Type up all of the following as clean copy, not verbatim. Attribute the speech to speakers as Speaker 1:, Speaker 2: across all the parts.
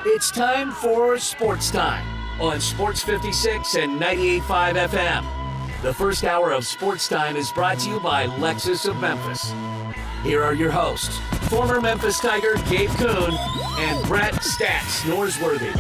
Speaker 1: It's time for Sportstime on Sports 56 and 98.5 FM. The first hour of Sportstime is brought to you by Lexus of Memphis. Here are your hosts, former Memphis Tiger Gabe Kuhn and Brett Stats Norsworthy.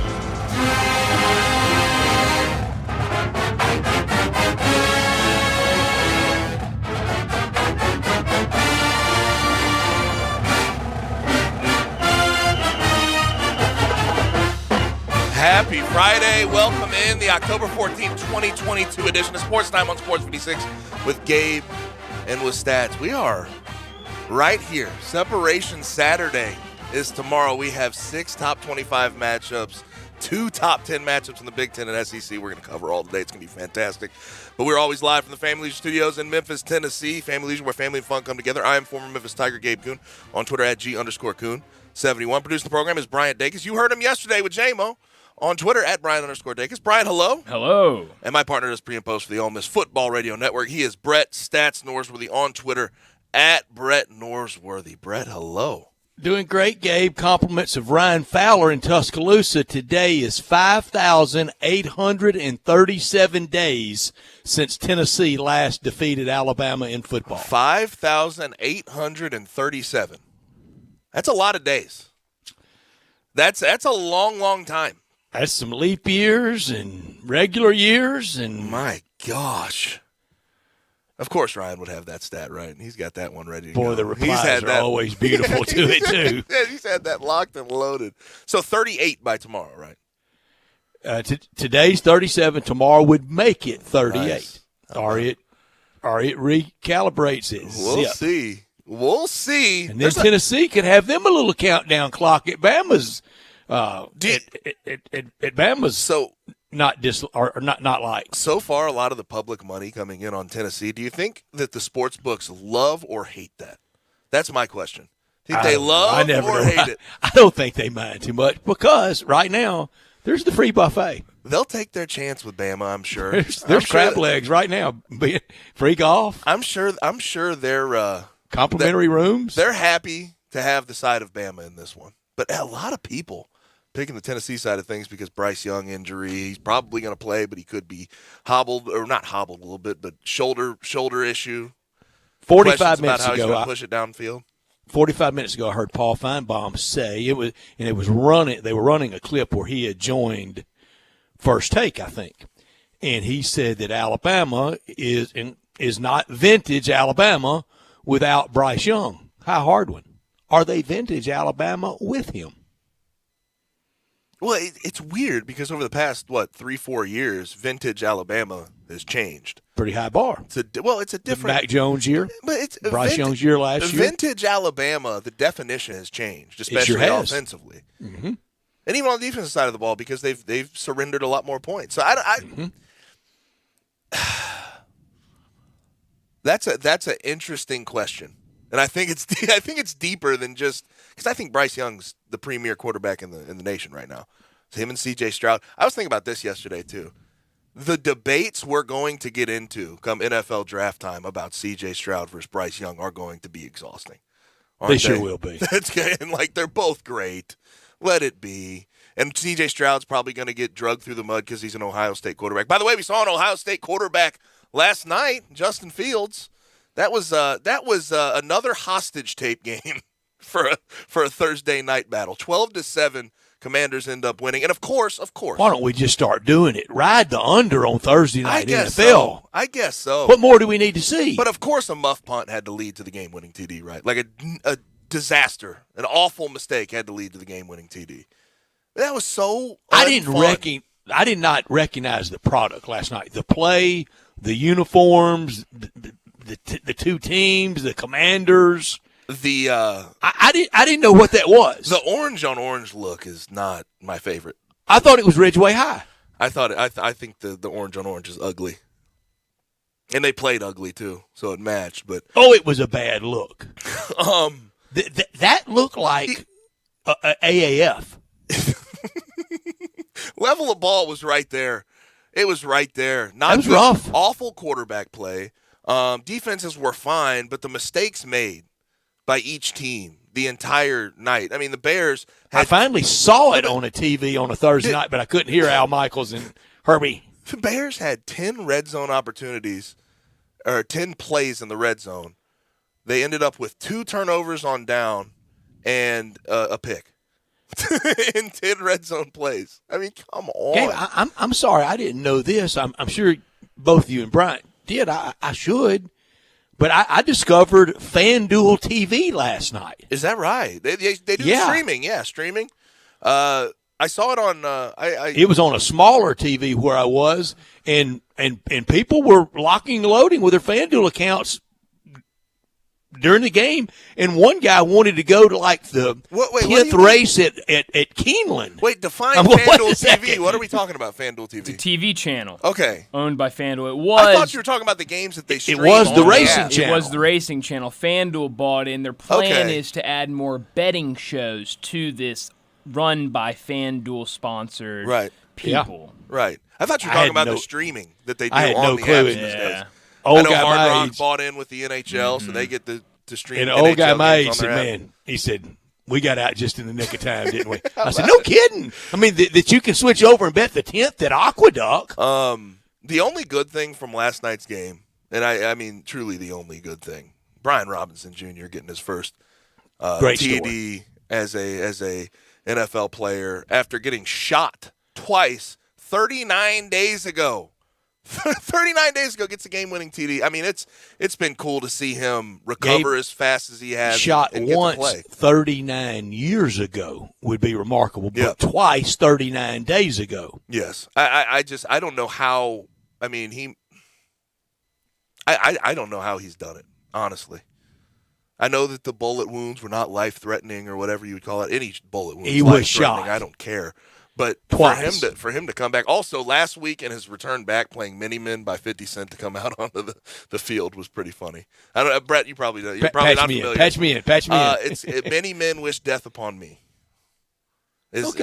Speaker 2: Happy Friday. Welcome in the October 14th, 2022 edition of Sports Time on Sports 56 with Gabe and with Stats. We are right here. Separation Saturday is tomorrow. We have 6 top 25 matchups, 2 top 10 matchups in the Big Ten and SEC. We're going to cover all today. It's going to be fantastic. But we're always live from the Family Leisure Studios in Memphis, Tennessee. Family Leisure, where family and fun come together. I am former Memphis Tiger Gabe Kuhn on Twitter at G_Kuhn71. Producing the program is Bryant Dacus. You heard him yesterday with J-Mo. On Twitter, at Brian_Dacus. Brian, hello.
Speaker 3: Hello.
Speaker 2: And my partner does pre and post for the Ole Miss Football Radio Network. He is Brett Stats Norsworthy on Twitter, at Brett Norsworthy. Brett, hello.
Speaker 3: Doing great, Gabe. Compliments of Ryan Fowler in Tuscaloosa. Today is 5,837 days since Tennessee last defeated Alabama in football.
Speaker 2: 5,837. That's a lot of days. That's a long, long time.
Speaker 3: That's some leap years and regular years. And
Speaker 2: my gosh. Of course Ryan would have that stat right. He's got that one ready to go.
Speaker 3: Boy, the replies are always beautiful to it, too.
Speaker 2: He's had that locked and loaded. So 38 by tomorrow, right?
Speaker 3: Today's 37. Tomorrow would make it 38.
Speaker 2: Nice.
Speaker 3: Or it recalibrates it.
Speaker 2: We'll see.
Speaker 3: And then Tennessee could have them a little countdown clock at Bama's. At Bama's,
Speaker 2: so
Speaker 3: not like.
Speaker 2: So far, a lot of the public money coming in on Tennessee. Do you think that the sports books love or hate that? That's my question. Think they love or hate it?
Speaker 3: I don't think they mind too much because right now there's the free buffet.
Speaker 2: They'll take their chance with Bama, I'm sure.
Speaker 3: There's crab legs right now. Free golf.
Speaker 2: I'm sure they're
Speaker 3: complimentary rooms.
Speaker 2: They're happy to have the side of Bama in this one, but a lot of people picking the Tennessee side of things because Bryce Young injury. He's probably going to play, but he could be hobbled, or not hobbled a little bit, but shoulder issue.
Speaker 3: 45 minutes
Speaker 2: about how
Speaker 3: ago,
Speaker 2: he's going to push it downfield.
Speaker 3: 45 minutes ago, I heard Paul Feinbaum say it was running. They were running a clip where he had joined First Take, I think, and he said that Alabama is not vintage Alabama without Bryce Young. How hard one? Are they vintage Alabama with him?
Speaker 2: Well, it's weird because over the past, 3-4 years, vintage Alabama has changed.
Speaker 3: Pretty high bar.
Speaker 2: It's a different.
Speaker 3: Mac Jones year.
Speaker 2: But it's
Speaker 3: Bryce Young's year last year.
Speaker 2: Vintage Alabama, the definition has changed, especially offensively.
Speaker 3: Mm-hmm.
Speaker 2: And even on the defensive side of the ball because they've surrendered a lot more points. So that's an interesting question. And I think it's deeper than just because I think Bryce Young's the premier quarterback in the nation right now. It's him and C.J. Stroud. I was thinking about this yesterday too. The debates we're going to get into come NFL draft time about C.J. Stroud versus Bryce Young are going to be exhausting.
Speaker 3: They sure will be.
Speaker 2: That's and they're both great. Let it be. And C.J. Stroud's probably going to get drugged through the mud because he's an Ohio State quarterback. By the way, we saw an Ohio State quarterback last night, Justin Fields. That was another hostage tape game for a Thursday night battle. 12-7, Commanders end up winning, and of course.
Speaker 3: Why don't we just start doing it? Ride the under on Thursday night NFL.
Speaker 2: So. I guess so.
Speaker 3: What more do we need to see?
Speaker 2: But of course, a muff punt had to lead to the game-winning TD, right? Like a disaster, an awful mistake had to lead to the game-winning TD. That was so.
Speaker 3: I did not recognize the product last night. The play, the uniforms. The two teams, the Commanders. I didn't know what that was.
Speaker 2: The orange on orange look is not my favorite.
Speaker 3: I thought it was Ridgeway High.
Speaker 2: I think the orange on orange is ugly, and they played ugly too, so it matched. But
Speaker 3: it was a bad look. That looked like AAF.
Speaker 2: Level of ball was right there. It was right there.
Speaker 3: That was rough.
Speaker 2: Awful quarterback play. Defenses were fine, but the mistakes made by each team the entire night. I mean, the Bears
Speaker 3: I finally saw it on a TV on a Thursday night, but I couldn't hear Al Michaels and Herbie.
Speaker 2: The Bears had 10 red zone opportunities, or 10 plays in the red zone. They ended up with 2 turnovers on down and a pick in 10 red zone plays. I mean, come on.
Speaker 3: Gabe, I'm sorry, I didn't know this. I'm sure both you and Bryant did. I should. But I discovered FanDuel TV last night.
Speaker 2: Is that right? They do streaming. Yeah, streaming. I saw it on.
Speaker 3: It was on a smaller TV where I was, and people were locking and loading with their FanDuel accounts during the game, and one guy wanted to go to like the 10th race at Keeneland.
Speaker 2: Wait, define FanDuel TV. What are we talking about, FanDuel TV?
Speaker 4: It's a TV channel.
Speaker 2: Okay.
Speaker 4: Owned by FanDuel.
Speaker 2: I thought you were talking about the games that they streamed.
Speaker 3: It was the racing channel.
Speaker 4: It was the racing channel. FanDuel bought in. Their plan is to add more betting shows to this run by FanDuel-sponsored people.
Speaker 2: Yeah. Right. I thought you were talking about the streaming that they do on the apps these days.
Speaker 3: Old
Speaker 2: I know
Speaker 3: guy
Speaker 2: Hard Rock
Speaker 3: Mage
Speaker 2: bought in with the NHL, so they get to stream.
Speaker 3: And
Speaker 2: NHL
Speaker 3: old guy Mage
Speaker 2: games on
Speaker 3: said,
Speaker 2: their app.
Speaker 3: man, he said, we got out just in the nick of time, didn't we? I said, no kidding. I mean, that you can switch over and bet the 10th at Aqueduct.
Speaker 2: The only good thing from last night's game, and I mean truly the only good thing, Brian Robinson Jr. getting his first
Speaker 3: Great
Speaker 2: TD as a NFL player after getting shot twice 39 days ago. 39 days ago gets a game-winning TD. I mean, it's been cool to see him recover as fast as he has.
Speaker 3: Shot
Speaker 2: and get
Speaker 3: once
Speaker 2: to play.
Speaker 3: 39 years ago would be remarkable, but twice 39 days ago.
Speaker 2: Yes. I don't know how. I mean, I don't know how he's done it, honestly. I know that the bullet wounds were not life-threatening or whatever you would call it. Any bullet wound.
Speaker 3: He was shot.
Speaker 2: I don't care. But
Speaker 3: twice.
Speaker 2: for him to come back, also last week and his return back playing Mini Men by 50 Cent to come out onto the field was pretty funny. I don't know, Brett, you probably know. You're probably not familiar.
Speaker 3: Patch me in.
Speaker 2: It's Many Men Wish Death Upon Me. He was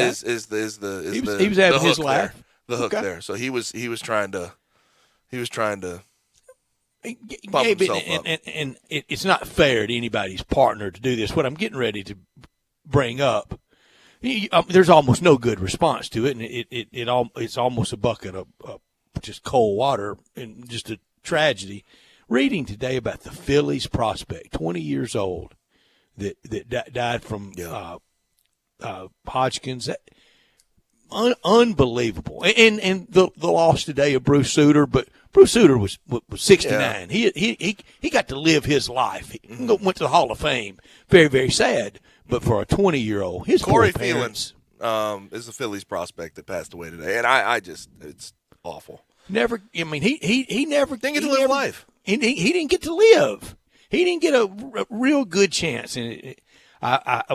Speaker 3: having his laugh.
Speaker 2: The hook there. So he was trying to pump
Speaker 3: Gabe,
Speaker 2: himself up.
Speaker 3: And it's not fair to anybody's partner to do this. What I'm getting ready to bring up, there's almost no good response to it, and it's almost a bucket of just cold water and just a tragedy. Reading today about the Phillies prospect, 20 years old, that died from Hodgkin's. Unbelievable. And the loss today of Bruce Sutter, but Bruce Sutter was 69. Yeah. He got to live his life. He went to the Hall of Fame. Very, very sad. But for a 20-year-old, his
Speaker 2: Corey
Speaker 3: poor parents.
Speaker 2: Felins is a Phillies prospect that passed away today, and I just it's awful.
Speaker 3: Never. I mean, he never
Speaker 2: didn't get to live life.
Speaker 3: He didn't get to live. He didn't get a real good chance. And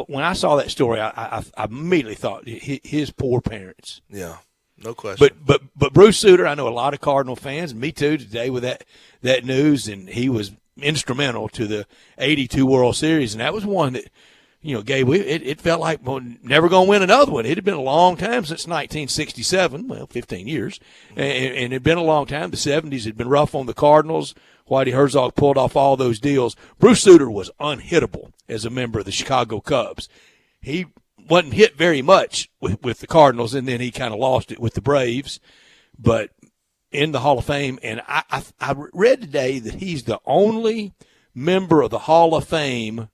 Speaker 3: when I saw that story, I immediately thought his poor parents.
Speaker 2: Yeah, no question.
Speaker 3: But Bruce Sutter, I know a lot of Cardinal fans, me too, today with that news, and he was instrumental to the '82 World Series, and that was one that, Gabe, it felt like never going to win another one. It had been a long time since 1967, 15 years, and it had been a long time. The 70s had been rough on the Cardinals. Whitey Herzog pulled off all those deals. Bruce Sutter was unhittable as a member of the Chicago Cubs. He wasn't hit very much with the Cardinals, and then he kind of lost it with the Braves. But in the Hall of Fame, and I read today that he's the only member of the Hall of Fame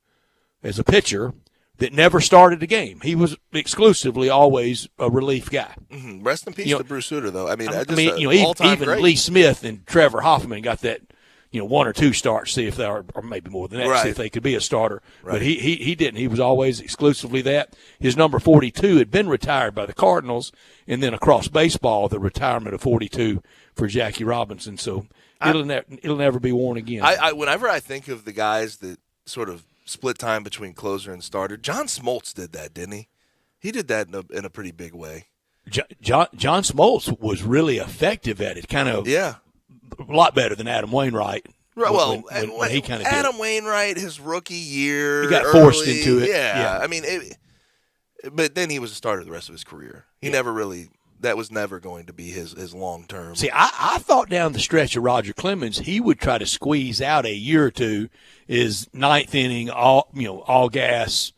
Speaker 3: as a pitcher that never started a game. He was exclusively always a relief guy.
Speaker 2: Mm-hmm. Rest in peace to Bruce Sutter, though.
Speaker 3: Even
Speaker 2: great.
Speaker 3: Lee Smith and Trevor Hoffman got that, one or two starts, see if they are, or maybe more than that, see if they could be a starter. Right. But he didn't. He was always exclusively that. His number 42 had been retired by the Cardinals, and then across baseball, the retirement of 42 for Jackie Robinson. So it'll never be worn again.
Speaker 2: Whenever I think of the guys that sort of split time between closer and starter, John Smoltz did that, didn't he? He did that in a pretty big way.
Speaker 3: John Smoltz was really effective at it, kind of a lot better than Adam Wainwright.
Speaker 2: Right, well,
Speaker 3: when he kind of
Speaker 2: Adam Wainwright, his rookie year,
Speaker 3: he got forced into it.
Speaker 2: Yeah. I mean, but then he was a starter the rest of his career. He never really That was never going to be his long term.
Speaker 3: See, I thought down the stretch of Roger Clemens, he would try to squeeze out a year or two, is ninth inning, all gas,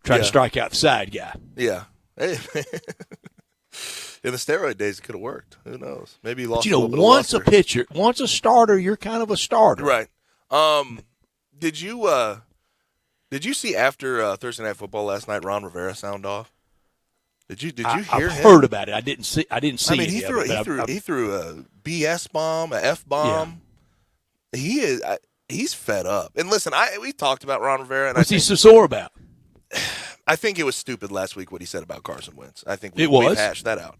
Speaker 3: try to strike out the side guy.
Speaker 2: Yeah. Hey, in the steroid days, it could have worked. Who knows? Maybe he lost.
Speaker 3: But, once a pitcher, once a starter, you're kind of a starter,
Speaker 2: right? Did you see after Thursday Night Football last night, Ron Rivera sound off? Did you hear
Speaker 3: I've
Speaker 2: him?
Speaker 3: heard about it. I didn't see. I mean,
Speaker 2: he threw a BS bomb, a F bomb. Yeah. He's fed up. And listen, we talked about Ron Rivera. And
Speaker 3: What's he so sore about?
Speaker 2: I think it was stupid last week what he said about Carson Wentz. I think we hashed that out.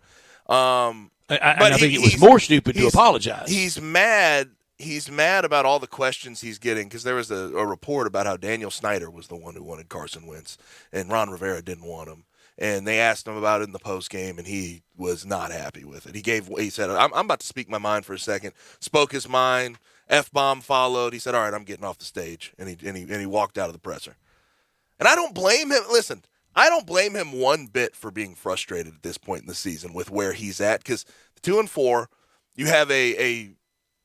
Speaker 3: I think it was more stupid to apologize.
Speaker 2: He's mad. He's mad about all the questions he's getting because there was a report about how Daniel Snyder was the one who wanted Carson Wentz and Ron Rivera didn't want him. And they asked him about it in the postgame, and he was not happy with it. He said, I'm about to speak my mind for a second. Spoke his mind. F-bomb followed. He said, all right, I'm getting off the stage. And he walked out of the presser. And I don't blame him. Listen, I don't blame him one bit for being frustrated at this point in the season with where he's at because 2-4, you have a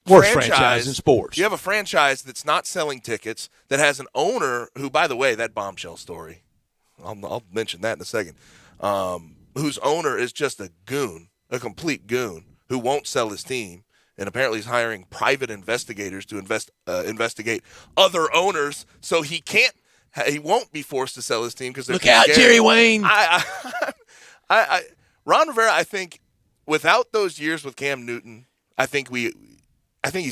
Speaker 3: worst franchise in sports.
Speaker 2: You have a franchise that's not selling tickets, that has an owner who, by the way, that bombshell story, I'll mention that in a second, whose owner is just a goon, a complete goon, who won't sell his team, and apparently is hiring private investigators to investigate other owners, so he won't be forced to sell his team because
Speaker 3: look out,
Speaker 2: scared.
Speaker 3: Jerry Wayne.
Speaker 2: Ron Rivera, I think, without those years with Cam Newton, I think he's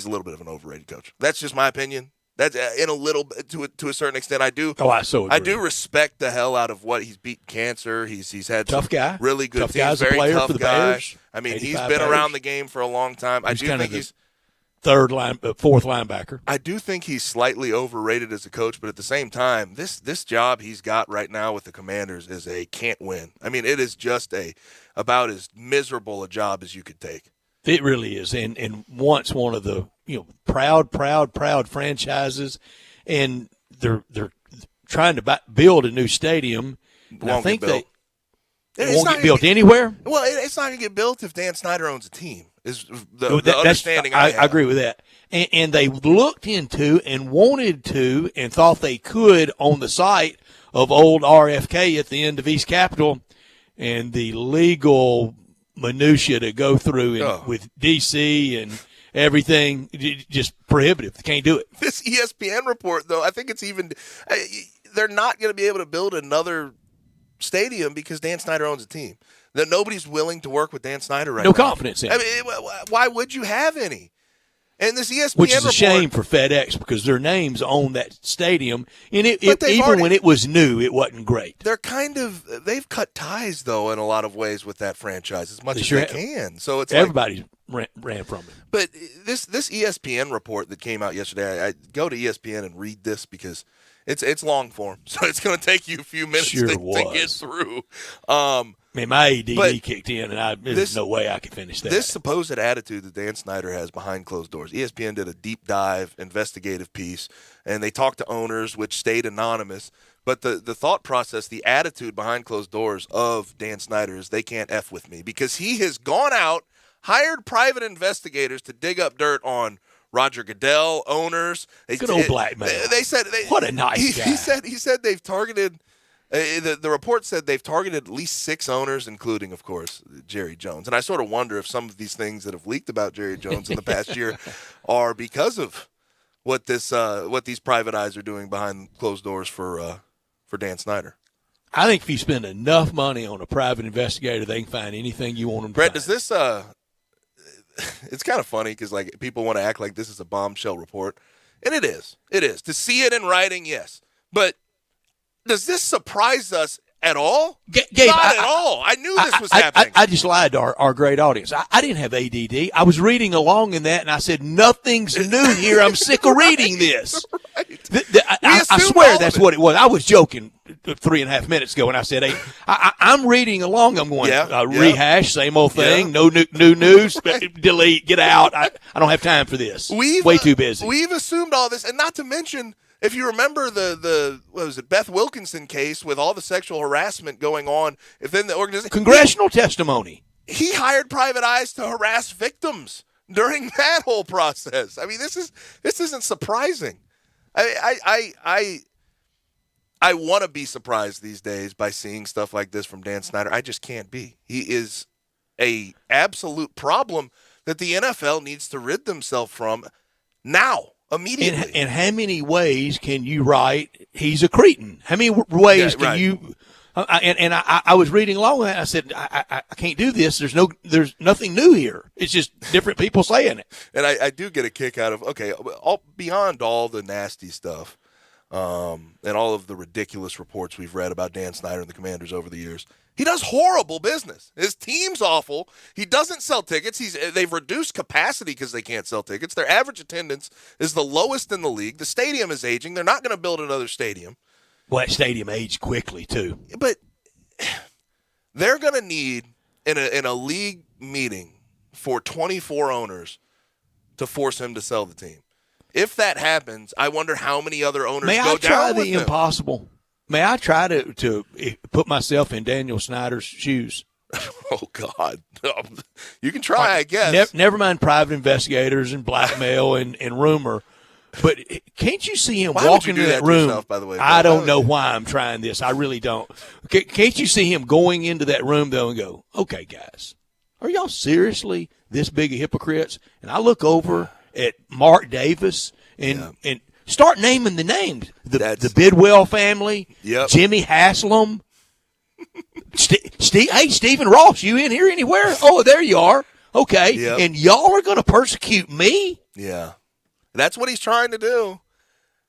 Speaker 2: a little bit of an overrated coach. That's just my opinion. That's in a little to a certain extent. I do.
Speaker 3: Oh, I so agree.
Speaker 2: I do respect the hell out of what he's beaten cancer. He's had
Speaker 3: tough guy,
Speaker 2: really good
Speaker 3: tough
Speaker 2: teams.
Speaker 3: guy's
Speaker 2: Very
Speaker 3: a player
Speaker 2: tough
Speaker 3: for the
Speaker 2: guy.
Speaker 3: Bears.
Speaker 2: I mean, he's been around the game for a long time. I do think he's
Speaker 3: fourth linebacker.
Speaker 2: I do think he's slightly overrated as a coach, but at the same time, this job he's got right now with the Commanders is a can't win. I mean, it is just about as miserable a job as you could take.
Speaker 3: It really is, and once one of the proud franchises, and they're trying to build a new stadium. And I think they won't get built anywhere.
Speaker 2: Well, it's not going to get built if Dan Snyder owns a team. Is the understanding I
Speaker 3: agree with that. And they looked into and wanted to and thought they could on the site of old RFK at the end of East Capitol, and the legal minutia to go through with D.C. and everything, just prohibitive. They can't do it.
Speaker 2: This ESPN report, though, I think it's even they're not going to be able to build another stadium because Dan Snyder owns a team. That nobody's willing to work with Dan Snyder right now.
Speaker 3: No confidence in him.
Speaker 2: I mean, why would you have any? And this ESPN
Speaker 3: which is
Speaker 2: report,
Speaker 3: a shame for FedEx because their names own that stadium, and even when it was new, it wasn't great.
Speaker 2: They've cut ties though in a lot of ways with that franchise as much as they can. So it's
Speaker 3: everybody ran from it.
Speaker 2: But this ESPN report that came out yesterday, I go to ESPN and read this because it's long form, so it's going to take you a few minutes to get through.
Speaker 3: My ADD kicked in, and there's no way I could finish that.
Speaker 2: This supposed attitude that Dan Snyder has behind closed doors. ESPN did a deep dive investigative piece, and they talked to owners, which stayed anonymous. But the thought process, the attitude behind closed doors of Dan Snyder is they can't F with me because he has gone out, hired private investigators to dig up dirt on Roger Goodell, owners.
Speaker 3: Good old black man.
Speaker 2: They said
Speaker 3: what a nice guy.
Speaker 2: He said they've targeted. The report said they've targeted at least 6 owners, including, of course, Jerry Jones. And I sort of wonder if some of these things that have leaked about Jerry Jones in the past year are because of what these private eyes are doing behind closed doors for Dan Snyder.
Speaker 3: I think if you spend enough money on a private investigator, they can find anything you want them to
Speaker 2: Brett,
Speaker 3: find.
Speaker 2: does this it's kind of funny because like people want to act like this is a bombshell report, and it is. It is. To see it in writing, yes. But does this surprise us at all?
Speaker 3: Gabe,
Speaker 2: Not at all. I knew this was happening.
Speaker 3: I just lied to our great audience. I didn't have ADD. I was reading along in that, and I said, nothing's new here. I'm sick of reading this.
Speaker 2: Right.
Speaker 3: I swear that's what it was. I was joking 3.5 minutes ago when I said, hey, I'm reading along. I'm going, rehash, same old thing, no new news, delete, get out. I don't have time for this. Way too busy.
Speaker 2: We've assumed all this, and not to mention – if you remember the what was it, Beth Wilkinson case with all the sexual harassment going on, if then the organization
Speaker 3: congressional testimony.
Speaker 2: he hired private eyes to harass victims during that whole process. I mean, this isn't surprising. I want to be surprised these days by seeing stuff like this from Dan Snyder. I just can't be. He is a absolute problem that the NFL needs to rid themselves from now, immediately.
Speaker 3: In how many ways can you write he's a cretin? How many ways can you? I was reading along with that. I said I can't do this. There's nothing new here. It's just different people saying it.
Speaker 2: And I do get a kick out of beyond all the nasty stuff. And all of the ridiculous reports we've read about Dan Snyder and the Commanders over the years. He does horrible business. His team's awful. He doesn't sell tickets. They've reduced capacity because they can't sell tickets. Their average attendance is the lowest in the league. The stadium is aging. They're not going to build another stadium.
Speaker 3: Well, that stadium aged quickly, too.
Speaker 2: But they're going to need, in a league meeting, for 24 owners to force him to sell the team. If that happens, I wonder how many other owners go down with him.
Speaker 3: May I try the impossible? May I try to put myself in Daniel Snyder's shoes?
Speaker 2: Oh, God. You can try, I guess.
Speaker 3: Never mind private investigators and blackmail and rumor. But can't you see him walk into that room?
Speaker 2: Yourself, by the way,
Speaker 3: I don't know why I'm trying this. I really don't. Can't you see him going into that room, though, and go, okay, guys, are y'all seriously this big of hypocrites? And I look over at Mark Davis and start naming the names. The Bidwell family, Jimmy Haslam, Stephen Ross, you in here anywhere? Oh, there you are. Okay. Yep. And y'all are going to persecute me?
Speaker 2: Yeah. That's what he's trying to do.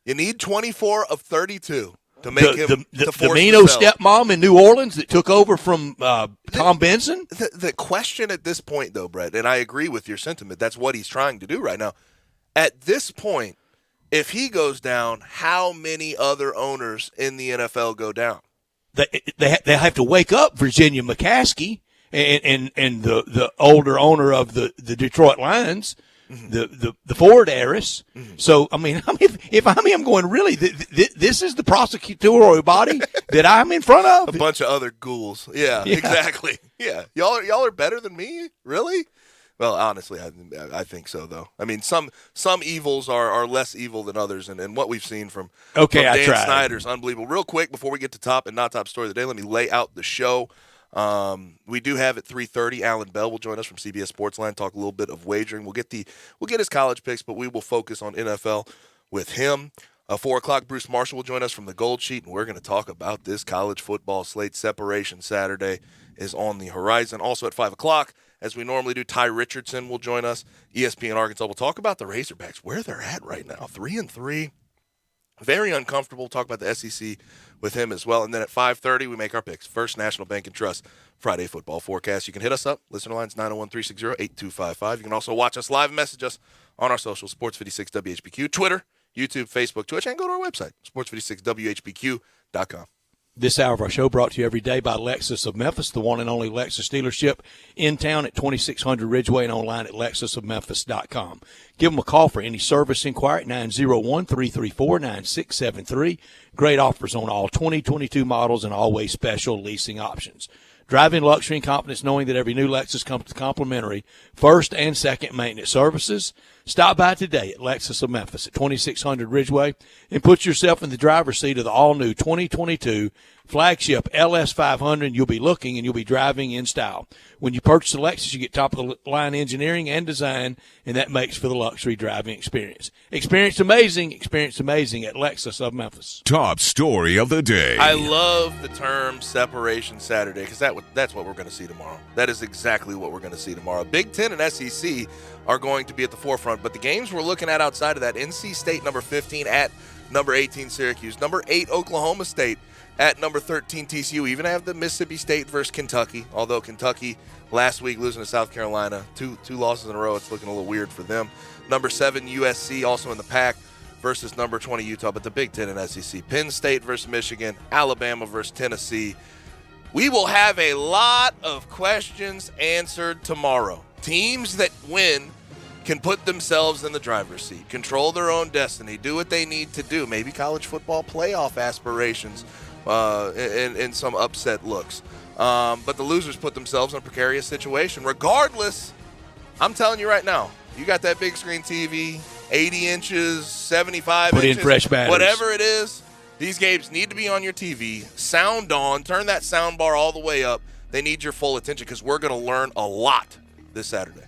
Speaker 2: You need 24 of 32 to make him
Speaker 3: the Mino stepmom in New Orleans that took over from Tom Benson?
Speaker 2: The question at this point, though, Brett, and I agree with your sentiment, that's what he's trying to do right now. At this point, if he goes down, how many other owners in the NFL go down?
Speaker 3: They have to wake up Virginia McCaskey and the older owner of the Detroit Lions, the Ford heiress. Mm-hmm. So, I mean, if I'm going, really, this is the prosecutorial body that I'm in front of?
Speaker 2: A bunch of other ghouls. Yeah. Exactly. Yeah. Y'all are better than me? Really? Well, honestly, I think so, though. I mean, some evils are less evil than others, and what we've seen from Dan Snyder's unbelievable. Real quick, before we get to top and not top story of the day, let me lay out the show. We do have at 3:30, Alan Bell will join us from CBS Sportsline, talk a little bit of wagering. We'll get his college picks, but we will focus on NFL with him. 4 o'clock, Bruce Marshall will join us from the Gold Sheet, and we're going to talk about this college football slate. Separation Saturday is on the horizon. Also at 5 o'clock, as we normally do, Ty Richardson will join us. ESPN Arkansas will talk about the Razorbacks, where they're at right now, 3-3. Very uncomfortable. We'll talk about the SEC with him as well. And then at 5:30, we make our picks. First National Bank and Trust Friday football forecast. You can hit us up. Listener lines 901-360-8255. You can also watch us live and message us on our social, Sports 56 WHBQ, Twitter, YouTube, Facebook, Twitch, and go to our website, sports56whbq.com.
Speaker 3: This hour of our show brought to you every day by Lexus of Memphis, the one and only Lexus dealership in town at 2600 Ridgeway and online at lexusofmemphis.com. Give them a call for any service inquiry at 901-334-9673. Great offers on all 2022 models and always special leasing options. Drive in luxury and confidence knowing that every new Lexus comes with complimentary first and second maintenance services. Stop by today at Lexus of Memphis at 2600 Ridgeway and put yourself in the driver's seat of the all-new 2022 flagship LS500. You'll be looking and you'll be driving in style. When you purchase a Lexus, you get top-of-the-line engineering and design, and that makes for the luxury driving experience. Experience amazing at Lexus of Memphis.
Speaker 5: Top story of the day.
Speaker 2: I love the term Separation Saturday because that's what we're going to see tomorrow. That is exactly what we're going to see tomorrow. Big Ten and SEC are going to be at the forefront, but the games we're looking at outside of that, NC State number 15 at number 18 Syracuse, number 8 Oklahoma State at number 13 TCU. Even have the Mississippi State versus Kentucky, although Kentucky last week losing to South Carolina, two losses in a row, it's looking a little weird for them. Number 7 USC also in the pack versus number 20 Utah, but the Big Ten and SEC, Penn State versus Michigan, Alabama versus Tennessee. We will have a lot of questions answered tomorrow. Teams that win can put themselves in the driver's seat, control their own destiny, do what they need to do, maybe college football playoff aspirations and some upset looks. But the losers put themselves in a precarious situation. Regardless, I'm telling you right now, you got that big screen TV, 80 inches, 75
Speaker 3: inches. Put in fresh batteries.
Speaker 2: Whatever it is, these games need to be on your TV. Sound on. Turn that sound bar all the way up. They need your full attention because we're going to learn a lot this Saturday.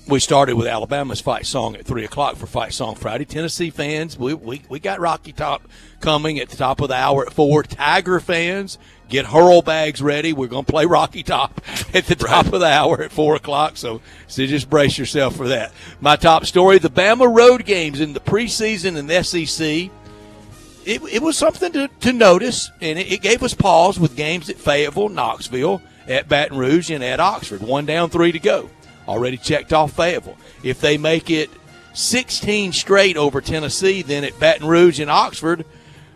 Speaker 3: We started with Alabama's fight song at 3 o'clock for Fight Song Friday. Tennessee fans, we got Rocky Top coming at the top of the hour at 4. Tiger fans, get hurl bags ready. We're going to play Rocky Top at the top of the hour at 4 o'clock, so just brace yourself for that. My top story, the Bama road games in the preseason in the SEC. It was something to notice, and it gave us pause with games at Fayetteville, Knoxville, at Baton Rouge, and at Oxford. 1 down, 3 to go. Already checked off Fayetteville. If they make it 16 straight over Tennessee, then at Baton Rouge and Oxford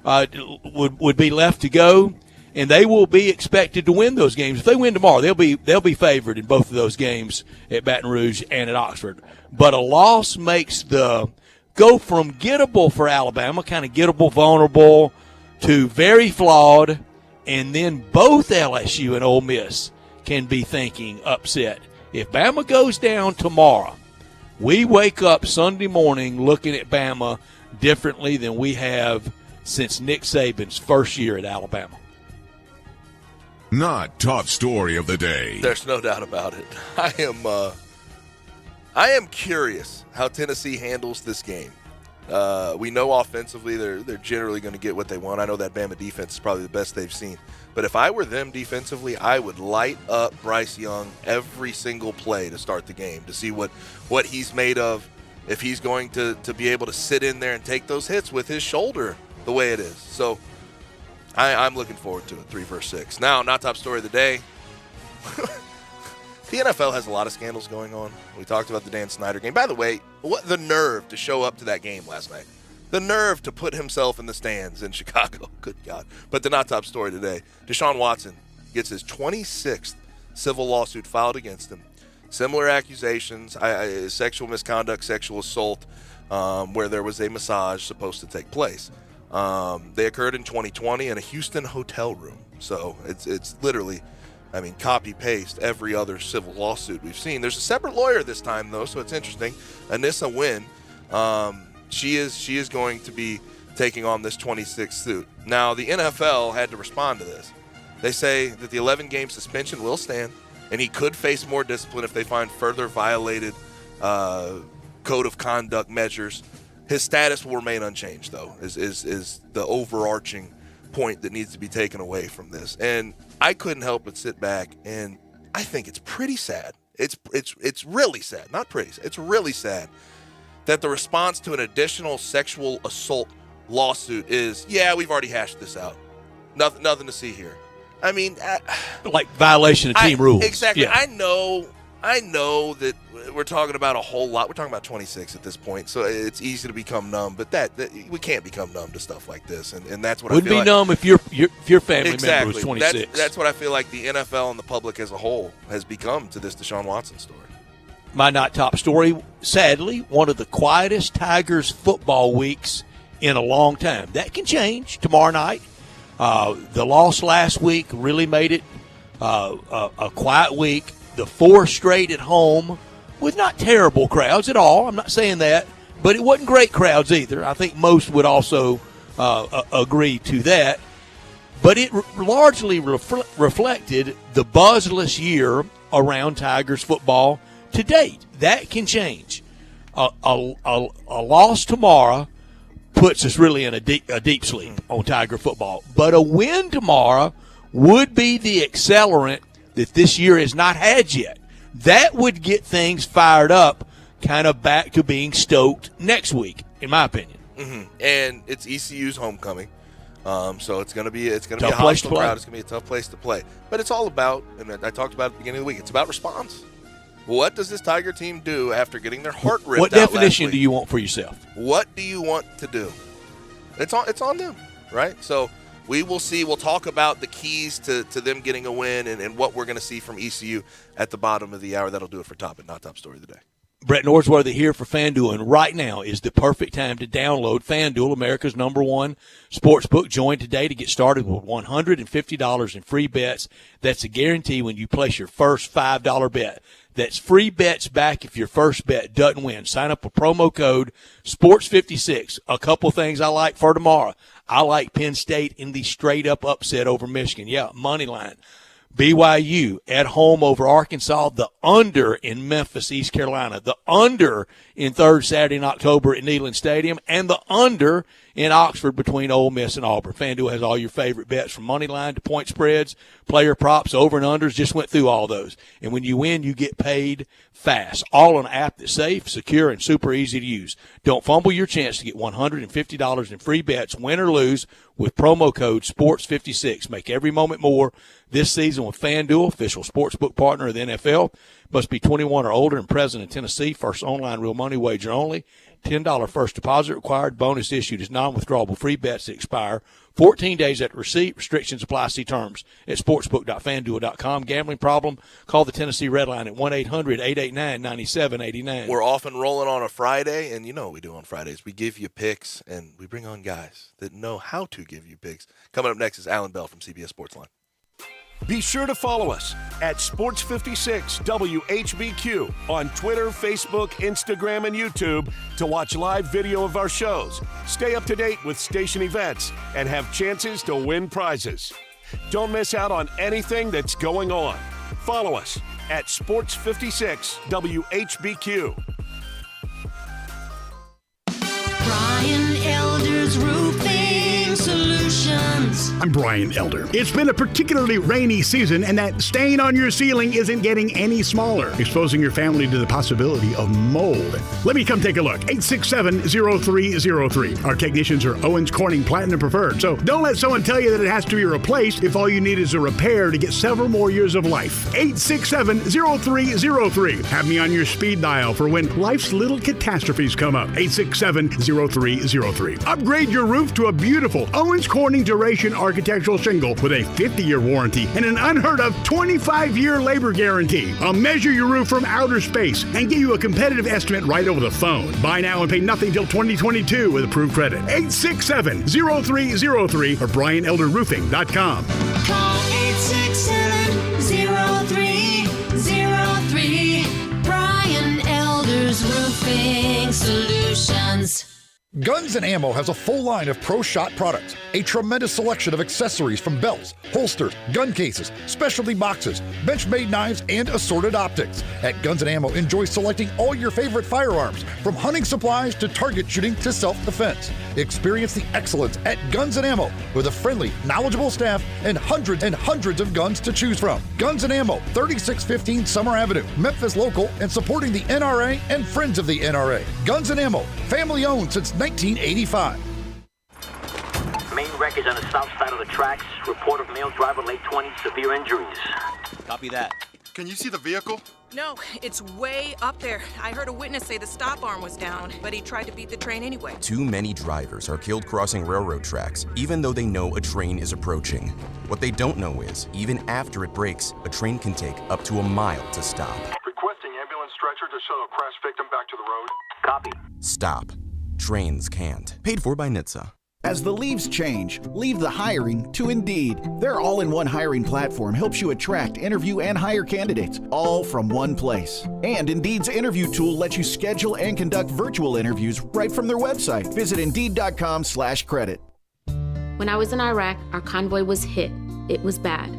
Speaker 3: would be left to go, and they will be expected to win those games. If they win tomorrow, they'll be favored in both of those games at Baton Rouge and at Oxford. But a loss makes the go from gettable for Alabama, kind of gettable, vulnerable, to very flawed, and then both LSU and Ole Miss can be thinking upset. If Bama goes down tomorrow, we wake up Sunday morning looking at Bama differently than we have since Nick Saban's first year at Alabama.
Speaker 5: Not top story of the day.
Speaker 2: There's no doubt about it. I am curious how Tennessee handles this game. We know offensively they're generally going to get what they want. I know that Bama defense is probably the best they've seen. But if I were them defensively, I would light up Bryce Young every single play to start the game to see what he's made of, if he's going to be able to sit in there and take those hits with his shoulder the way it is. So I'm looking forward to it, 3 versus 6. Now, not top story of the day. The NFL has a lot of scandals going on. We talked about the Dan Snyder game. By the way, what the nerve to show up to that game last night. The nerve to put himself in the stands in Chicago. Good God. But the not top story today, Deshaun Watson gets his 26th civil lawsuit filed against him. Similar accusations, sexual misconduct, sexual assault, where there was a massage supposed to take place. They occurred in 2020 in a Houston hotel room. So it's literally, copy-paste every other civil lawsuit we've seen. There's a separate lawyer this time, though, so it's interesting. Anissa Wynn. She is going to be taking on this 26th suit. Now, the NFL had to respond to this. They say that the 11-game suspension will stand, and he could face more discipline if they find further violated code of conduct measures. His status will remain unchanged, though, is the overarching point that needs to be taken away from this. And I couldn't help but sit back, and I think it's pretty sad. It's really sad. Not pretty. It's really sad that the response to an additional sexual assault lawsuit is, we've already hashed this out. Nothing to see here.
Speaker 3: Like violation of team rules.
Speaker 2: Exactly.
Speaker 3: Yeah.
Speaker 2: I know that we're talking about a whole lot. We're talking about 26 at this point, so it's easy to become numb. But that we can't become numb to stuff like this, and that's what
Speaker 3: Wouldn't
Speaker 2: I feel
Speaker 3: be numb if your family member was 26.
Speaker 2: That's what I feel like the NFL and the public as a whole has become to this Deshaun Watson story.
Speaker 3: My not top story, sadly, one of the quietest Tigers football weeks in a long time. That can change tomorrow night. The loss last week really made it a quiet week. The 4 straight at home with not terrible crowds at all. I'm not saying that, but it wasn't great crowds either. I think most would also agree to that. But it largely reflected the buzzless year around Tigers football to date. That can change. A loss tomorrow puts us really in a deep sleep on Tiger football. But a win tomorrow would be the accelerant that this year has not had yet. That would get things fired up, kind of back to being stoked next week, in my opinion.
Speaker 2: Mm-hmm. And it's ECU's homecoming. So it's going to be a
Speaker 3: hostile
Speaker 2: crowd. It's going to be a tough place to play. But it's all about, and I talked about it at the beginning of the week, it's about response. What does this Tiger team do after getting their heart ripped out
Speaker 3: What definition
Speaker 2: last week?
Speaker 3: do you want for yourself?
Speaker 2: What do you want to do? It's on them, right? So we will see. We'll talk about the keys to them getting a win and what we're going to see from ECU at the bottom of the hour. That'll do it for Top and Not Top Story of the Day.
Speaker 3: Brett Norsworthy here for FanDuel, and right now is the perfect time to download FanDuel, America's #1 sportsbook. Join today to get started with $150 in free bets. That's a guarantee when you place your first $5 bet. That's free bets back if your first bet doesn't win. Sign up with promo code SPORTS56. A couple things I like for tomorrow. I like Penn State in the straight-up upset over Michigan. Yeah, money line. BYU at home over Arkansas, the under in Memphis, East Carolina, the under in third Saturday in October at Neyland Stadium, and the under in Oxford between Ole Miss and Auburn. FanDuel has all your favorite bets from money line to point spreads, player props, over and unders. Just went through all those. And when you win, you get paid fast. All on an app that's safe, secure, and super easy to use. Don't fumble your chance to get $150 in free bets, win or lose, with promo code SPORTS56. Make every moment more this season with FanDuel, official sportsbook partner of the NFL. Must be 21 or older and present in Tennessee. First online real money wager only. $10 first deposit required. Bonus issued as non-withdrawable free bets that expire 14 days after receipt. Restrictions apply. See terms at sportsbook.fanduel.com. Gambling problem? Call the Tennessee Red Line at 1-800-889-9789.
Speaker 2: We're off and rolling on a Friday, and you know what we do on Fridays. We give you picks, and we bring on guys that know how to give you picks. Coming up next is Alan Bell from CBS Sportsline.
Speaker 6: Be sure to follow us at Sports56 WHBQ on Twitter, Facebook, Instagram, and YouTube to watch live video of our shows, stay up to date with station events, and have chances to win prizes. Don't miss out on anything that's going on. Follow us at Sports56 WHBQ.
Speaker 7: Brian Elder's Roofing Solutions.
Speaker 8: I'm Brian Elder. It's been a particularly rainy season, and that stain on your ceiling isn't getting any smaller, exposing your family to the possibility of mold. Let me come take a look. 867-0303. Our technicians are Owens Corning Platinum Preferred, so don't let someone tell you that it has to be replaced if all you need is a repair to get several more years of life. 867-0303. Have me on your speed dial for when life's little catastrophes come up. 867-0303. Upgrade your roof to a beautiful Owens Corning Duration Architectural Shingle with a 50-year warranty and an unheard of 25-year labor guarantee. I'll measure your roof from outer space and give you a competitive estimate right over the phone. Buy now and pay nothing till 2022 with approved credit. 867-0303 or BrianElderRoofing.com.
Speaker 7: Call 867-0303. Brian Elder's Roofing Solutions.
Speaker 9: Guns & Ammo has a full line of Pro Shot products, a tremendous selection of accessories from belts, holsters, gun cases, specialty boxes, Benchmade knives, and assorted optics. At Guns & Ammo, enjoy selecting all your favorite firearms, from hunting supplies to target shooting to self-defense. Experience the excellence at Guns & Ammo with a friendly, knowledgeable staff and hundreds of guns to choose from. Guns & Ammo, 3615 Summer Avenue, Memphis local, and supporting the NRA and Friends of the NRA. Guns & Ammo, family owned since 1985.
Speaker 10: Main wreck is on the south side of the tracks. Report of male driver, late 20s, severe injuries.
Speaker 11: Copy that.
Speaker 12: Can you see the vehicle?
Speaker 13: No, it's way up there. I heard a witness say the stop arm was down, but he tried to beat the train anyway.
Speaker 14: Too many drivers are killed crossing railroad tracks, even though they know a train is approaching. What they don't know is, even after it breaks, a train can take up to a mile to stop.
Speaker 12: Requesting ambulance stretcher to shuttle crash victim back to the road.
Speaker 10: Copy.
Speaker 14: Stop. Trains can't. Paid for by NHTSA.
Speaker 15: As the leaves change, leave the hiring to Indeed. Their all-in-one hiring platform helps you attract, interview, and hire candidates, all from one place. And Indeed's interview tool lets you schedule and conduct virtual interviews right from their website. Visit Indeed.com/credit.
Speaker 16: When I was in Iraq, our convoy was hit. It was bad.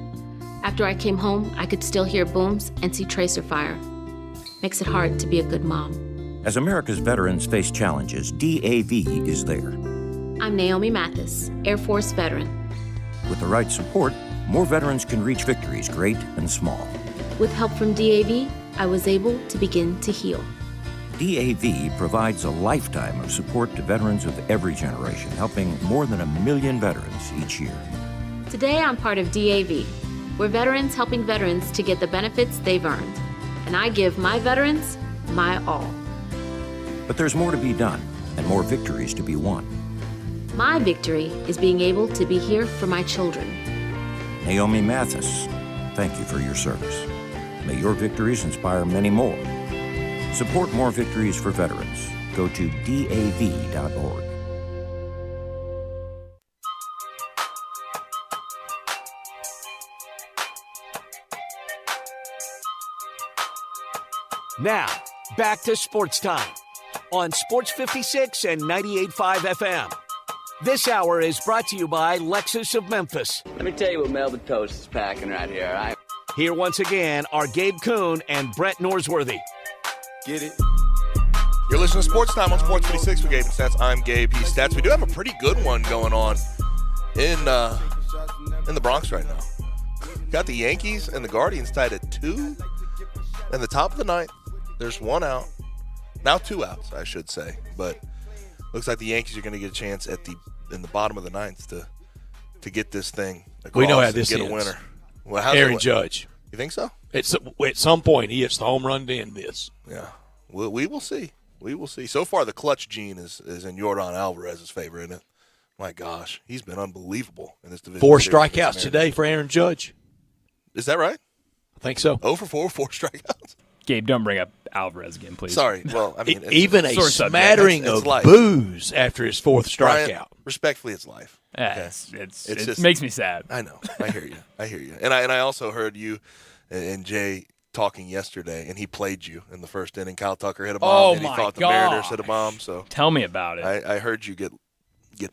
Speaker 16: After I came home, I could still hear booms and see tracer fire. Makes it hard to be a good mom.
Speaker 17: As America's veterans face challenges, DAV is there.
Speaker 16: I'm Naomi Mathis, Air Force veteran.
Speaker 17: With the right support, more veterans can reach victories, great and small.
Speaker 16: With help from DAV, I was able to begin to heal.
Speaker 17: DAV provides a lifetime of support to veterans of every generation, helping more than 1 million veterans each year.
Speaker 16: Today, I'm part of DAV. We're veterans helping veterans to get the benefits they've earned. And I give my veterans my all.
Speaker 17: But there's more to be done and more victories to be won.
Speaker 16: My victory is being able to be here for my children.
Speaker 17: Naomi Mathis, thank you for your service. May your victories inspire many more. Support more victories for veterans. Go to DAV.org.
Speaker 1: Now, back to Sports Time on Sports 56 and 98.5 FM. This hour is brought to you by Lexus of Memphis.
Speaker 11: Let me tell you what Melba Toast is packing right here, all right?
Speaker 1: Here once again are Gabe Kuhn and Brett Norsworthy.
Speaker 2: Get it? You're listening to Sports Time on Sports 56 with Gabe and Stats. I'm Gabe, he's Stats. We do have a pretty good one going on in the Bronx right now. Got the Yankees and the Guardians tied at 2 in the top of the ninth. There's one out. Now 2 outs, I should say. But looks like the Yankees are going to get a chance in the bottom of the ninth to get this thing across.
Speaker 3: We know how this
Speaker 2: get
Speaker 3: ends.
Speaker 2: A winner. Well,
Speaker 3: Aaron Judge.
Speaker 2: You think so?
Speaker 3: At some point, he hits the home run to end this.
Speaker 2: Yeah. We will see. We will see. So far, the clutch gene is in Yordan Alvarez's favor, isn't it? My gosh, he's been unbelievable in this division.
Speaker 3: 4 strikeouts today for Aaron Judge.
Speaker 2: Is that right?
Speaker 3: I think so.
Speaker 2: 0 for 4, 4 strikeouts.
Speaker 4: Gabe, don't bring up Alvarez again, please.
Speaker 2: Sorry. Well, I mean,
Speaker 3: even a smattering of booze after his 4th strikeout.
Speaker 2: Brian, respectfully, it's life.
Speaker 4: Okay? It makes me sad.
Speaker 2: I know. I hear you. And I also heard you and Jay talking yesterday, and he played you in the first inning. Kyle Tucker hit a bomb, and he thought the Mariners hit a bomb. So
Speaker 4: tell me about it.
Speaker 2: I heard you get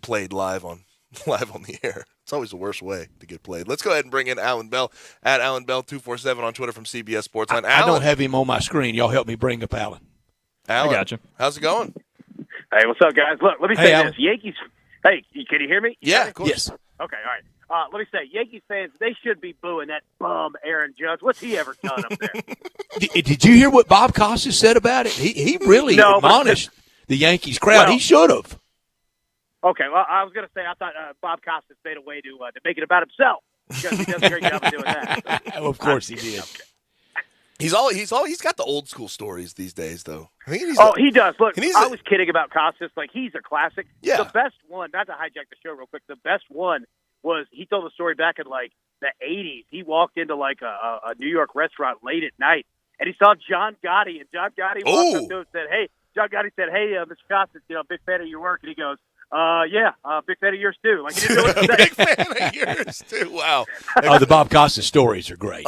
Speaker 2: played live on the air. It's always the worst way to get played. Let's go ahead and bring in Alan Bell at Alan Bell 247 on Twitter from CBS Sports.
Speaker 3: I don't have him on my screen. Y'all help me bring up Alan.
Speaker 2: Alan,
Speaker 4: I got you.
Speaker 2: How's it going?
Speaker 18: Hey, what's up, guys? Look, let me say this. Yankees. Hey, can you hear me?
Speaker 2: Yeah, of course.
Speaker 3: Yes.
Speaker 18: Okay, all right. Let me say, Yankees fans, they should be booing that bum Aaron Judge. What's he ever done up there?
Speaker 3: Did you hear what Bob Costas said about it? He really admonished the Yankees crowd. He should have.
Speaker 18: Okay, well, I was going to say I thought Bob Costas made a way to make it about himself because he does a great job of doing that.
Speaker 3: Well, of course he did.
Speaker 18: Okay.
Speaker 2: He's got the old school stories these days, though.
Speaker 18: He does. Look, I was kidding about Costas. Like, he's a classic.
Speaker 2: Yeah.
Speaker 18: The best one, not to hijack the show real quick, the best one was he told a story back in, like, the 80s. He walked into, like, a New York restaurant late at night, and he saw John Gotti, and John Gotti walked up to him and said, hey, Mr. Costas, big fan of your work. And he goes, big fan of yours too. Like, he didn't know what to say.
Speaker 2: Big fan of yours too. Wow.
Speaker 3: The Bob Costas stories are great.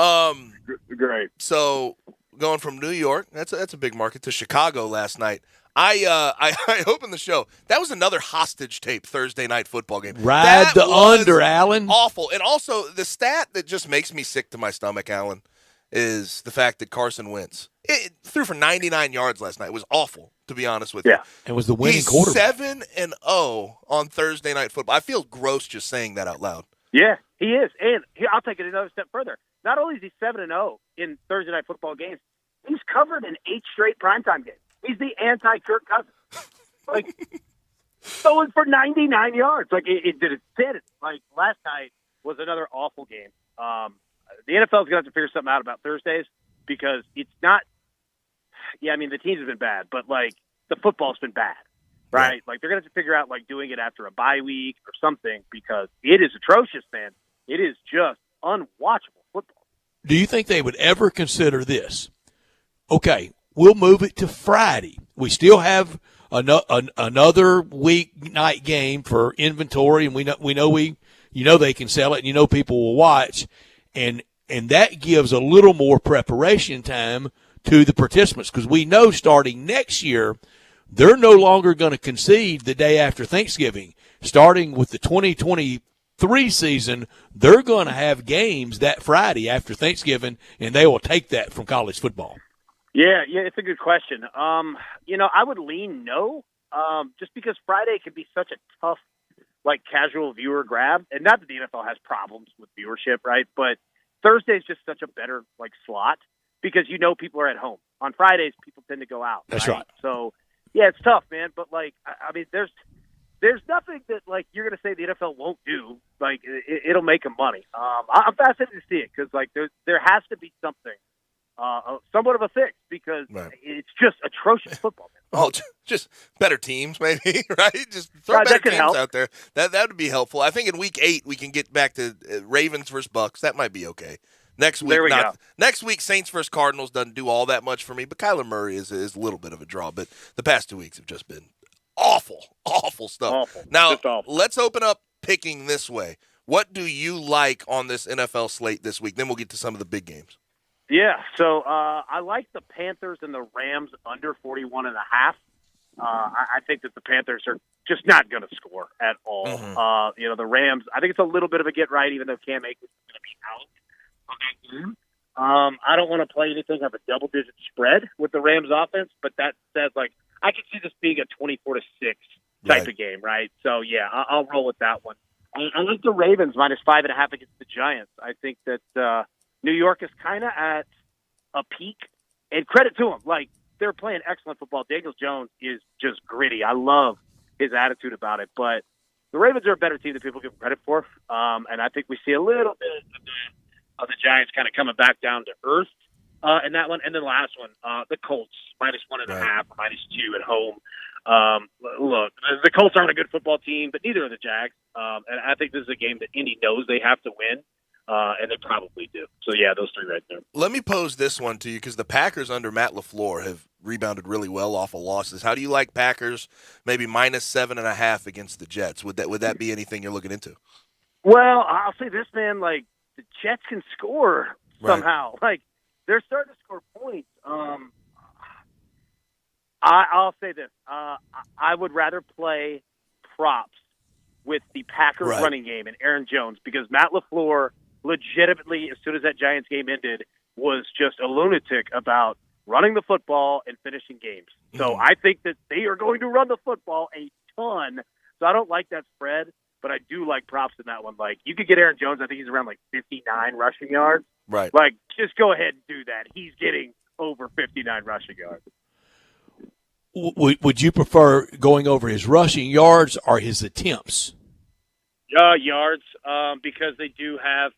Speaker 18: Great.
Speaker 2: So going from New York, that's a big market, to Chicago last night. I opened the show. That was another hostage tape Thursday night football game.
Speaker 3: Ride the under, Alan.
Speaker 2: Awful. And also the stat that just makes me sick to my stomach, Alan, is the fact that Carson Wentz threw for 99 yards last night. It was awful, to be honest with you.
Speaker 18: Yeah.
Speaker 3: It was the winning quarterback.
Speaker 2: 7-0 on Thursday night football. I feel gross just saying that out loud.
Speaker 18: Yeah, he is. And I'll take it another step further. Not only is he 7-0 in Thursday night football games, he's covered in 8 straight primetime games. He's the anti-Kirk Cousins. Like, throwing for 99 yards. Like, it did it. Like, last night was another awful game. The NFL is going to have to figure something out about Thursdays because it's not – yeah, I mean, the teams have been bad, but, like, the football's been bad, right? Yeah. Like, they're going to have to figure out, like, doing it after a bye week or something because it is atrocious, man. It is just unwatchable football.
Speaker 3: Do you think they would ever consider this? Okay, we'll move it to Friday. We still have another weeknight game for inventory, and we know they can sell it, and people will watch, and that gives a little more preparation time to the participants because we know starting next year they're no longer going to concede the day after Thanksgiving. Starting with the 2023 season, they're going to have games that Friday after Thanksgiving, and they will take that from college football.
Speaker 18: Yeah, it's a good question. I would lean no, just because Friday can be such a tough, like, casual viewer grab. And not that the NFL has problems with viewership, right? But Thursday's just such a better, like, slot because people are at home. On Fridays, people tend to go out.
Speaker 3: That's right.
Speaker 18: So, yeah, it's tough, man. But, like, I mean, there's nothing that, like, you're going to say the NFL won't do. Like, it'll make them money. I'm fascinated to see it because, like, there has to be something. Somewhat of a fix because it's just atrocious football, man.
Speaker 2: Oh, just better teams, maybe, right? Just throw better teams out there. That would be helpful. I think in week 8 we can get back to Ravens versus Bucks. That might be okay. Next week,
Speaker 18: there we go.
Speaker 2: Next week, Saints versus Cardinals doesn't do all that much for me, but Kyler Murray is a little bit of a draw. But the past 2 weeks have just been awful stuff.
Speaker 18: Awful.
Speaker 2: Now, let's open up picking this way. What do you like on this NFL slate this week? Then we'll get to some of the big games.
Speaker 18: Yeah, so I like the Panthers and the Rams under 41.5. I think that the Panthers are just not going to score at all.
Speaker 2: Mm-hmm.
Speaker 18: The Rams, I think it's a little bit of a get right, even though Cam Akers is going to be out on that game. I don't want to play anything of a double-digit spread with the Rams offense, but that says, I could see this being a 24-6 type of game, right? So, yeah, I'll roll with that one. I like the Ravens minus 5.5 against the Giants. I think that New York is kind of at a peak, and credit to them. They're playing excellent football. Daniel Jones is just gritty. I love his attitude about it, but the Ravens are a better team than people give them credit for, and I think we see a little bit of the Giants kind of coming back down to earth in that one. And then the last one, the Colts, minus 1.5 or minus 2 at home. Look, the Colts aren't a good football team, but neither are the Jags. And I think this is a game that Indy knows they have to win, and they probably do. So, yeah, those three right there.
Speaker 2: Let me pose this one to you because the Packers under Matt LaFleur have rebounded really well off of losses. How do you like Packers maybe minus 7.5 against the Jets? Would that be anything you're looking into?
Speaker 18: Well, I'll say this, man. The Jets can score somehow. They're starting to score points. I'll say this. I would rather play props with the Packers running game and Aaron Jones because Matt LaFleur legitimately, as soon as that Giants game ended, was just a lunatic about running the football and finishing games. So I think that they are going to run the football a ton. So I don't like that spread, but I do like props in that one. You could get Aaron Jones. I think he's around 59 rushing yards.
Speaker 2: Right.
Speaker 18: Just go ahead and do that. He's getting over 59 rushing yards.
Speaker 3: Would you prefer going over his rushing yards or his attempts?
Speaker 18: Yards, because they do have,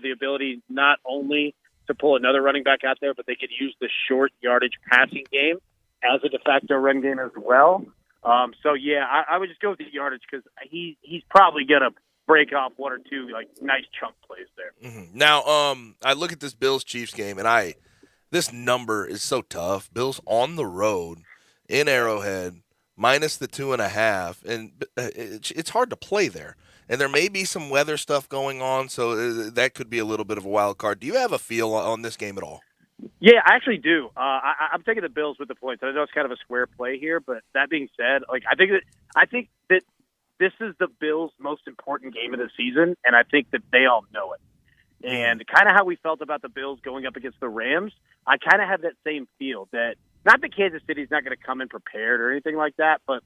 Speaker 18: the ability not only to pull another running back out there, but they could use the short yardage passing game as a de facto run game as well. I would just go with the yardage because he's probably going to break off one or two nice chunk plays there.
Speaker 2: Mm-hmm. Now, I look at this Bills-Chiefs game, and this number is so tough. Bills on the road in Arrowhead, minus the 2.5, and it's hard to play there. And there may be some weather stuff going on, so that could be a little bit of a wild card. Do you have a feel on this game at all?
Speaker 18: Yeah, I actually do. I'm taking the Bills with the points. I know it's kind of a square play here, but that being said, I think that this is the Bills' most important game of the season, and I think that they all know it. And kind of how we felt about the Bills going up against the Rams, I kind of have that same feel that not that Kansas City's not going to come in prepared or anything like that, but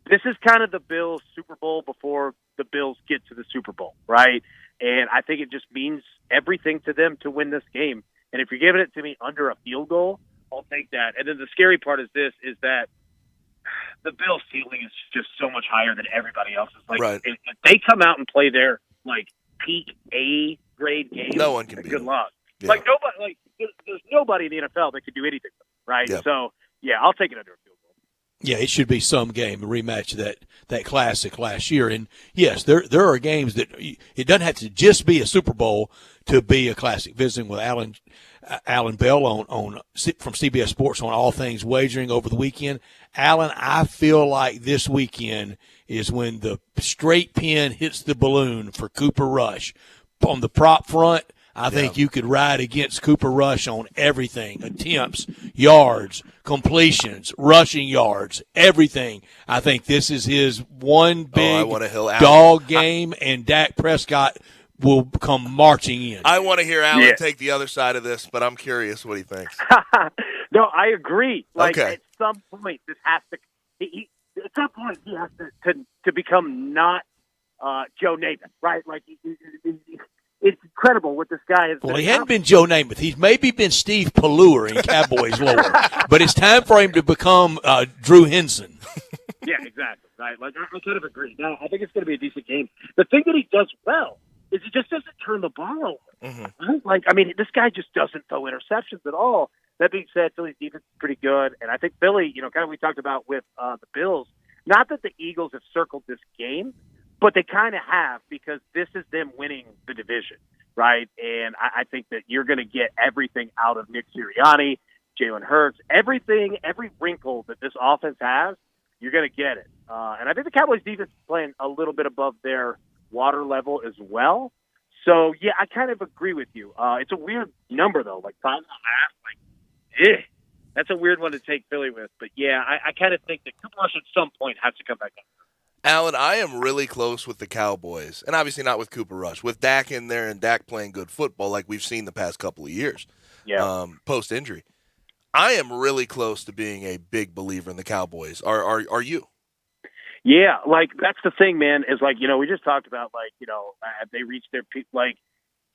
Speaker 18: this is kind of the Bills' Super Bowl before the Bills get to the Super Bowl, right? And I think it just means everything to them to win this game. And if you're giving it to me under a field goal, I'll take that. And then the scary part is that the Bills' ceiling is just so much higher than everybody else's. If they come out and play their peak A grade game,
Speaker 2: no one can beat
Speaker 18: good
Speaker 2: them.
Speaker 18: luck.
Speaker 2: Yeah.
Speaker 18: There's nobody in the NFL that could do anything, right?
Speaker 2: Yep.
Speaker 18: So yeah, I'll take it under a field goal.
Speaker 3: Yeah, it should be some game, a rematch of that classic last year. And yes, there are games that it doesn't have to just be a Super Bowl to be a classic. Visiting with Alan Bell on from CBS Sports on all things wagering over the weekend. Alan, I feel like this weekend is when the straight pin hits the balloon for Cooper Rush. On the prop front, I think you could ride against Cooper Rush on everything, attempts, yards, completions, rushing yards, everything. I think this is his one big dog game, and Dak Prescott will come marching in.
Speaker 2: I want to hear Alan take the other side of this, but I'm curious what he thinks.
Speaker 18: No, I agree.
Speaker 2: Okay.
Speaker 18: At some point, this has to at some point, he has to become not Joe Namath, right? It's incredible what this guy has.
Speaker 3: Well, he hadn't been Joe Namath. He's maybe been Steve Pallure in Cowboys lore. But it's time for him to become Drew Henson.
Speaker 18: Yeah, exactly. Right. I kind of agree. Now, I think it's going to be a decent game. The thing that he does well is he just doesn't turn the ball over. Mm-hmm. This guy just doesn't throw interceptions at all. That being said, Philly's defense is pretty good. And I think Philly, kind of we talked about with the Bills, not that the Eagles have circled this game, But they kind of have, because this is them winning the division, right? And I think that you're going to get everything out of Nick Sirianni, Jalen Hurts, everything, every wrinkle that this offense has, you're going to get it. And I think the Cowboys defense is playing a little bit above their water level as well. So, yeah, I kind of agree with you. It's a weird number, though, like 5.5. Like, that's a weird one to take Philly with. But, yeah, I kind of think that Cooper Rush at some point has to come back up.
Speaker 2: Alan, I am really close with the Cowboys, and obviously not with Cooper Rush. With Dak in there and Dak playing good football like we've seen the past couple of years, post-injury. I am really close to being a big believer in the Cowboys. Are you?
Speaker 18: Yeah, like, that's the thing, man, is like, we just talked about, like, have they reached their peak? Like,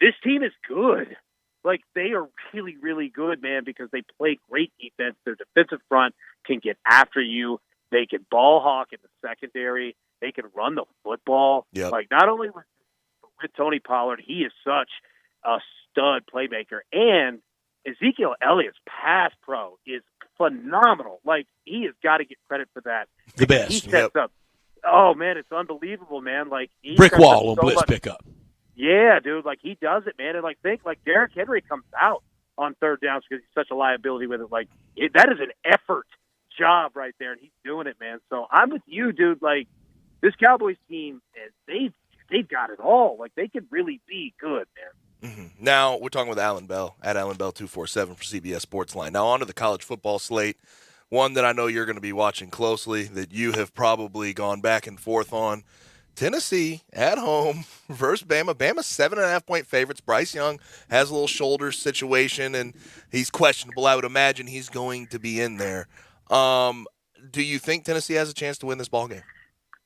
Speaker 18: this team is good. Like, they are really, really good, man, because they play great defense. Their defensive front can get after you. They can ball hawk in the secondary. They can run the football.
Speaker 2: Yep.
Speaker 18: Like, not only with Tony Pollard, he is such a stud playmaker. And Ezekiel Elliott's pass pro is phenomenal. Like, he has got to get credit for that.
Speaker 3: The best.
Speaker 18: He sets up. Oh, man, it's unbelievable, man. Like, he
Speaker 3: brick
Speaker 18: sets
Speaker 3: wall on
Speaker 18: so
Speaker 3: blitz
Speaker 18: much.
Speaker 3: pickup.
Speaker 18: Yeah, dude. Like, he does it, man. And, like, think, like, Derrick Henry comes out on third downs because he's such a liability with it. Like, that is an effort job right there, and he's doing it, man. So I'm with you, dude. Like, this Cowboys team, they've got it all. Like, they could really be good, man.
Speaker 2: Mm-hmm. Now we're talking with Alan Bell at Alan Bell 247 for CBS Sportsline. Now on to the college football slate, one that I know you're going to be watching closely, that you have probably gone back and forth on. Tennessee at home versus Bama. Bama's 7.5-point favorites. Bryce Young has a little shoulder situation, and he's questionable. I would imagine he's going to be in there. Do you think Tennessee has a chance to win this ballgame?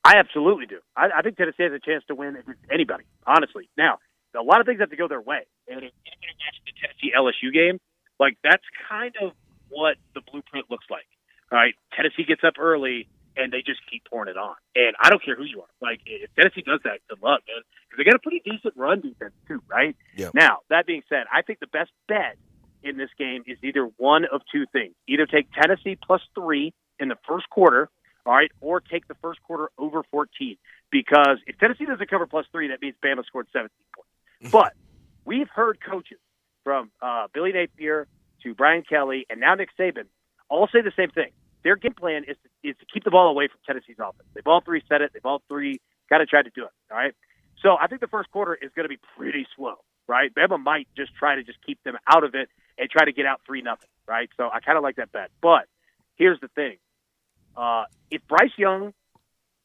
Speaker 18: I absolutely do. I think Tennessee has a chance to win against anybody, honestly. Now, a lot of things have to go their way. And if you're going to watch the Tennessee LSU game, like, that's kind of what the blueprint looks like. All right, Tennessee gets up early, and they just keep pouring it on. And I don't care who you are. Like, if Tennessee does that, good luck, man. Because they got a pretty decent run defense, too, right?
Speaker 2: Yeah.
Speaker 18: Now, that being said, I think the best bet in this game is either one of two things. Either take Tennessee +3 in the first quarter, all right, or take the first quarter over 14. Because if Tennessee doesn't cover +3, that means Bama scored 17 points. But we've heard coaches from Billy Napier to Brian Kelly and now Nick Saban all say the same thing. Their game plan is to keep the ball away from Tennessee's offense. They've all three said it. They've all three kind of tried to do it, all right? So I think the first quarter is going to be pretty slow, right? Bama might just try to keep them out of it and try to get out 3-0, right? So I kind of like that bet. But here's the thing. If Bryce Young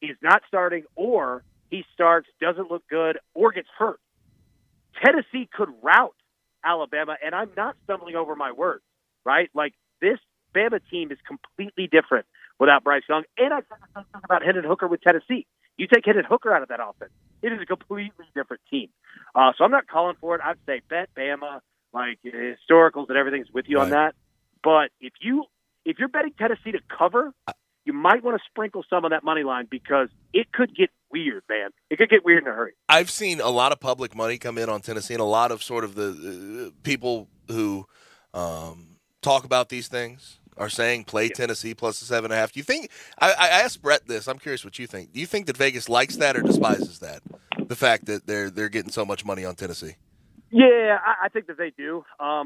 Speaker 18: is not starting, or he starts, doesn't look good, or gets hurt, Tennessee could rout Alabama, and I'm not stumbling over my words, right? Like, this Bama team is completely different without Bryce Young. And I talk about Hendon Hooker with Tennessee. You take Hendon Hooker out of that offense, it is a completely different team. So I'm not calling for it. I'd say bet Bama, like, historicals and everything's with you on that. But if you're betting Tennessee to cover, you might want to sprinkle some of that money line, because it could get weird, man. It could get weird in a hurry.
Speaker 2: I've seen a lot of public money come in on Tennessee, and a lot of sort of the people who talk about these things are saying play Tennessee plus the 7.5. Do you think? I asked Brett this. I'm curious what you think. Do you think that Vegas likes that or despises that? The fact that they're getting so much money on Tennessee.
Speaker 18: Yeah, I think that they do,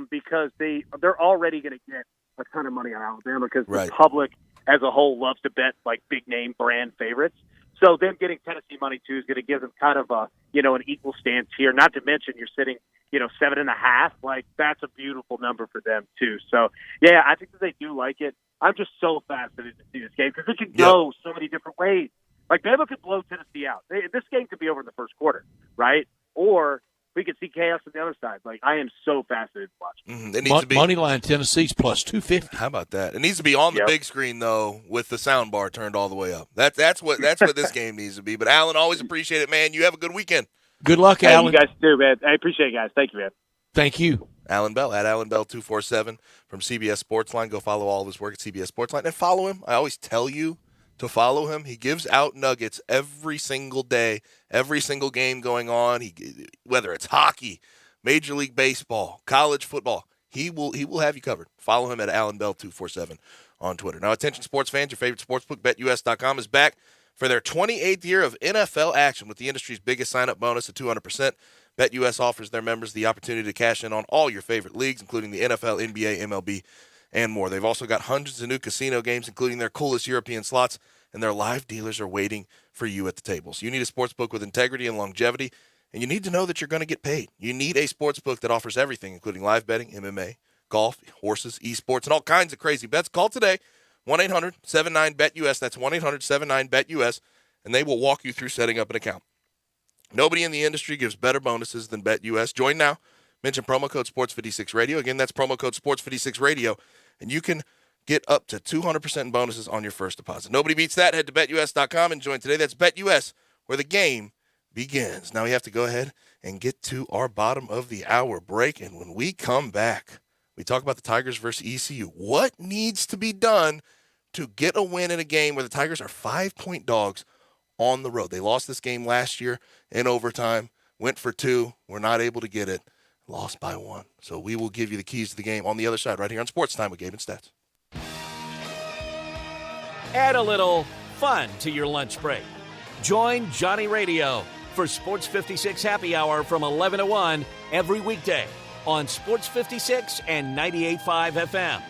Speaker 18: because they're already going to get a ton of money on Alabama, because the public as a whole loves to bet, like, big name brand favorites. So them getting Tennessee money too is going to give them kind of a, an equal stance here. Not to mention you're sitting, 7.5. Like, that's a beautiful number for them too. So yeah, I think that they do like it. I'm just so fascinated to see this game, because it can go so many different ways. Like, Bama could blow Tennessee out. This game could be over in the first quarter, right? Or we could see chaos on the other side. Like, I am so fascinated to watch.
Speaker 2: Mm-hmm. It needs to be
Speaker 3: Moneyline Tennessee's plus 250.
Speaker 2: How about that? It needs to be on the big screen though, with the sound bar turned all the way up. That's what this game needs to be. But Alan, always appreciate it, man. You have a good weekend.
Speaker 3: Good luck, Alan.
Speaker 18: You guys too, man. I appreciate it, guys. Thank you, man.
Speaker 3: Thank you.
Speaker 2: Alan Bell at Alan Bell 247 from CBS Sportsline. Go follow all of his work at CBS Sportsline and follow him. I always tell you to follow him. He gives out nuggets every single day, every single game going on. Whether it's hockey, Major League Baseball, college football, he will have you covered. Follow him at Alan Bell 247 on Twitter. Now, attention sports fans, your favorite sportsbook, BetUS.com, is back For their 28th year of NFL action with the industry's biggest sign-up bonus of 200%, BetUS offers their members the opportunity to cash in on all your favorite leagues, including the NFL, NBA, MLB, and more. They've also got hundreds of new casino games, including their coolest European slots, and their live dealers are waiting for you at the tables. You need a sportsbook with integrity and longevity, and you need to know that you're going to get paid. You need a sportsbook that offers everything, including live betting, MMA, golf, horses, esports, and all kinds of crazy bets. Call today, 1-800-79-BET-US. That's 1-800-79-BET-US, and they will walk you through setting up an account. Nobody in the industry gives better bonuses than BetUS. Join now. Mention promo code Sports56Radio. Again, that's promo code Sports56Radio, and you can get up to 200% in bonuses on your first deposit. Nobody beats that. Head to BetUS.com and join today. That's BetUS, where the game begins. Now we have to go ahead and get to our bottom of the hour break, and when we come back, we talk about the Tigers versus ECU. What needs to be done to get a win in a game where the Tigers are 5-point dogs on the road? They lost this game last year in overtime, went for 2, were not able to get it, lost by 1. So we will give you the keys to the game on the other side right here on Sports Time with Gabe and Stats.
Speaker 1: Add a little fun to your lunch break. Join Johnny Radio for Sports 56 Happy Hour from 11 to 1 every weekday on Sports 56 and 98.5 FM.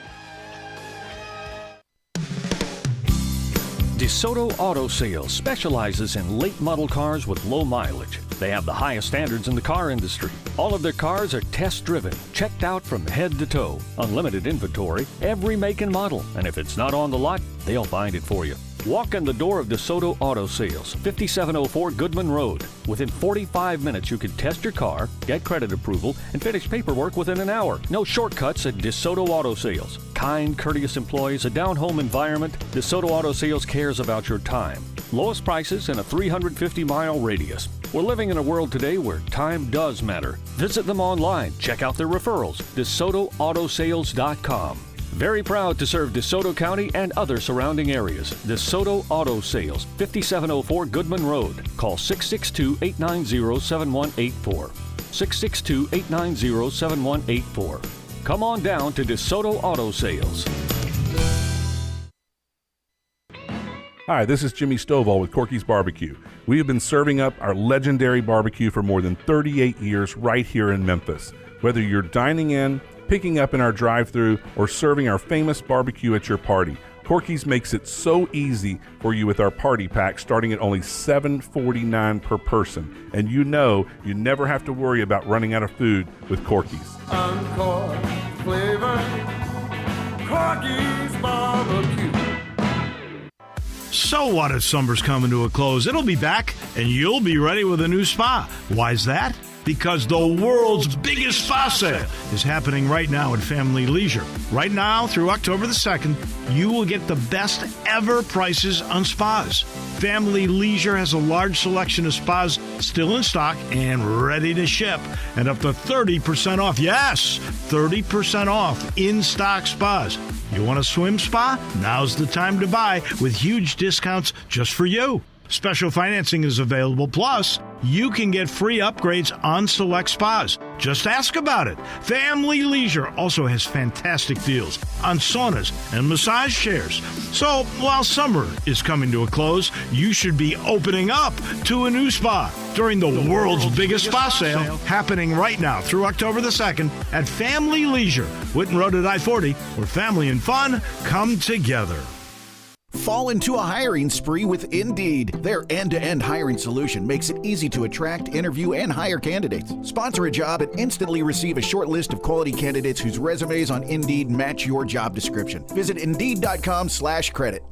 Speaker 19: DeSoto Auto Sales specializes in late model cars with low mileage. They have the highest standards in the car industry. All of their cars are test-driven, checked out from head to toe, unlimited inventory, every make and model. And if it's not on the lot, they'll find it for you. Walk in the door of DeSoto Auto Sales, 5704 Goodman Road. Within 45 minutes, you can test your car, get credit approval, and finish paperwork within an hour. No shortcuts at DeSoto Auto Sales. Kind, courteous employees, a down-home environment. DeSoto Auto Sales cares about your time. Lowest prices in a 350-mile radius. We're living in a world today where time does matter. Visit them online. Check out their referrals. DeSotoAutosales.com. Very proud to serve DeSoto County and other surrounding areas. DeSoto Auto Sales, 5704 Goodman Road. Call 662-890-7184. 662-890-7184. Come on down to DeSoto Auto Sales.
Speaker 20: Hi, this is Jimmy Stovall with Corky's Barbecue. We have been serving up our legendary barbecue for more than 38 years right here in Memphis. Whether you're dining in, picking up in our drive-thru, or serving our famous barbecue at your party, Corky's makes it so easy for you with our party pack starting at only $7.49 per person. And you know you never have to worry about running out of food with Corky's.
Speaker 21: Encore flavor, Corky's Barbecue.
Speaker 8: So what if summer's coming to a close? It'll be back, and you'll be ready with a new spa. Why's that? Because the world's biggest spa sale is happening right now at Family Leisure. Right now, through October the 2nd, you will get the best ever prices on spas. Family Leisure has a large selection of spas still in stock and ready to ship, and up to 30% off. Yes, 30% off in-stock spas. You want a swim spa? Now's the time to buy with huge discounts just for you. Special financing is available. Plus, you can get free upgrades on select spas. Just ask about it. Family Leisure also has fantastic deals on saunas and massage chairs. So, while summer is coming to a close, you should be opening up to a new spa during the world's biggest spa sale happening right now through October the 2nd at Family Leisure, Whitten Road at I-40, where family and fun come together.
Speaker 15: Fall into a hiring spree with Indeed. Their end-to-end hiring solution makes it easy to attract, interview, and hire candidates. Sponsor a job and instantly receive a short list of quality candidates whose resumes on Indeed match your job description. Visit Indeed.com/credit.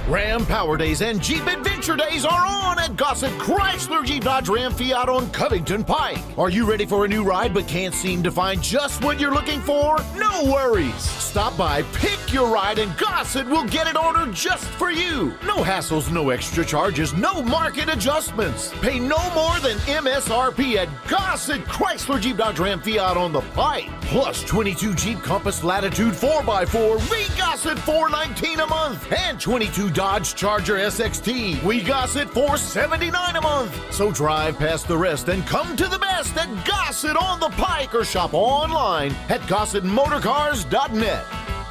Speaker 22: Ram Power Days and Jeep Adventure Days are on at Gossett Chrysler Jeep Dodge Ram Fiat on Covington Pike. Are you ready for a new ride but can't seem to find just what you're looking for? No worries. Stop by, pick your ride, and Gossett will get it ordered just for you. No hassles, no extra charges, no market adjustments. Pay no more than MSRP at Gossett Chrysler Jeep Dodge Ram Fiat on the Pike. Plus 22 Jeep Compass Latitude 4x4, we Gossett $419 a month. And 22 Dodge Charger SXT, we Gossett $479 a month. So drive past the rest and come to the best at Gossett on the Pike or shop online at GossettMotorCars.net.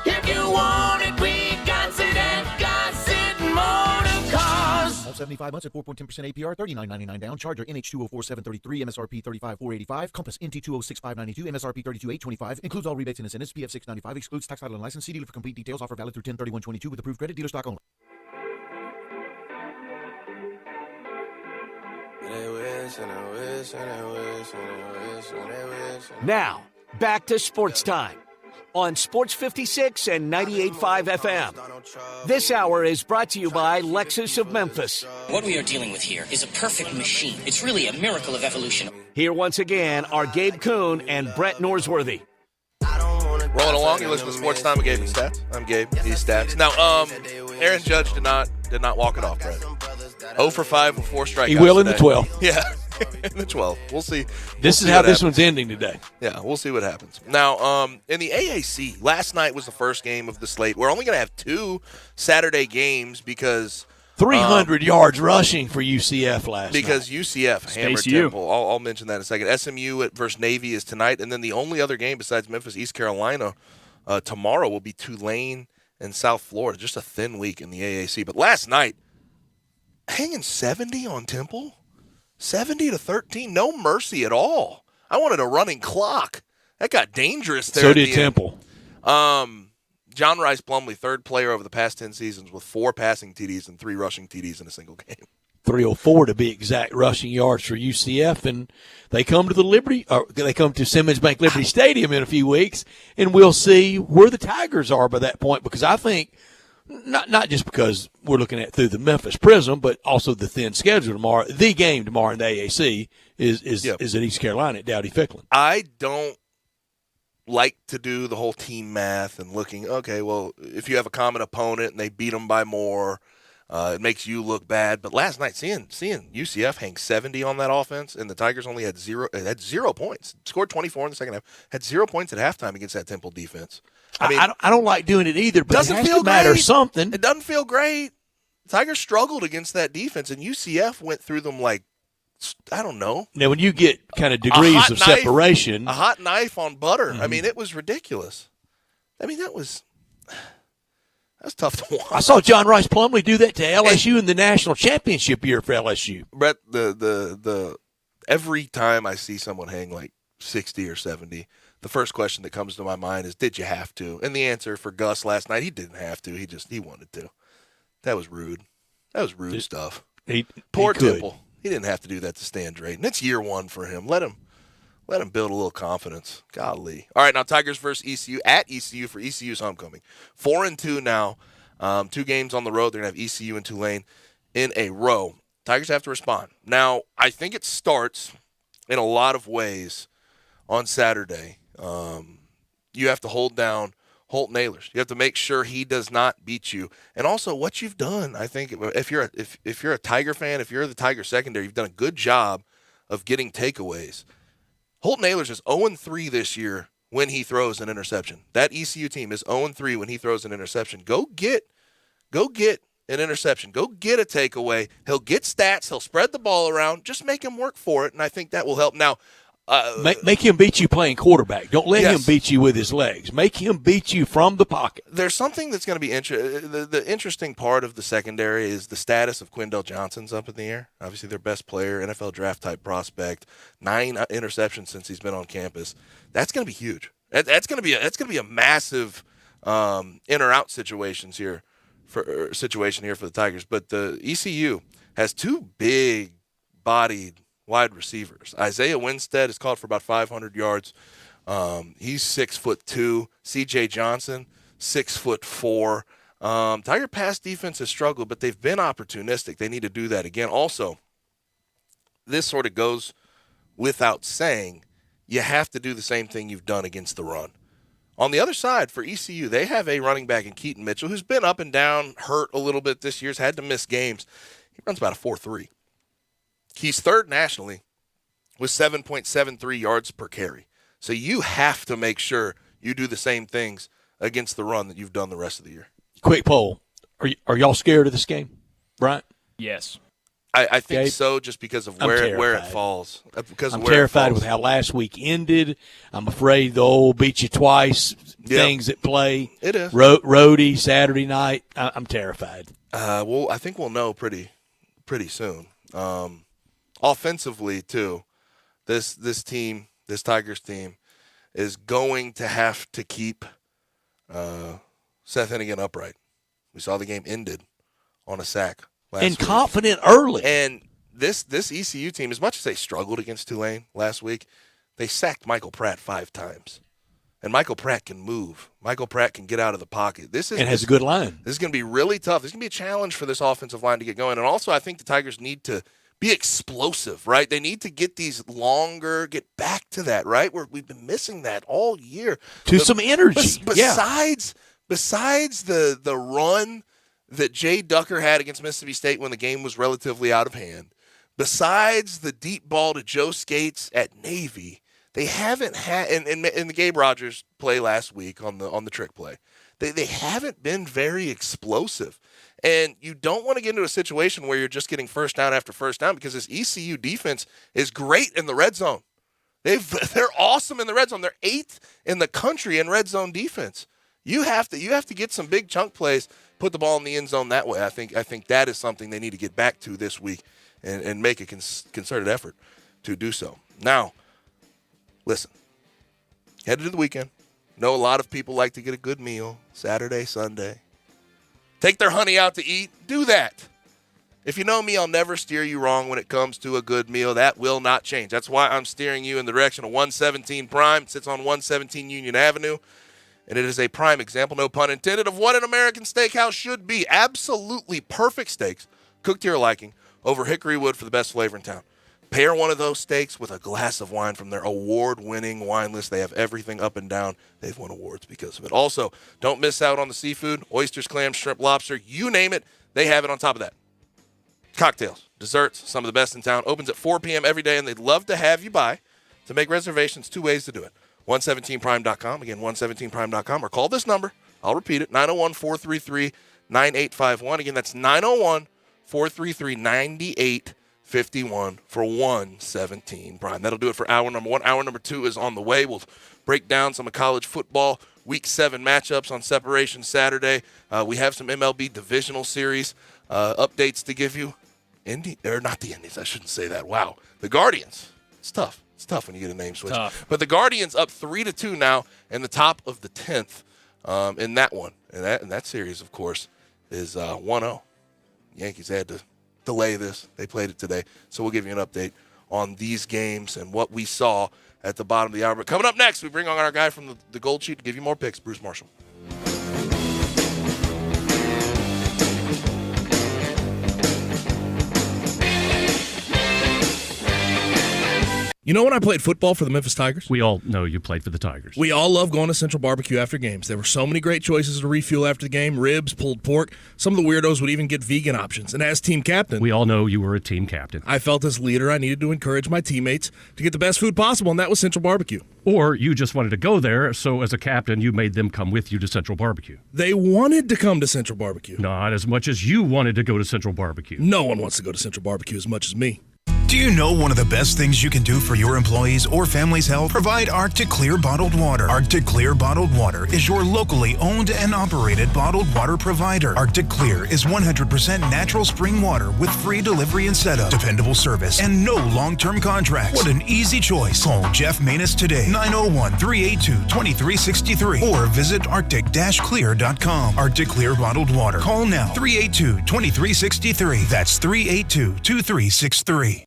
Speaker 21: If you want it, we Gossett at Gossett Motor Cars.
Speaker 22: All 75 months at 4.10% APR, $39.99 down. Charger NH204733, MSRP $35,485. Compass NT206592, MSRP $32,825. Includes all rebates and incentives. PF $695. Excludes tax, title, and license. See dealer for complete details. Offer valid through 10/31/22 with approved credit. Dealer stock only.
Speaker 1: Now, back to Sports Time on Sports 56 and 98.5 FM. This hour is brought to you by Lexus of Memphis.
Speaker 5: What we are dealing with here is a perfect machine. It's really a miracle of evolution.
Speaker 1: Here once again are Gabe Kuhn and Brett Norsworthy.
Speaker 2: Rolling along, you listen to Sports Time with Gabe and Stats. I'm Gabe, he's Stats. Now, Aaron Judge did not walk it off, Brett. 0 for 5 with 4 strikeouts.
Speaker 3: He will
Speaker 2: today.
Speaker 3: in the 12.
Speaker 2: Yeah, in the 12. We'll see.
Speaker 3: This is how this one's ending today.
Speaker 2: Yeah, we'll see what happens. Now, in the AAC, last night was the first game of the slate. We're only going to have 2 Saturday games because
Speaker 3: 300 yards rushing for UCF last night.
Speaker 2: Because UCF hammered Temple. I'll mention that in a second. SMU versus Navy is tonight, and then the only other game besides Memphis, East Carolina, tomorrow will be Tulane and South Florida. Just a thin week in the AAC. But last night, hanging 70 on Temple, 70-13, no mercy at all. I wanted a running clock. That got dangerous there.
Speaker 3: So did Temple.
Speaker 2: John Rice Plumlee, third player over the past 10 seasons with 4 passing TDs and 3 rushing TDs in a single game.
Speaker 3: 304 to be exact rushing yards for UCF, and they come to Simmons Bank Liberty Stadium in a few weeks, and we'll see where the Tigers are by that point, because I think not just because we're looking at through the Memphis prism, but also the thin schedule tomorrow. The game tomorrow in the AAC is at East Carolina at Dowdy-Ficklen.
Speaker 2: I don't like to do the whole team math and looking, okay, well, if you have a common opponent and they beat them by more, it makes you look bad. But last night, seeing UCF hang 70 on that offense, and the Tigers only had 0 points, scored 24 in the second half, had 0 points at halftime against that Temple defense. I mean,
Speaker 3: I don't like doing it either, but it has to matter something.
Speaker 2: It doesn't feel great. The Tigers struggled against that defense, and UCF went through them like, I don't know.
Speaker 3: Now, when you get kind of degrees of separation.
Speaker 2: A hot knife on butter. Mm-hmm. I mean, it was ridiculous. I mean, that was tough to watch.
Speaker 3: I saw John Rice Plumlee do that to LSU in the national championship year for LSU.
Speaker 2: Brett, the every time I see someone hang like 60 or 70, the first question that comes to my mind is, did you have to? And the answer for Gus last night, he didn't have to. He wanted to. That was rude. That was rude stuff. Poor Temple. He didn't have to do that to Stan Drayton. It's year 1 for him. Let him build a little confidence. Golly. All right, now Tigers versus ECU at ECU for ECU's homecoming. 4-2 now. 2 games on the road. They're going to have ECU and Tulane in a row. Tigers have to respond. Now, I think it starts in a lot of ways on Saturday. You have to hold down Holton Ahlers. You have to make sure he does not beat you. And also what you've done, I think, if you're a Tiger fan, if you're the Tiger secondary, you've done a good job of getting takeaways. Holton Ahlers is 0-3 this year when he throws an interception. That ECU team is 0-3 when he throws an interception. Go get an interception. Go get a takeaway. He'll get stats. He'll spread the ball around. Just make him work for it, and I think that will help. Now,
Speaker 3: make him beat you playing quarterback. Don't let him beat you with his legs. Make him beat you from the pocket.
Speaker 2: There's something that's going to be the interesting part of the secondary is the status of Quindell Johnson's up in the air. Obviously, their best player, NFL draft type prospect, 9 interceptions since he's been on campus. That's going to be huge. That's going to be a massive in or out situation here for the Tigers. But the ECU has 2 big-bodied wide receivers. Isaiah Winstead is caught for about 500 yards. He's 6'2". C.J. Johnson, 6'4". Tiger pass defense has struggled, but they've been opportunistic. They need to do that again. Also, this sort of goes without saying, you have to do the same thing you've done against the run. On the other side, for ECU, they have a running back in Keaton Mitchell who's been up and down, hurt a little bit this year, has had to miss games. He runs about a 4.3. He's 3rd nationally with 7.73 yards per carry. So you have to make sure you do the same things against the run that you've done the rest of the year.
Speaker 3: Quick poll. Are y'all scared of this game, Bryant?
Speaker 4: Yes.
Speaker 2: I think Gabe? So, just because of where it falls.
Speaker 3: I'm terrified with how last week ended. I'm afraid the old beat you twice things at play.
Speaker 2: It is.
Speaker 3: Roadie Saturday night. I'm terrified.
Speaker 2: I think we'll know pretty pretty soon. Offensively, too, this team, this Tigers team, is going to have to keep Seth Hennigan upright. We saw the game ended on a sack last week.
Speaker 3: Confident early.
Speaker 2: And this ECU team, as much as they struggled against Tulane last week, they sacked Michael Pratt 5 times. And Michael Pratt can move. Michael Pratt can get out of the pocket. And
Speaker 3: has a good line.
Speaker 2: This is going to be really tough. This is going to be a challenge for this offensive line to get going. And also, I think the Tigers need to be explosive, right? They need to get these longer, get back to that, right? We've been missing that all year.
Speaker 3: Some energy.
Speaker 2: Besides the run that Jay Ducker had against Mississippi State when the game was relatively out of hand, besides the deep ball to Joe Skates at Navy, they haven't had, in the Gabe Rogers play last week on the trick play, they haven't been very explosive. And you don't want to get into a situation where you're just getting first down after first down, because this ECU defense is great in the red zone. They're awesome in the red zone. They're 8th in the country in red zone defense. You have to get some big chunk plays, put the ball in the end zone that way. I think that is something they need to get back to this week and make a concerted effort to do so. Now, listen, headed to the weekend. Know a lot of people like to get a good meal Saturday, Sunday. Take their honey out to eat. Do that. If you know me, I'll never steer you wrong when it comes to a good meal. That will not change. That's why I'm steering you in the direction of 117 Prime. It sits on 117 Union Avenue. And it is a prime example, no pun intended, of what an American steakhouse should be. Absolutely perfect steaks, cooked to your liking, over hickory wood for the best flavor in town. Pair one of those steaks with a glass of wine from their award-winning wine list. They have everything up and down. They've won awards because of it. Also, don't miss out on the seafood, oysters, clams, shrimp, lobster, you name it, they have it on top of that. Cocktails, desserts, some of the best in town. Opens at 4 p.m. every day, and they'd love to have you by. To make reservations, 2 ways to do it. 117prime.com, again, 117prime.com, or call this number. I'll repeat it, 901-433-9851. Again, that's 901-433-9851 for 117 Prime. That'll do it for hour number 1. Hour number 2 is on the way. We'll break down some of college football, Week 7 matchups on Separation Saturday. We have some MLB divisional series updates to give you. Not the Indians, I shouldn't say that. Wow. The Guardians. It's tough. It's tough when you get a name switch.
Speaker 4: Tough.
Speaker 2: But the Guardians up 3-2 now in the top of the 10th in that one. And that series, of course, is 1-0. Yankees had to delay this. They played it today. So we'll give you an update on these games and what we saw at the bottom of the hour. But coming up next, we bring on our guy from the Gold Sheet to give you more picks, Bruce Marshall.
Speaker 6: You know when I played football for the Memphis Tigers?
Speaker 7: We all know you played for the Tigers.
Speaker 6: We all love going to Central Barbecue after games. There were so many great choices to refuel after the game, ribs, pulled pork. Some of the weirdos would even get vegan options. And as team captain,
Speaker 7: we all know you were a team captain.
Speaker 6: I felt as leader I needed to encourage my teammates to get the best food possible, and that was Central Barbecue.
Speaker 7: Or you just wanted to go there, so as a captain, you made them come with you to Central Barbecue.
Speaker 6: They wanted to come to Central Barbecue.
Speaker 7: Not as much as you wanted to go to Central Barbecue.
Speaker 6: No one wants to go to Central Barbecue as much as me.
Speaker 23: Do you know one of the best things you can do for your employees or family's health? Provide Arctic Clear bottled water. Arctic Clear bottled water is your locally owned and operated bottled water provider. Arctic Clear is 100% natural spring water with free delivery and setup, dependable service, and no long-term contracts. What an easy choice. Call Jeff Manus today, 901-382-2363, or visit arctic-clear.com. Arctic Clear bottled water. Call now, 382-2363. That's 382-2363.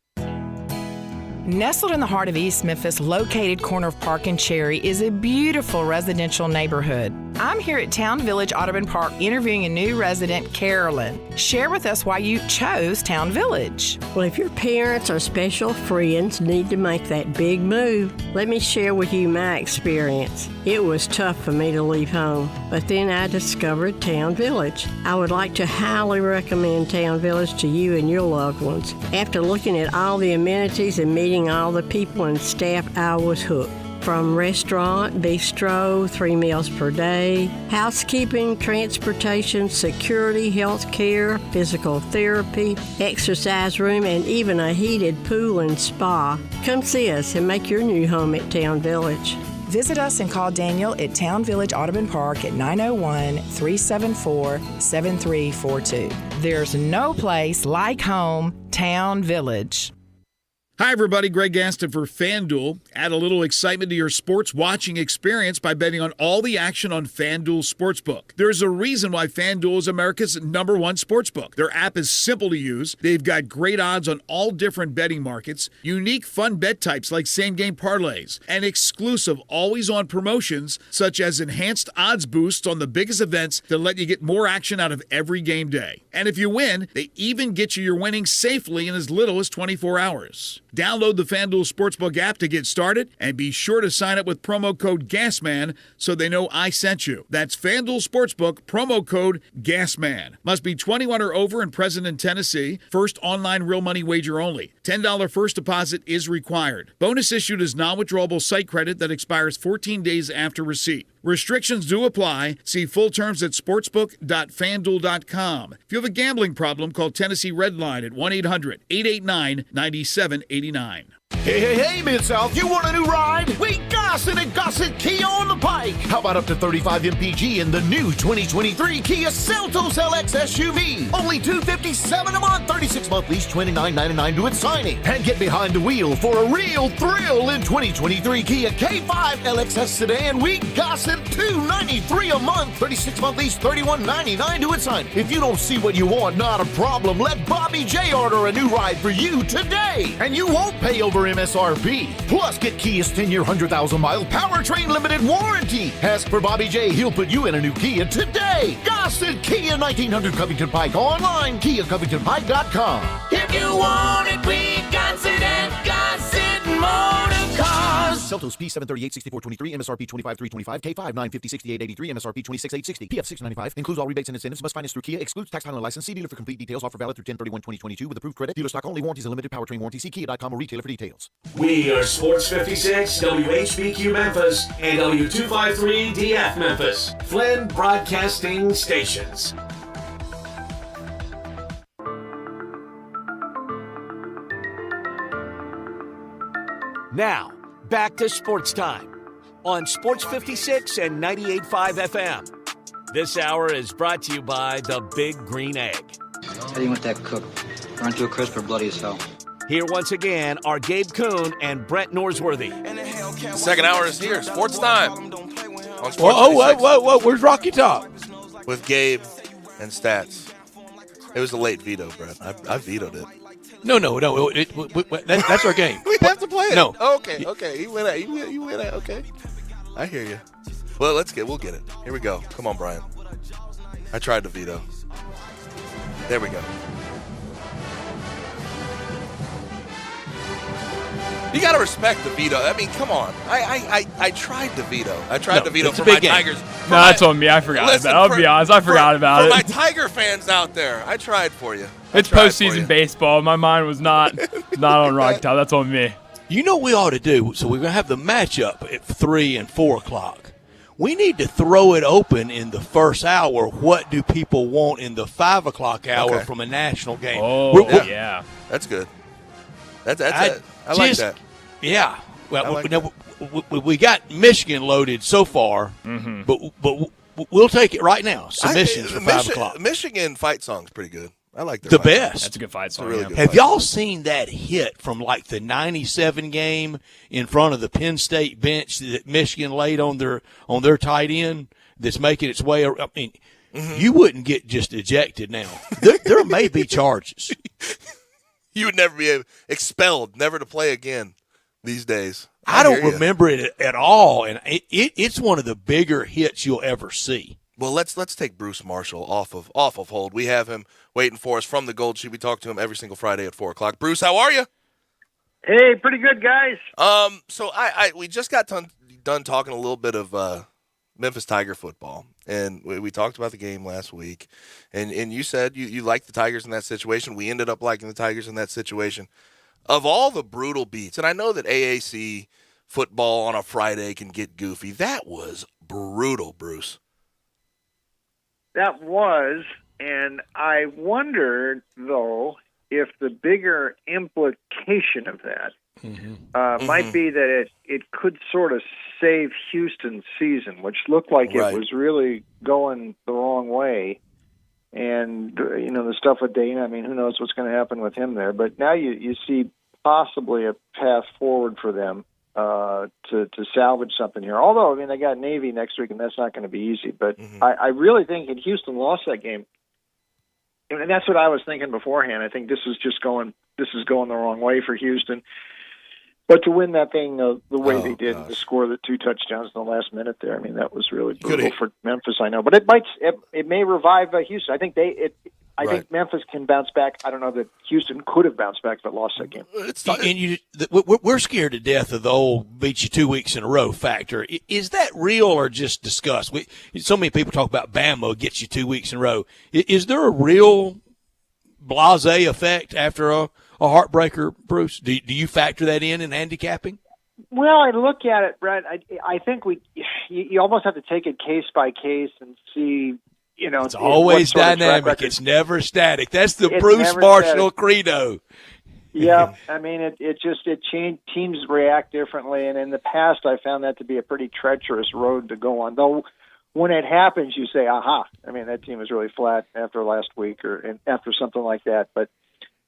Speaker 24: Nestled in the heart of East Memphis, located corner of Park and Cherry, is a beautiful residential neighborhood. I'm here at Town Village Audubon Park interviewing a new resident, Carolyn. Share with us why you chose Town Village.
Speaker 25: Well, if your parents or special friends need to make that big move, let me share with you my experience. It was tough for me to leave home, but then I discovered Town Village. I would like to highly recommend Town Village to you and your loved ones. After looking at all the amenities and meeting all the people and staff, I was hooked. From restaurant, bistro, 3 meals per day, housekeeping, transportation, security, health care, physical therapy, exercise room, and even a heated pool and spa. Come see us and make your new home at Town Village.
Speaker 24: Visit us and call Daniel at Town Village Audubon Park at 901-374-7342. There's no place like home, Town Village.
Speaker 9: Hi, everybody. Greg Gaston for FanDuel. Add a little excitement to your sports watching experience by betting on all the action on FanDuel Sportsbook. There's a reason why FanDuel is America's #1 sportsbook. Their app is simple to use. They've got great odds on all different betting markets, unique fun bet types like same-game parlays, and exclusive always-on promotions such as enhanced odds boosts on the biggest events that let you get more action out of every game day. And if you win, they even get you your winnings safely in as little as 24 hours. Download the FanDuel Sportsbook app to get started, and be sure to sign up with promo code GASMAN so they know I sent you. That's FanDuel Sportsbook, promo code GASMAN. Must be 21 or over and present in Tennessee. First online real money wager only. $10 first deposit is required. Bonus issued as non-withdrawable site credit that expires 14 days after receipt. Restrictions do apply. See full terms at sportsbook.fanduel.com. If you have a gambling problem, call Tennessee Redline at 1-800-889-9789.
Speaker 22: Hey, Mid-South, you want a new ride? We Gossett at Gossett Kia on the Pike. How about up to 35 MPG in the new 2023 Kia Seltos LX SUV? Only $257 a month, 36-month lease, $29.99 to its signing. And get behind the wheel for a real thrill in 2023 Kia K5 LXS sedan. We Gossett $293 a month, 36-month lease, $31.99 to its signing. If you don't see what you want, not a problem. Let Bobby J order a new ride for you today. And you won't pay over MSRP. Plus, get Kia's 10-year, 100,000-mile powertrain limited warranty. Ask for Bobby J. He'll put you in a new Kia today. Gossett Kia, 1900 Covington Pike. Online, KiaCovingtonPike.com.
Speaker 21: If you want it, we Gossett at Gossett Motor Cars.
Speaker 22: Seltos P738 6423, MSRP 25325, K5 950 6883, MSRP 26860, PF 695. Includes all rebates and incentives. Must finance through Kia. Excludes tax, title, and license. See dealer for complete details. Offer valid through 10/31/2022 with approved credit. Dealer stock only. Warranties and limited powertrain warranty. See Kia.com or retailer for details.
Speaker 1: We are Sports 56, WHBQ Memphis, and W253DF Memphis. Flynn Broadcasting Stations. Now, back to Sports Time on Sports 56 and 98.5 FM. This hour is brought to you by the Big Green Egg.
Speaker 10: How do you want that cooked? Burnt to a crisp or bloody as hell?
Speaker 1: Here once again are Gabe Kuhn and Brett Norsworthy.
Speaker 2: Second hour is here. Sports Time on Sports 56.
Speaker 3: Whoa. Where's Rocky Top?
Speaker 2: With Gabe and Stats. It was a late veto, Brett. I vetoed it.
Speaker 3: No. That's our game.
Speaker 2: We have to play it.
Speaker 3: No.
Speaker 2: Okay. You win it. Okay. I hear you. Well, we'll get it. Here we go. Come on, Brian. I tried to veto. There we go. You got to respect the veto. I mean, come on. I tried to veto. I tried to veto for my Tigers.
Speaker 4: No, that's on me. I forgot about it. I'll be honest. I forgot about it.
Speaker 2: For my Tiger fans out there, I tried for you.
Speaker 4: It's postseason baseball. My mind was not on Rock Top. That's on me.
Speaker 3: You know what we ought to do? So we're going to have the matchup at 3 and 4 o'clock. We need to throw it open in the first hour. What do people want in the 5 o'clock hour from a national game?
Speaker 4: Oh, yeah.
Speaker 2: That's good. I like that.
Speaker 3: Yeah. Well, we got Michigan loaded so far, but we'll take it right now. Submissions for 5 o'clock.
Speaker 2: Michigan fight song's pretty good. I like
Speaker 3: the best.
Speaker 2: Song.
Speaker 4: That's a good fight song.
Speaker 2: Really good
Speaker 3: Have y'all seen that hit from like the 97 game in front of the Penn State bench that Michigan laid on their tight end that's making its way? I mean, you wouldn't get just ejected now. There may be charges.
Speaker 2: You would never be expelled, never to play again these days.
Speaker 3: I don't remember it at all, and it's one of the bigger hits you'll ever see.
Speaker 2: Well, let's take Bruce Marshall off of hold. We have him waiting for us from the Gold Sheet. We talk to him every single Friday at 4 o'clock. Bruce, how are you?
Speaker 18: Hey, pretty good, guys.
Speaker 2: So we just got done talking a little bit of Memphis Tiger football, and we talked about the game last week, and you said you liked the Tigers in that situation. We ended up liking the Tigers in that situation. Of all the brutal beats, and I know that AAC football on a Friday can get goofy, that was brutal, Bruce.
Speaker 12: That was, and I wondered, though, if the bigger implication of that might be that it could sort of save Houston's season, which looked like it was really going the wrong way. And, the stuff with Dana, I mean, who knows what's going to happen with him there. But now you see possibly a path forward for them to salvage something here. Although, I mean, they got Navy next week, and that's not going to be easy. But I really think if Houston lost that game, and that's what I was thinking beforehand. I think this is going the wrong way for Houston. But to win that thing the way they did, to score the 2 touchdowns in the last minute there, I mean, that was really brutal for Memphis, I know. But it may revive Houston. I think I think Memphis can bounce back. I don't know that Houston could have bounced back if it lost that game.
Speaker 3: We're scared to death of the old beat you 2 weeks in a row factor. Is that real or just discussed? So many people talk about Bama gets you 2 weeks in a row. Is there a real blasé effect after a heartbreaker, Bruce? Do you factor that in handicapping?
Speaker 12: Well, I look at it, Brett. I think you almost have to take it case by case and see.
Speaker 3: It's always dynamic. It's never static. That's the Bruce Marshall credo.
Speaker 12: Yeah, I mean, it changed. Teams react differently, and in the past, I found that to be a pretty treacherous road to go on. Though, when it happens, you say, "Aha!" I mean, that team was really flat after last week or after something like that. But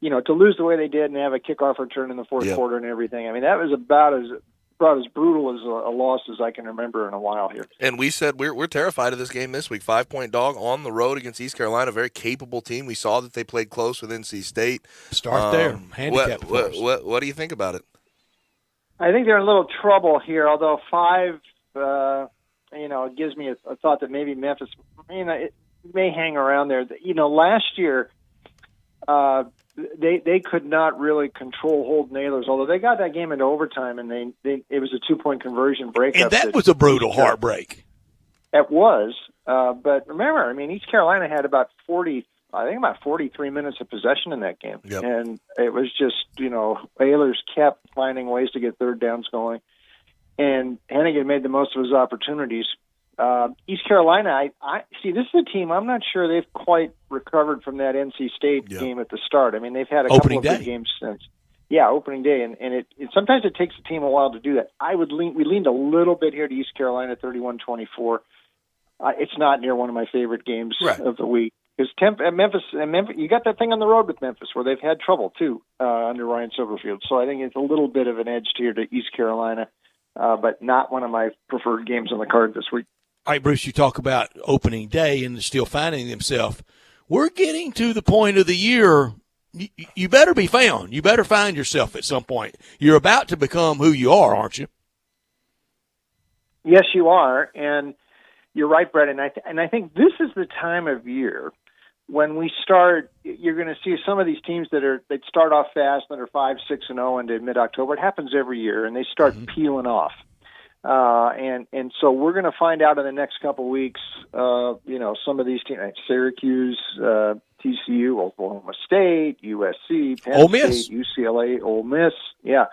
Speaker 12: to lose the way they did and have a kickoff return in the fourth quarter and everything, I mean, that was about as brutal as a loss as I can remember in a while here.
Speaker 2: And we said we're terrified of this game this week. 5-point dog on the road against East Carolina, very capable team. We saw that they played close with NC State.
Speaker 3: Start there. Handicap.
Speaker 2: What do you think about it?
Speaker 12: I think they're in a little trouble here, although 5, it gives me a thought that maybe Memphis, it may hang around there. Last year, they could not really control Holden Ahlers, although they got that game into overtime, and it was a 2-point conversion breakup.
Speaker 3: And that was a brutal heartbreak.
Speaker 12: It was, but remember, I mean, East Carolina had about 43 minutes of possession in that game, and it was just Ahlers kept finding ways to get third downs going, and Hennigan made the most of his opportunities. East Carolina, I see. This is a team I'm not sure they've quite recovered from that NC State game at the start. I mean, they've had a couple of good games since. Yeah, opening day, and it sometimes it takes a team a while to do that. We leaned a little bit here to East Carolina, 31-24. It's not near one of my favorite games of the week because Memphis, you got that thing on the road with Memphis where they've had trouble too under Ryan Silverfield. So I think it's a little bit of an edge here to East Carolina, but not one of my preferred games on the card this week.
Speaker 3: All right, Bruce, you talk about opening day and still finding themselves. We're getting to the point of the year, you better be found. You better find yourself at some point. You're about to become who you are, aren't you?
Speaker 12: Yes, you are, and you're right, Brett. And I think this is the time of year when we start. You're going to see some of these teams that start off fast and are 5-6-0 into mid-October. It happens every year, and they start peeling off. And so we're going to find out in the next couple of weeks, some of these teams, like Syracuse, TCU, Oklahoma State, USC, Penn State, UCLA, Ole Miss. Yeah.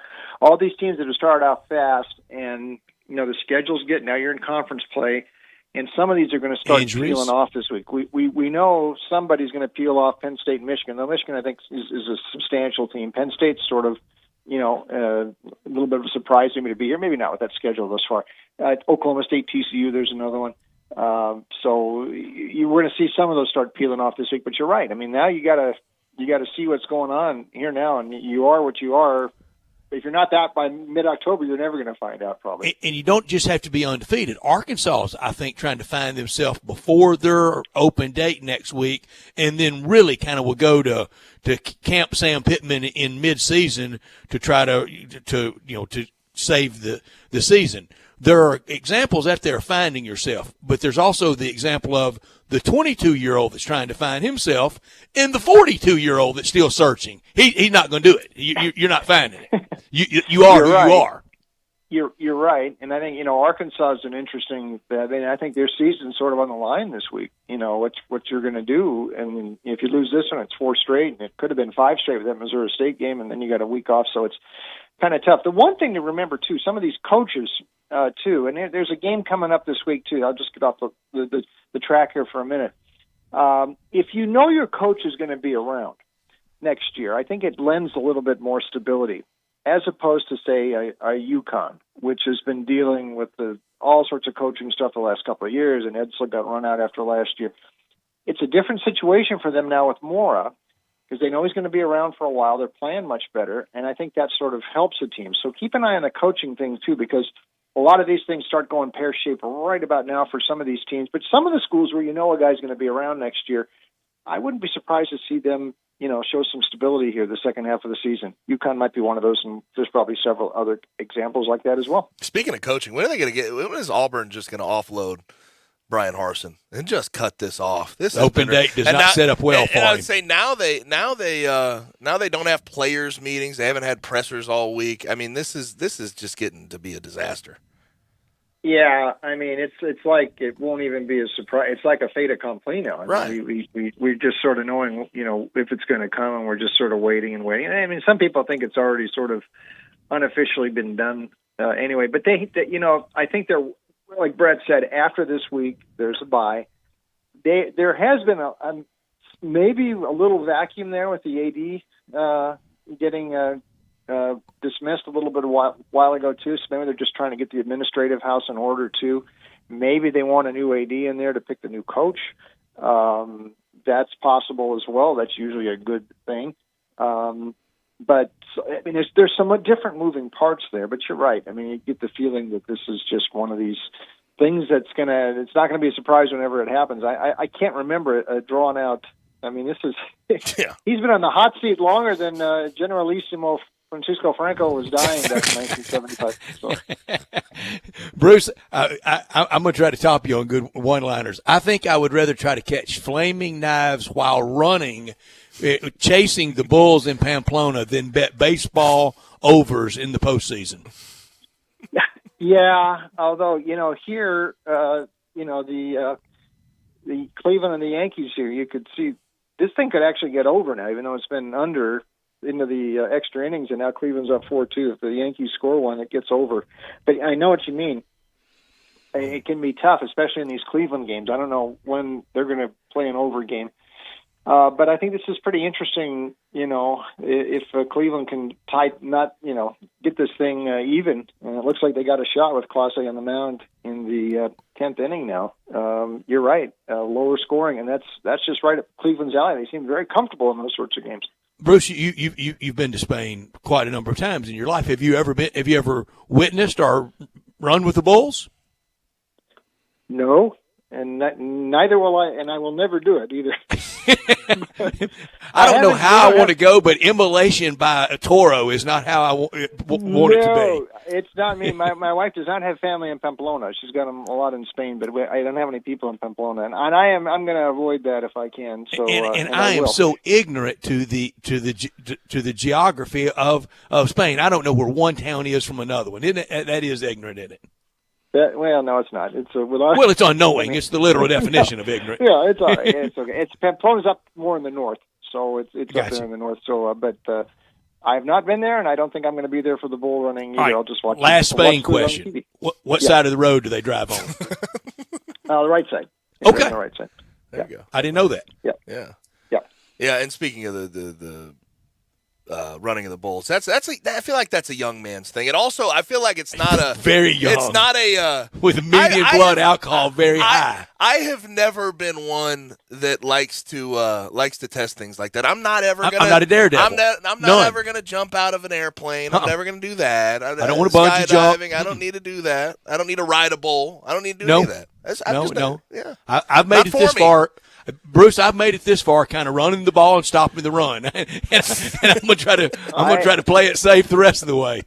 Speaker 12: All these teams that have started out fast and, the schedule's getting, now you're in conference play, and some of these are going to start peeling off this week. We know somebody's going to peel off Penn State and Michigan. Though Michigan, I think, is a substantial team. Penn State's sort of, a little bit of a surprise to me to be here. Maybe not with that schedule thus far. Oklahoma State, TCU, there's another one. So we're going to see some of those start peeling off this week. But you're right. I mean, now you got to see what's going on here now, and you are what you are. If you're not that by mid-October, you're never going to find out probably.
Speaker 3: And you don't just have to be undefeated. Arkansas is, I think, trying to find themselves before their open date next week, and then really kind of will go to Camp Sam Pittman in mid-season to try to save the season. There are examples out there of finding yourself, but there's also the example of the 22-year-old that's trying to find himself and the 42-year-old that's still searching. He's not going to do it. You're not finding it. You are who you are.
Speaker 12: You're right, and I think Arkansas is an interesting. I think their season's sort of on the line this week. What you're going to do, and if you lose this one, it's 4 straight, and it could have been 5 straight with that Missouri State game, and then you got a week off, so it's kind of tough. The one thing to remember too, some of these coaches too, and there's a game coming up this week too. I'll just get off the track here for a minute. If you know your coach is going to be around next year, I think it lends a little bit more stability, as opposed to, say, a UConn, which has been dealing with all sorts of coaching stuff the last couple of years, and Edsel got run out after last year. it's a different situation for them now with Mora because they know he's going to be around for a while. They're playing much better, and I think that sort of helps the team. So keep an eye on the coaching thing, too, because a lot of these things start going pear-shaped right about now for some of these teams. But some of the schools where you know a guy's going to be around next year, I wouldn't be surprised to see them, show some stability here the second half of the season. UConn might be one of those, and there's probably several other examples like that as well.
Speaker 2: Speaking of coaching, when is Auburn just going to offload Brian Harsin and just cut this off? This
Speaker 3: open date does not set up well for him.
Speaker 2: And I would say now they don't have players meetings. They haven't had pressers all week. I mean, this is just getting to be a disaster.
Speaker 12: Yeah, I mean, it's like it won't even be a surprise. It's like a fait accompli now.
Speaker 2: Right.
Speaker 12: We're just sort of knowing, if it's going to come, and we're just sort of waiting and waiting. I mean, some people think it's already sort of unofficially been done anyway. But they, I think they're, like Brett said, after this week, there's a bye. There has been maybe a little vacuum there with the AD getting dismissed a little bit a while ago too. So maybe they're just trying to get the administrative house in order too. Maybe they want a new AD in there to pick the new coach. That's possible as well. That's usually a good thing. But I mean, there's somewhat different moving parts there. But you're right. I mean, you get the feeling that this is just one of these things it's not gonna be a surprise whenever it happens. I can't remember a drawn out. I mean, this is he's been on the hot seat longer than Generalissimo Francisco Franco was dying back in 1975. So.
Speaker 3: Bruce, I'm going to try to top you on good one-liners. I think I would rather try to catch flaming knives while running, chasing the Bulls in Pamplona than bet baseball overs in the postseason.
Speaker 12: Yeah, although, here, the Cleveland and the Yankees here, you could see this thing could actually get over now, even though it's been under into the extra innings, and now Cleveland's up 4-2. If the Yankees score one, it gets over. But I know what you mean. It can be tough, especially in these Cleveland games. I don't know when they're going to play an over game. But I think this is pretty interesting, if Cleveland can get this thing even. And it looks like they got a shot with Clase on the mound in the 10th inning now. You're right, lower scoring, and that's just right up Cleveland's alley. They seem very comfortable in those sorts of games.
Speaker 3: Bruce, you've been to Spain quite a number of times in your life. Have you ever witnessed or run with the Bulls?
Speaker 12: No, and neither will I, and I will never do it either.
Speaker 3: I don't know how I want to go, but immolation by a toro is not how I want it to be.
Speaker 12: No, it's not me. My wife does not have family in Pamplona. She's got a lot in Spain, but I don't have any people in Pamplona, and I'm going to avoid that if I can. So,
Speaker 3: and I am so ignorant to the geography of Spain. I don't know where one town is from another one. Isn't it? That is ignorant, isn't it?
Speaker 12: Well, no, it's not. It's
Speaker 3: it's unknowing. It's the literal definition of ignorant.
Speaker 12: Yeah, it's all right. It's okay. Pamplona's up more in the north, so it's
Speaker 3: gotcha.
Speaker 12: Up there in the north. So, but I have not been there, and I don't think I'm going to be there for the bull running either.
Speaker 3: Right.
Speaker 12: I'll just watch.
Speaker 3: Last Spain question: What side of the road do they drive on?
Speaker 12: The right side.
Speaker 3: Okay,
Speaker 12: on the right side.
Speaker 2: There you go.
Speaker 3: I didn't know that.
Speaker 2: Yeah. And speaking of the running of the Bulls, I feel like that's a young man's thing. And also, I feel like it's not a
Speaker 3: very young.
Speaker 2: It's not a
Speaker 3: with median blood alcohol very high.
Speaker 2: I have never been one that likes to test things like that. I'm not ever gonna.
Speaker 3: I'm not a daredevil.
Speaker 2: I'm not ever gonna jump out of an airplane. I'm never gonna do that. I
Speaker 3: don't want to bungee jump.
Speaker 2: I don't need to do that. I don't need to ride a bull. I don't need to do any of that.
Speaker 3: No.
Speaker 2: Yeah.
Speaker 3: I've made it this far. Bruce, I've made it this far, kind of running the ball and stopping the run, and I'm gonna try to play it safe the rest of the way.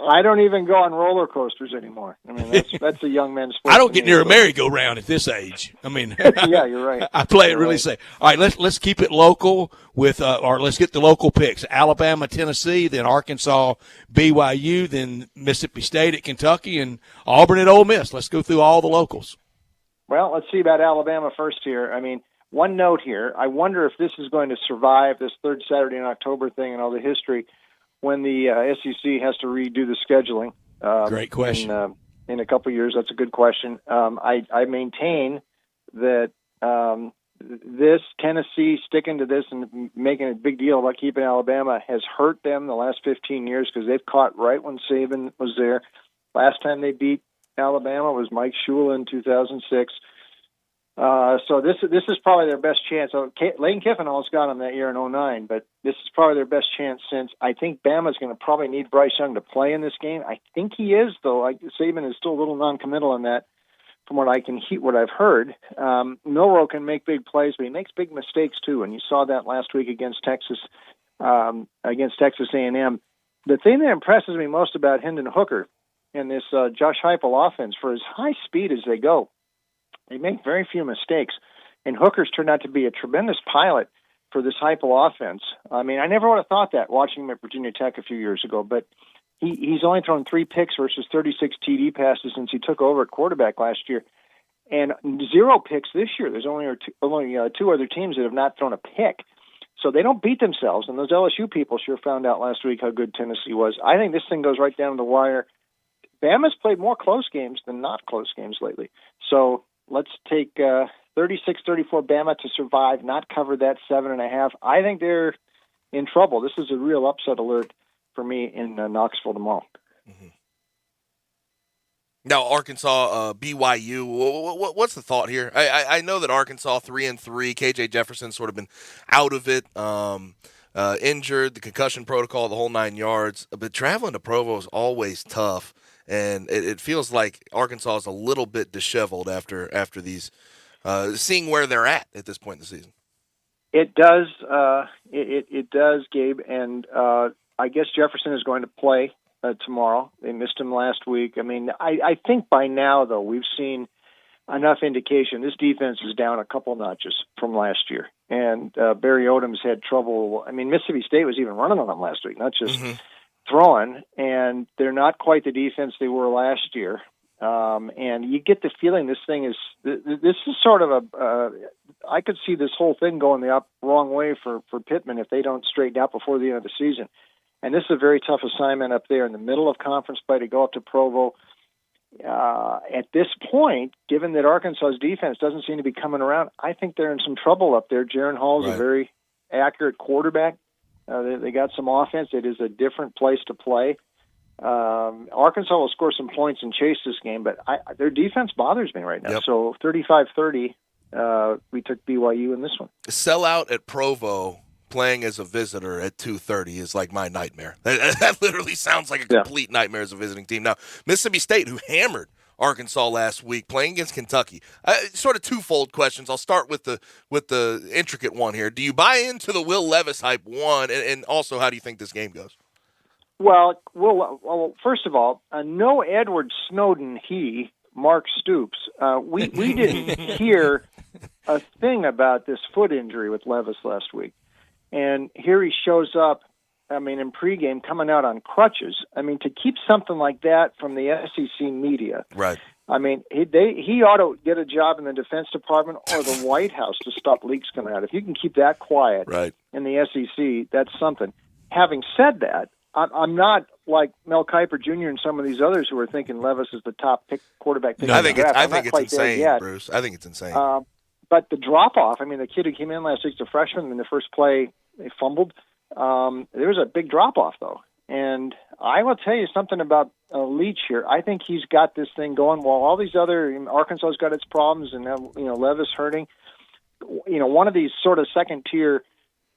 Speaker 12: I don't even go on roller coasters anymore. I mean, that's a young man's sport.
Speaker 3: I don't get near a merry-go-round at this age. I mean,
Speaker 12: yeah, you're right.
Speaker 3: I play it really safe. All right, let's keep it local with, or let's get the local picks: Alabama, Tennessee, then Arkansas, BYU, then Mississippi State at Kentucky, and Auburn at Ole Miss. Let's go through all the locals.
Speaker 12: Well, let's see about Alabama first here. I mean, one note here. I wonder if this is going to survive this third Saturday in October thing and all the history when the SEC has to redo the scheduling.
Speaker 3: Great question.
Speaker 12: In a couple of years, that's a good question. I maintain that this Tennessee sticking to this and making a big deal about keeping Alabama has hurt them the last 15 years because they've caught right when Saban was there. Last time they beat Alabama was Mike Shula in 2006. So this is probably their best chance. So Lane Kiffin almost got them that year in 2009, but this is probably their best chance since I think Bama's going to probably need Bryce Young to play in this game. I think he is, though. Saban is still a little non-committal on that from what I've heard. Milroe can make big plays, but he makes big mistakes too, and you saw that last week against Texas A&M. The thing that impresses me most about Hendon Hooker and this Josh Heupel offense, for as high speed as they go, they make very few mistakes, and Hooker's turned out to be a tremendous pilot for this Heupel offense. I mean, I never would have thought that watching him at Virginia Tech a few years ago, but he's only thrown 3 picks versus 36 TD passes since he took over at quarterback last year, and 0 picks this year. There's only 2 other teams that have not thrown a pick. So they don't beat themselves, and those LSU people sure found out last week how good Tennessee was. I think this thing goes right down to the wire. Bama's played more close games than not close games lately. So let's take 36-34 Bama to survive, not cover that 7.5. I think they're in trouble. This is a real upset alert for me in Knoxville tomorrow.
Speaker 2: Mm-hmm. Now, Arkansas, BYU, what's the thought here? I know that Arkansas 3-3, KJ Jefferson's sort of been out of it, injured, the concussion protocol, the whole 9 yards. But traveling to Provo is always tough, and it feels like Arkansas is a little bit disheveled after these, seeing where they're at this point in the season.
Speaker 12: It does. It does, Gabe, and I guess Jefferson is going to play tomorrow. They missed him last week. I mean, I think by now, though, we've seen enough indication. This defense is down a couple notches from last year. And Barry Odom's had trouble. I mean, Mississippi State was even running on them last week, not just throwing. And they're not quite the defense they were last year. And you get the feeling this is sort of I could see this whole thing going the wrong way for Pittman if they don't straighten out before the end of the season. And this is a very tough assignment up there in the middle of conference play to go up to Provo. At this point, given that Arkansas's defense doesn't seem to be coming around, I think they're in some trouble up there. Jaron Hall's a very accurate quarterback. They got some offense. It is a different place to play. Arkansas will score some points and chase this game, but their defense bothers me right now. Yep. So 35-30, we took BYU in this one.
Speaker 2: Sellout at Provo, playing as a visitor at 2:30 is like my nightmare. That literally sounds like a complete nightmare as a visiting team. Now, Mississippi State, who hammered Arkansas last week, playing against Kentucky. Sort of twofold questions. I'll start with the intricate one here. Do you buy into the Will Levis hype, one, and also how do you think this game goes?
Speaker 12: Well, first of all, no Edward Snowden, Mark Stoops. We didn't hear a thing about this foot injury with Levis last week. And here he shows up, in pregame coming out on crutches. To keep something like that from the SEC media.
Speaker 2: Right.
Speaker 12: He ought to get a job in the Defense Department or the White House to stop leaks coming out. If you can keep that quiet in the SEC, that's something. Having said that, I'm not like Mel Kiper Jr. and some of these others who are thinking Levis is the top quarterback pick.
Speaker 2: No, I think it's insane, Bruce. I think it's insane.
Speaker 12: But the drop-off, the kid who came in last week's a freshman, in the first play, they fumbled. There was a big drop-off, though. And I will tell you something about Leach here. I think he's got this thing going. While all these Arkansas's got its problems, and Levis hurting. One of these sort of second-tier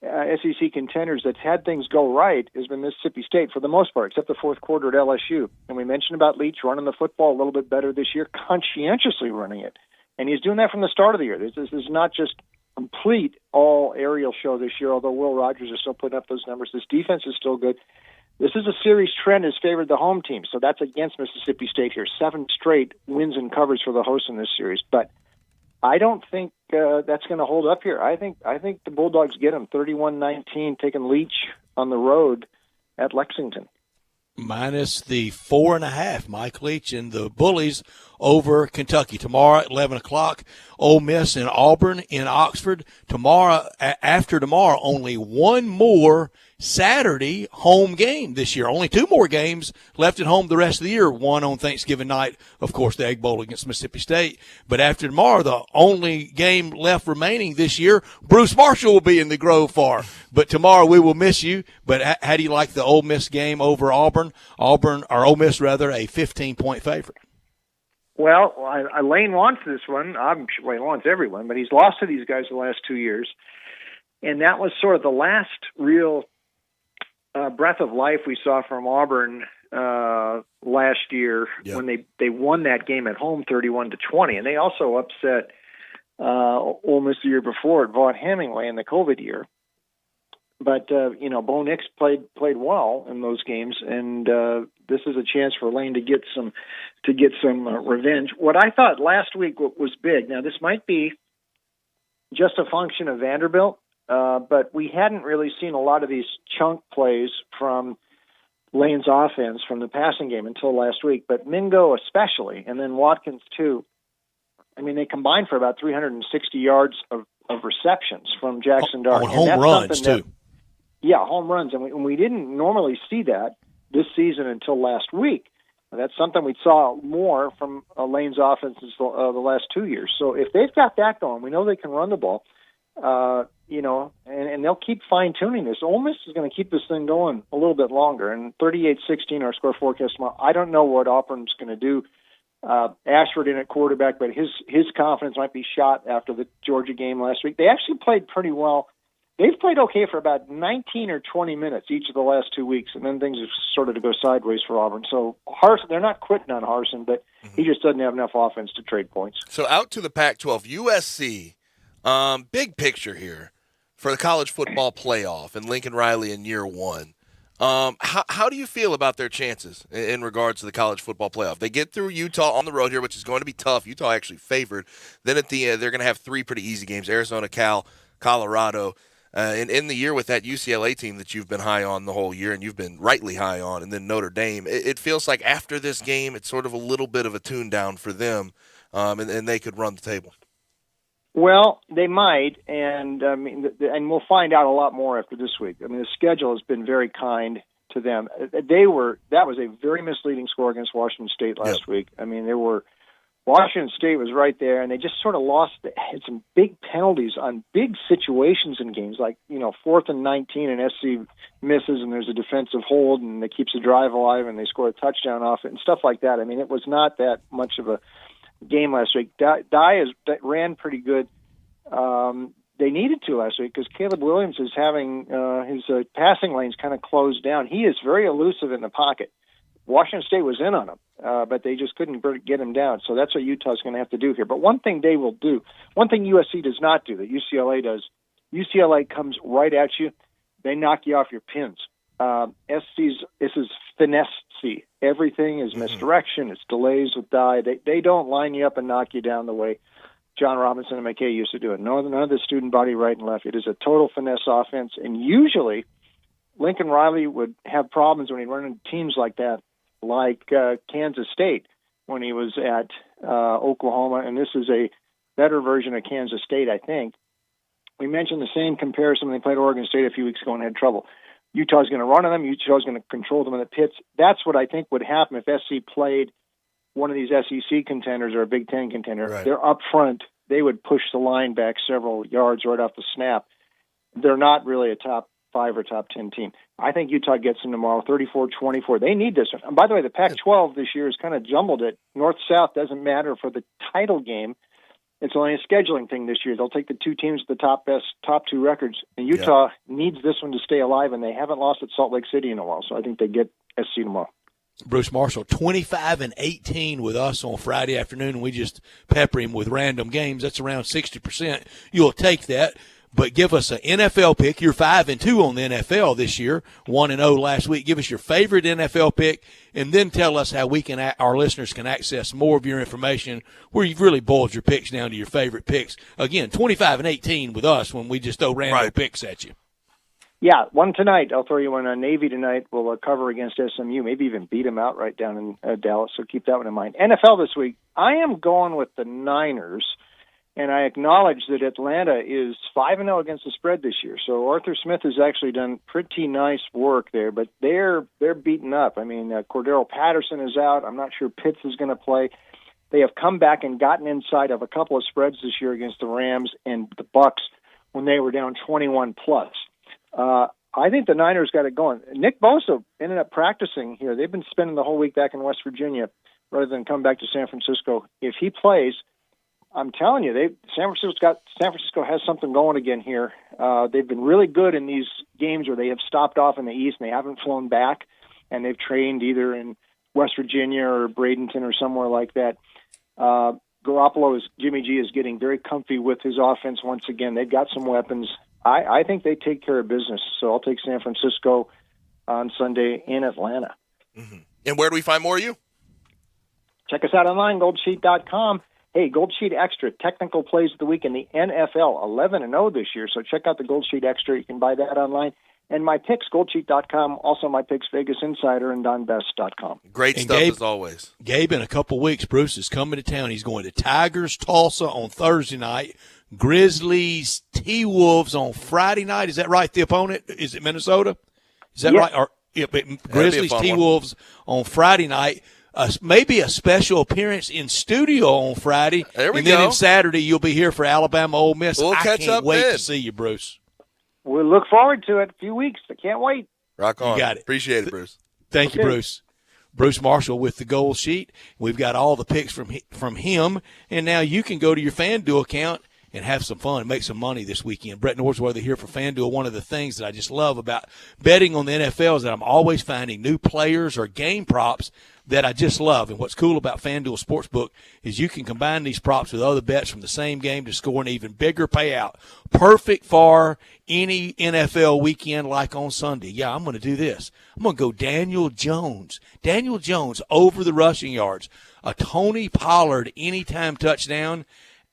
Speaker 12: SEC contenders that's had things go right has been Mississippi State for the most part, except the fourth quarter at LSU. And we mentioned about Leach running the football a little bit better this year, conscientiously running it. And he's doing that from the start of the year. This is not just complete all-aerial show this year, although Will Rogers is still putting up those numbers. This defense is still good. This is a series trend has favored the home team, so that's against Mississippi State here. 7 straight wins and covers for the hosts in this series. But I don't think that's going to hold up here. I think the Bulldogs get them 31-19, taking Leach on the road at Lexington.
Speaker 3: Minus the 4.5, Mike Leach and the Bullies over Kentucky. Tomorrow at 11 o'clock, Ole Miss and Auburn in Oxford. Tomorrow, after tomorrow, only one more Saturday home game this year. Only 2 more games left at home the rest of the year. One on Thanksgiving night, of course, the Egg Bowl against Mississippi State. But after tomorrow, the only game left remaining this year, Bruce Marshall will be in the Grove for. But tomorrow we will miss you. But how do you like the Ole Miss game over Auburn? Ole Miss, rather, a 15-point favorite.
Speaker 12: Well, Lane wants this one. I'm sure he wants everyone, but he's lost to these guys the last 2 years. And that was sort of the last real breath of life we saw from Auburn last year when they won that game at home 31-20. And they also upset Ole Miss the year before at Vaught Hemingway in the COVID year. But, Bo Nix played well in those games, and this is a chance for Lane to get some revenge. What I thought last week was big. Now, this might be just a function of Vanderbilt, but we hadn't really seen a lot of these chunk plays from Lane's offense from the passing game until last week, but Mingo especially, and then Watkins too. I mean, they combined for about 360 yards of receptions from Jackson Dart.
Speaker 3: On home runs, too.
Speaker 12: Yeah, home runs. And we didn't normally see that this season until last week. That's something we saw more from Lane's offenses the last 2 years. So if they've got that going, we know they can run the ball, and they'll keep fine-tuning this. Ole Miss is going to keep this thing going a little bit longer. And 38-16, our score forecast tomorrow. I don't know what Auburn's going to do. Ashford in at quarterback, but his confidence might be shot after the Georgia game last week. They actually played pretty well. They've played okay for about 19 or 20 minutes each of the last 2 weeks, and then things have started to go sideways for Auburn. So Harsin, they're not quitting on Harsin, but he just doesn't have enough offense to trade points.
Speaker 2: So out to the Pac-12, USC, big picture here for the college football playoff and Lincoln Riley in year one. How do you feel about their chances in regards to the college football playoff? They get through Utah on the road here, which is going to be tough. Utah actually favored. Then at the end, they're going to have three pretty easy games: Arizona, Cal, Colorado. And in the year with that UCLA team that you've been high on the whole year and you've been rightly high on, and then Notre Dame, it feels like after this game it's sort of a little bit of a tune down for them, and they could run the table.
Speaker 12: Well, they might, and and we'll find out a lot more after this week. I mean, the schedule has been very kind to them. That was a very misleading score against Washington State last week. I mean, Washington State was right there, and they just sort of had some big penalties on big situations in games, like 4th and 19, and SC misses, and there's a defensive hold, and it keeps the drive alive, and they score a touchdown off it, and stuff like that. I mean, it was not that much of a game last week. Dye ran pretty good. They needed to last week because Caleb Williams is having his passing lanes kind of closed down. He is very elusive in the pocket. Washington State was in on him, but they just couldn't get him down. So that's what Utah's going to have to do here. But one thing they will do, one thing USC does not do that UCLA does, UCLA comes right at you. They knock you off your pins. This is finesse-y. Everything is misdirection. It's delays with Dye. They don't line you up and knock you down the way John Robinson and McKay used to do it. None of the student body right and left. It is a total finesse offense. And usually Lincoln Riley would have problems when he run into teams like that, like Kansas State when he was at Oklahoma, and this is a better version of Kansas State, I think. We mentioned the same comparison when they played Oregon State a few weeks ago and had trouble. Utah's going to run on them. Utah's going to control them in the pits. That's what I think would happen if SC played one of these SEC contenders or a Big Ten contender. Right. They're up front. They would push the line back several yards right off the snap. They're not really a top 5 or top 10 team. I think Utah gets them tomorrow, 34-24. They need this one. And by the way, the Pac-12 this year has kind of jumbled it. North-South doesn't matter for the title game. It's only a scheduling thing this year. They'll take the two teams with the top two records. And Utah needs this one to stay alive, and they haven't lost at Salt Lake City in a while. So I think they get SC tomorrow.
Speaker 3: Bruce Marshall, 25-18 with us on Friday afternoon, and we just pepper him with random games. That's around 60%. You'll take that. But give us an NFL pick. You're 5-2 on the NFL this year, 1-0 last week. Give us your favorite NFL pick, and then tell us how our listeners can access more of your information where you've really boiled your picks down to your favorite picks. Again, 25-18 with us when we just throw random picks at you.
Speaker 12: Yeah, one tonight. I'll throw you one on Navy tonight. We'll cover against SMU, maybe even beat them out right down in Dallas, so keep that one in mind. NFL this week, I am going with the Niners. And I acknowledge that Atlanta is 5-0 against the spread this year. So Arthur Smith has actually done pretty nice work there, but they're beaten up. I mean, Cordero Patterson is out. I'm not sure Pitts is going to play. They have come back and gotten inside of a couple of spreads this year against the Rams and the Bucks when they were down 21+. I think the Niners got it going. Nick Bosa ended up practicing here. They've been spending the whole week back in West Virginia rather than come back to San Francisco. If he plays, I'm telling you, San Francisco has something going again here. They've been really good in these games where they have stopped off in the East and they haven't flown back, and they've trained either in West Virginia or Bradenton or somewhere like that. Jimmy G is getting very comfy with his offense once again. They've got some weapons. I think they take care of business, so I'll take San Francisco on Sunday in Atlanta.
Speaker 2: Mm-hmm. And where do we find more of you?
Speaker 12: Check us out online, goldsheet.com. Hey, Gold Sheet Extra, technical plays of the week in the NFL, 11-0 this year, so check out the Gold Sheet Extra. You can buy that online. And my picks, goldsheet.com, also my picks, Vegas Insider, and DonBest.com.
Speaker 2: Great stuff, Gabe, as always.
Speaker 3: Gabe, in a couple weeks, Bruce is coming to town. He's going to Tigers, Tulsa on Thursday night, Grizzlies, T-Wolves on Friday night. Is that right, the opponent? Is it Minnesota? Is that right? Or Grizzlies, T-Wolves on Friday night. Maybe a special appearance in studio on Friday.
Speaker 2: There we
Speaker 3: and
Speaker 2: go.
Speaker 3: Then on Saturday, you'll be here for Alabama Ole Miss.
Speaker 2: We'll
Speaker 3: I
Speaker 2: catch
Speaker 3: can't
Speaker 2: up
Speaker 3: wait
Speaker 2: then.
Speaker 3: to see you, Bruce.
Speaker 12: We'll look forward to it. A few weeks. I can't wait.
Speaker 2: Rock on.
Speaker 3: You got it.
Speaker 2: Appreciate it, Bruce.
Speaker 3: Thank you, Bruce. Bruce Marshall with the Gold Sheet. We've got all the picks from him, and now you can go to your FanDuel account and have some fun, make some money this weekend. Brett Norsworthy here for FanDuel. One of the things that I just love about betting on the NFL is that I'm always finding new players or game props that I just love. And what's cool about FanDuel Sportsbook is you can combine these props with other bets from the same game to score an even bigger payout. Perfect for any NFL weekend like on Sunday. Yeah, I'm going to do this. I'm going to go Daniel Jones. Daniel Jones over the rushing yards. A Tony Pollard anytime touchdown.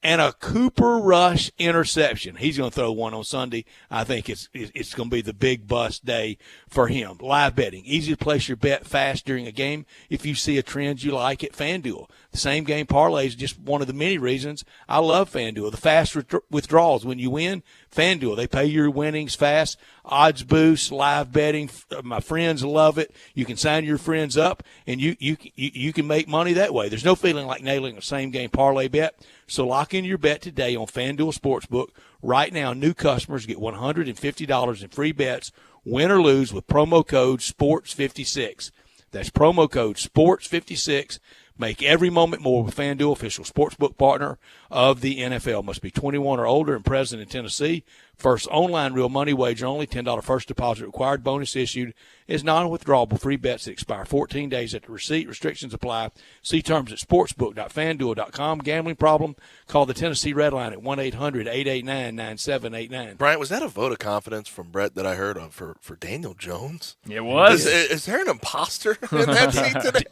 Speaker 3: And a Cooper Rush interception. He's going to throw one on Sunday. I think it's going to be the big bust day for him. Live betting. Easy to place your bet fast during a game if you see a trend you like at FanDuel. The same game parlay is just one of the many reasons I love FanDuel. The fast withdrawals. When you win, FanDuel, they pay your winnings fast. Odds boost, live betting. My friends love it. You can sign your friends up, and you can make money that way. There's no feeling like nailing a same game parlay bet. So lock in your bet today on FanDuel Sportsbook. Right now, new customers get $150 in free bets, win or lose, with promo code SPORTS56. That's promo code SPORTS56. Make every moment more with FanDuel, official sportsbook partner of the NFL. Must be 21 or older and present in Tennessee. First online real money wager only. $10 first deposit required. Bonus issued is non-withdrawable free bets that expire 14 days after receipt. Restrictions apply. See terms at sportsbook.fanduel.com. Gambling problem? Call the Tennessee Red Line at 1-800-889-9789.
Speaker 2: Brian, was that a vote of confidence from Brett that I heard of for Daniel Jones?
Speaker 4: It was.
Speaker 2: Is there an imposter in that seat today?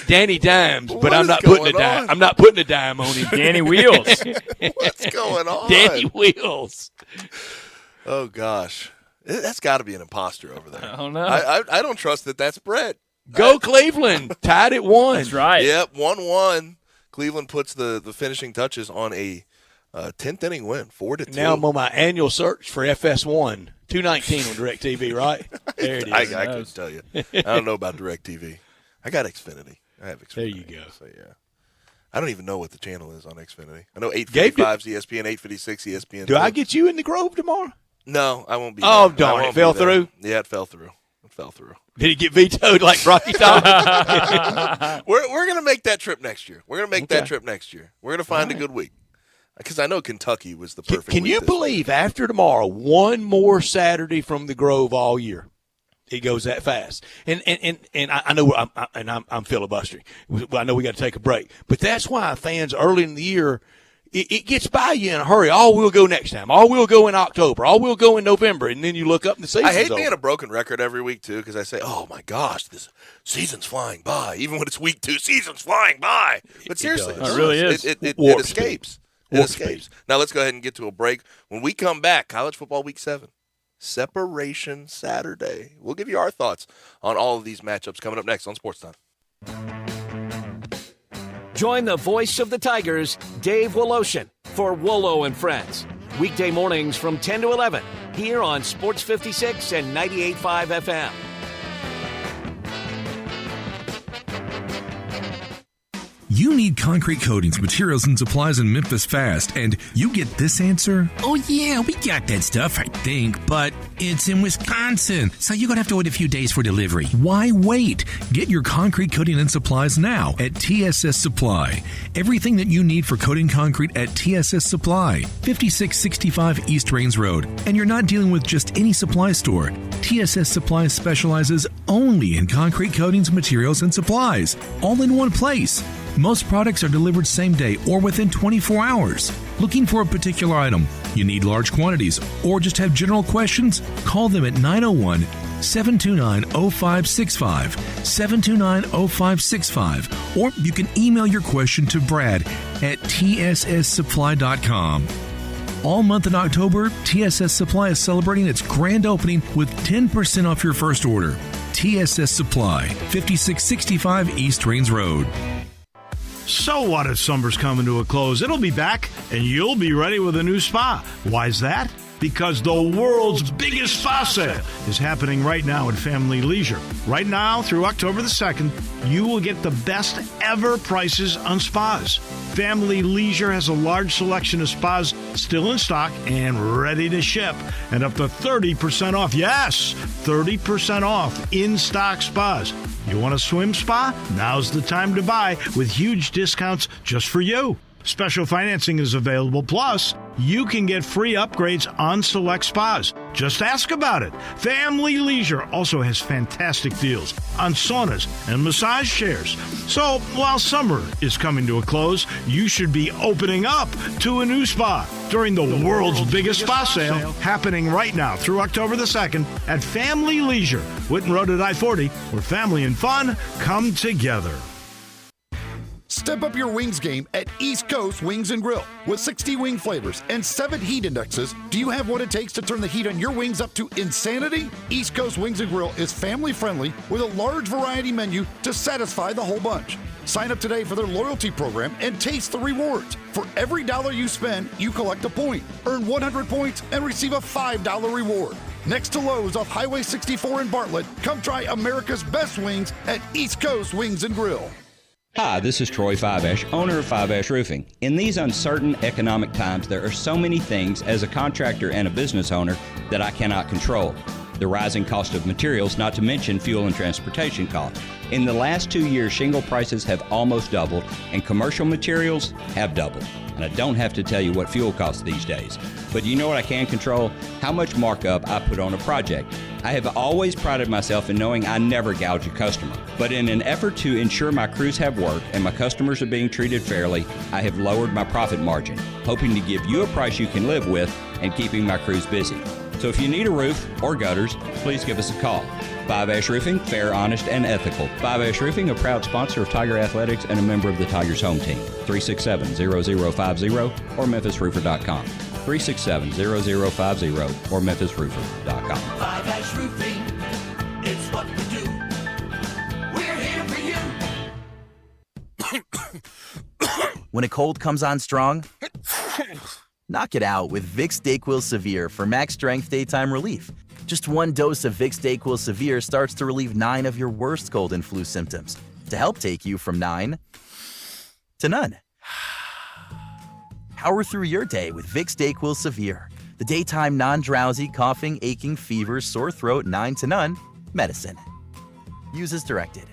Speaker 3: Danny Dimes, but
Speaker 2: What
Speaker 3: I'm
Speaker 2: is
Speaker 3: not putting a
Speaker 2: going
Speaker 3: dime.
Speaker 2: on?
Speaker 3: I'm not putting a dime on him.
Speaker 4: Danny Wheels.
Speaker 2: What's going on?
Speaker 3: Danny Wheels.
Speaker 2: Oh, gosh. That's got to be an imposter over there.
Speaker 4: I don't know.
Speaker 2: I don't trust that that's Brett.
Speaker 3: Go Cleveland. Tied at 1.
Speaker 4: That's right.
Speaker 2: Yep, 1-1. Cleveland puts the finishing touches on a 10th inning win, 4-2.
Speaker 3: Now I'm on my annual search for FS1. $2.19 on DirecTV, right? There it is.
Speaker 2: I couldn't tell you. I don't know about DirecTV. I got Xfinity. I have Xfinity.
Speaker 3: There you go.
Speaker 2: So, yeah. I don't even know what the channel is on Xfinity. I know 855 is ESPN, 856 ESPN.
Speaker 3: Do I get you in the Grove tomorrow?
Speaker 2: No, I won't be
Speaker 3: Oh,
Speaker 2: there.
Speaker 3: darn,
Speaker 2: I
Speaker 3: it
Speaker 2: won't
Speaker 3: fell
Speaker 2: be there.
Speaker 3: through?
Speaker 2: Yeah, it fell through.
Speaker 3: Did it get vetoed like Rocky Top?
Speaker 2: We're going to make that trip next year. We're going to make that trip next year. We're going to find a good week. Because I know Kentucky was the perfect
Speaker 3: Can
Speaker 2: week
Speaker 3: you
Speaker 2: this
Speaker 3: believe after tomorrow, one more Saturday from the Grove all year? It goes that fast, and I know I'm filibustering. I know we got to take a break, but that's why fans early in the year it gets by you in a hurry. Oh, we'll go next time. Oh, we'll go in October. Oh, we'll go in November, and then you look up and the season's
Speaker 2: I hate
Speaker 3: over.
Speaker 2: being a broken record every week too, because I say, "Oh my gosh, this season's flying by." Even when it's week 2, season's flying by. But seriously,
Speaker 4: It really is.
Speaker 2: It
Speaker 3: Warp
Speaker 2: escapes.
Speaker 3: speed.
Speaker 2: It
Speaker 3: Warp
Speaker 2: escapes.
Speaker 3: speed.
Speaker 2: Now let's go ahead and get to a break. When we come back, college football week 7. Separation Saturday. We'll give you our thoughts on all of these matchups coming up next on Sportstime.
Speaker 1: Join the voice of the Tigers, Dave Woloshin, for Wolo and Friends. Weekday mornings from 10 to 11 here on Sports 56 and 98.5 FM.
Speaker 23: You
Speaker 11: you need concrete coatings, materials, and supplies in Memphis fast, and you get this answer, oh yeah, we got that stuff, I think, but it's in Wisconsin, so you're going to have to wait a few days for delivery. Why wait? Get your concrete coating and supplies now at TSS Supply. Everything that you need for coating concrete at TSS Supply, 5665 East Rains Road. And you're not dealing with just any supply store. TSS Supply specializes only in concrete coatings, materials, and supplies, all in one place. Most products are delivered same day or within 24 hours. Looking for a particular item, you need large quantities, or just have general questions? Call them at 901-729-0565, 729-0565, or you can email your question to Brad at tsssupply.com. All month in October, TSS Supply is celebrating its grand opening with 10% off your first order. TSS Supply, 5665 East Rains Road.
Speaker 8: So what if summer's coming to a close? It'll be back, and you'll be ready with a new spa. Why's that? Because the world's biggest spa sale is happening right now at Family Leisure. Right now, through October the 2nd, you will get the best ever prices on spas. Family Leisure has a large selection of spas still in stock and ready to ship, and up to 30% off. Yes, 30% off in-stock spas. You want a swim spa? Now's the time to buy with huge discounts just for you. Special financing is available. Plus, you can get free upgrades on select spas. Just ask about it. Family Leisure also has fantastic deals on saunas and massage chairs. So, while summer is coming to a close, you should be opening up to a new spa during the world's biggest spa sale happening right now through October the 2nd at Family Leisure, Whitten Road at I-40, where family and fun come together.
Speaker 22: Step up your wings game at East Coast Wings & Grill. With 60 wing flavors and 7 heat indexes, do you have what it takes to turn the heat on your wings up to insanity? East Coast Wings & Grill is family friendly with a large variety menu to satisfy the whole bunch. Sign up today for their loyalty program and taste the rewards. For every $1 you spend, you collect a point. Earn 100 points and receive a $5 reward. Next to Lowe's off Highway 64 in Bartlett, come try America's best wings at East Coast Wings & Grill.
Speaker 13: Hi, this is Troy Fiveash, owner of Fiveash Roofing. In these uncertain economic times, there are so many things as a contractor and a business owner that I cannot control. The rising cost of materials, not to mention fuel and transportation costs. In the last 2 years, shingle prices have almost doubled and commercial materials have doubled. And I don't have to tell you what fuel costs these days. But you know what I can control? How much markup I put on a project. I have always prided myself in knowing I never gouge a customer. But in an effort to ensure my crews have work and my customers are being treated fairly, I have lowered my profit margin, hoping to give you a price you can live with and keeping my crews busy. So if you need a roof or gutters, please give us a call. Fiveash Roofing, fair, honest, and ethical. Fiveash Roofing, a proud sponsor of Tiger Athletics and a member of the Tigers home team. 367-0050 or memphisroofer.com. 367-0050 or memphisroofer.com.
Speaker 21: Fiveash Roofing, it's what we do. We're here for you.
Speaker 14: When a cold comes on strong, knock it out with Vicks DayQuil Severe for max strength daytime relief. Just one dose of Vicks DayQuil Severe starts to relieve 9 of your worst cold and flu symptoms to help take you from 9 to none. Power through your day with Vicks DayQuil Severe, the daytime non-drowsy, coughing, aching, fever, sore throat, 9 to none medicine. Use as directed.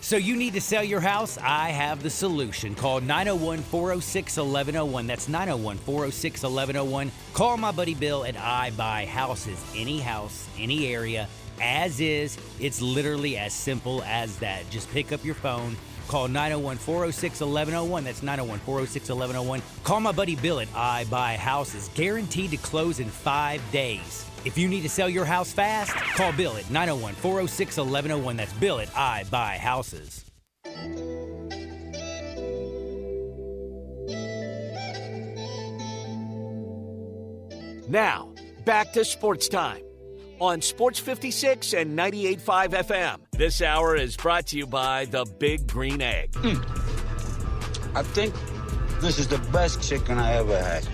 Speaker 16: So you need to sell your house? I have the solution. Call 901-406-1101. That's 901-406-1101. Call my buddy Bill at I Buy Houses. Any house, any area, as is. It's literally as simple as that. Just pick up your phone. Call 901-406-1101. That's 901-406-1101. Call my buddy Bill at I Buy Houses. Guaranteed to close in 5 days. If you need to sell your house fast, call Bill at 901-406-1101. That's Bill at I Buy Houses.
Speaker 1: Now, back to Sports Time on Sports 56 and 98.5 FM. This hour is brought to you by the Big Green Egg.
Speaker 17: I think this is the best chicken I ever had.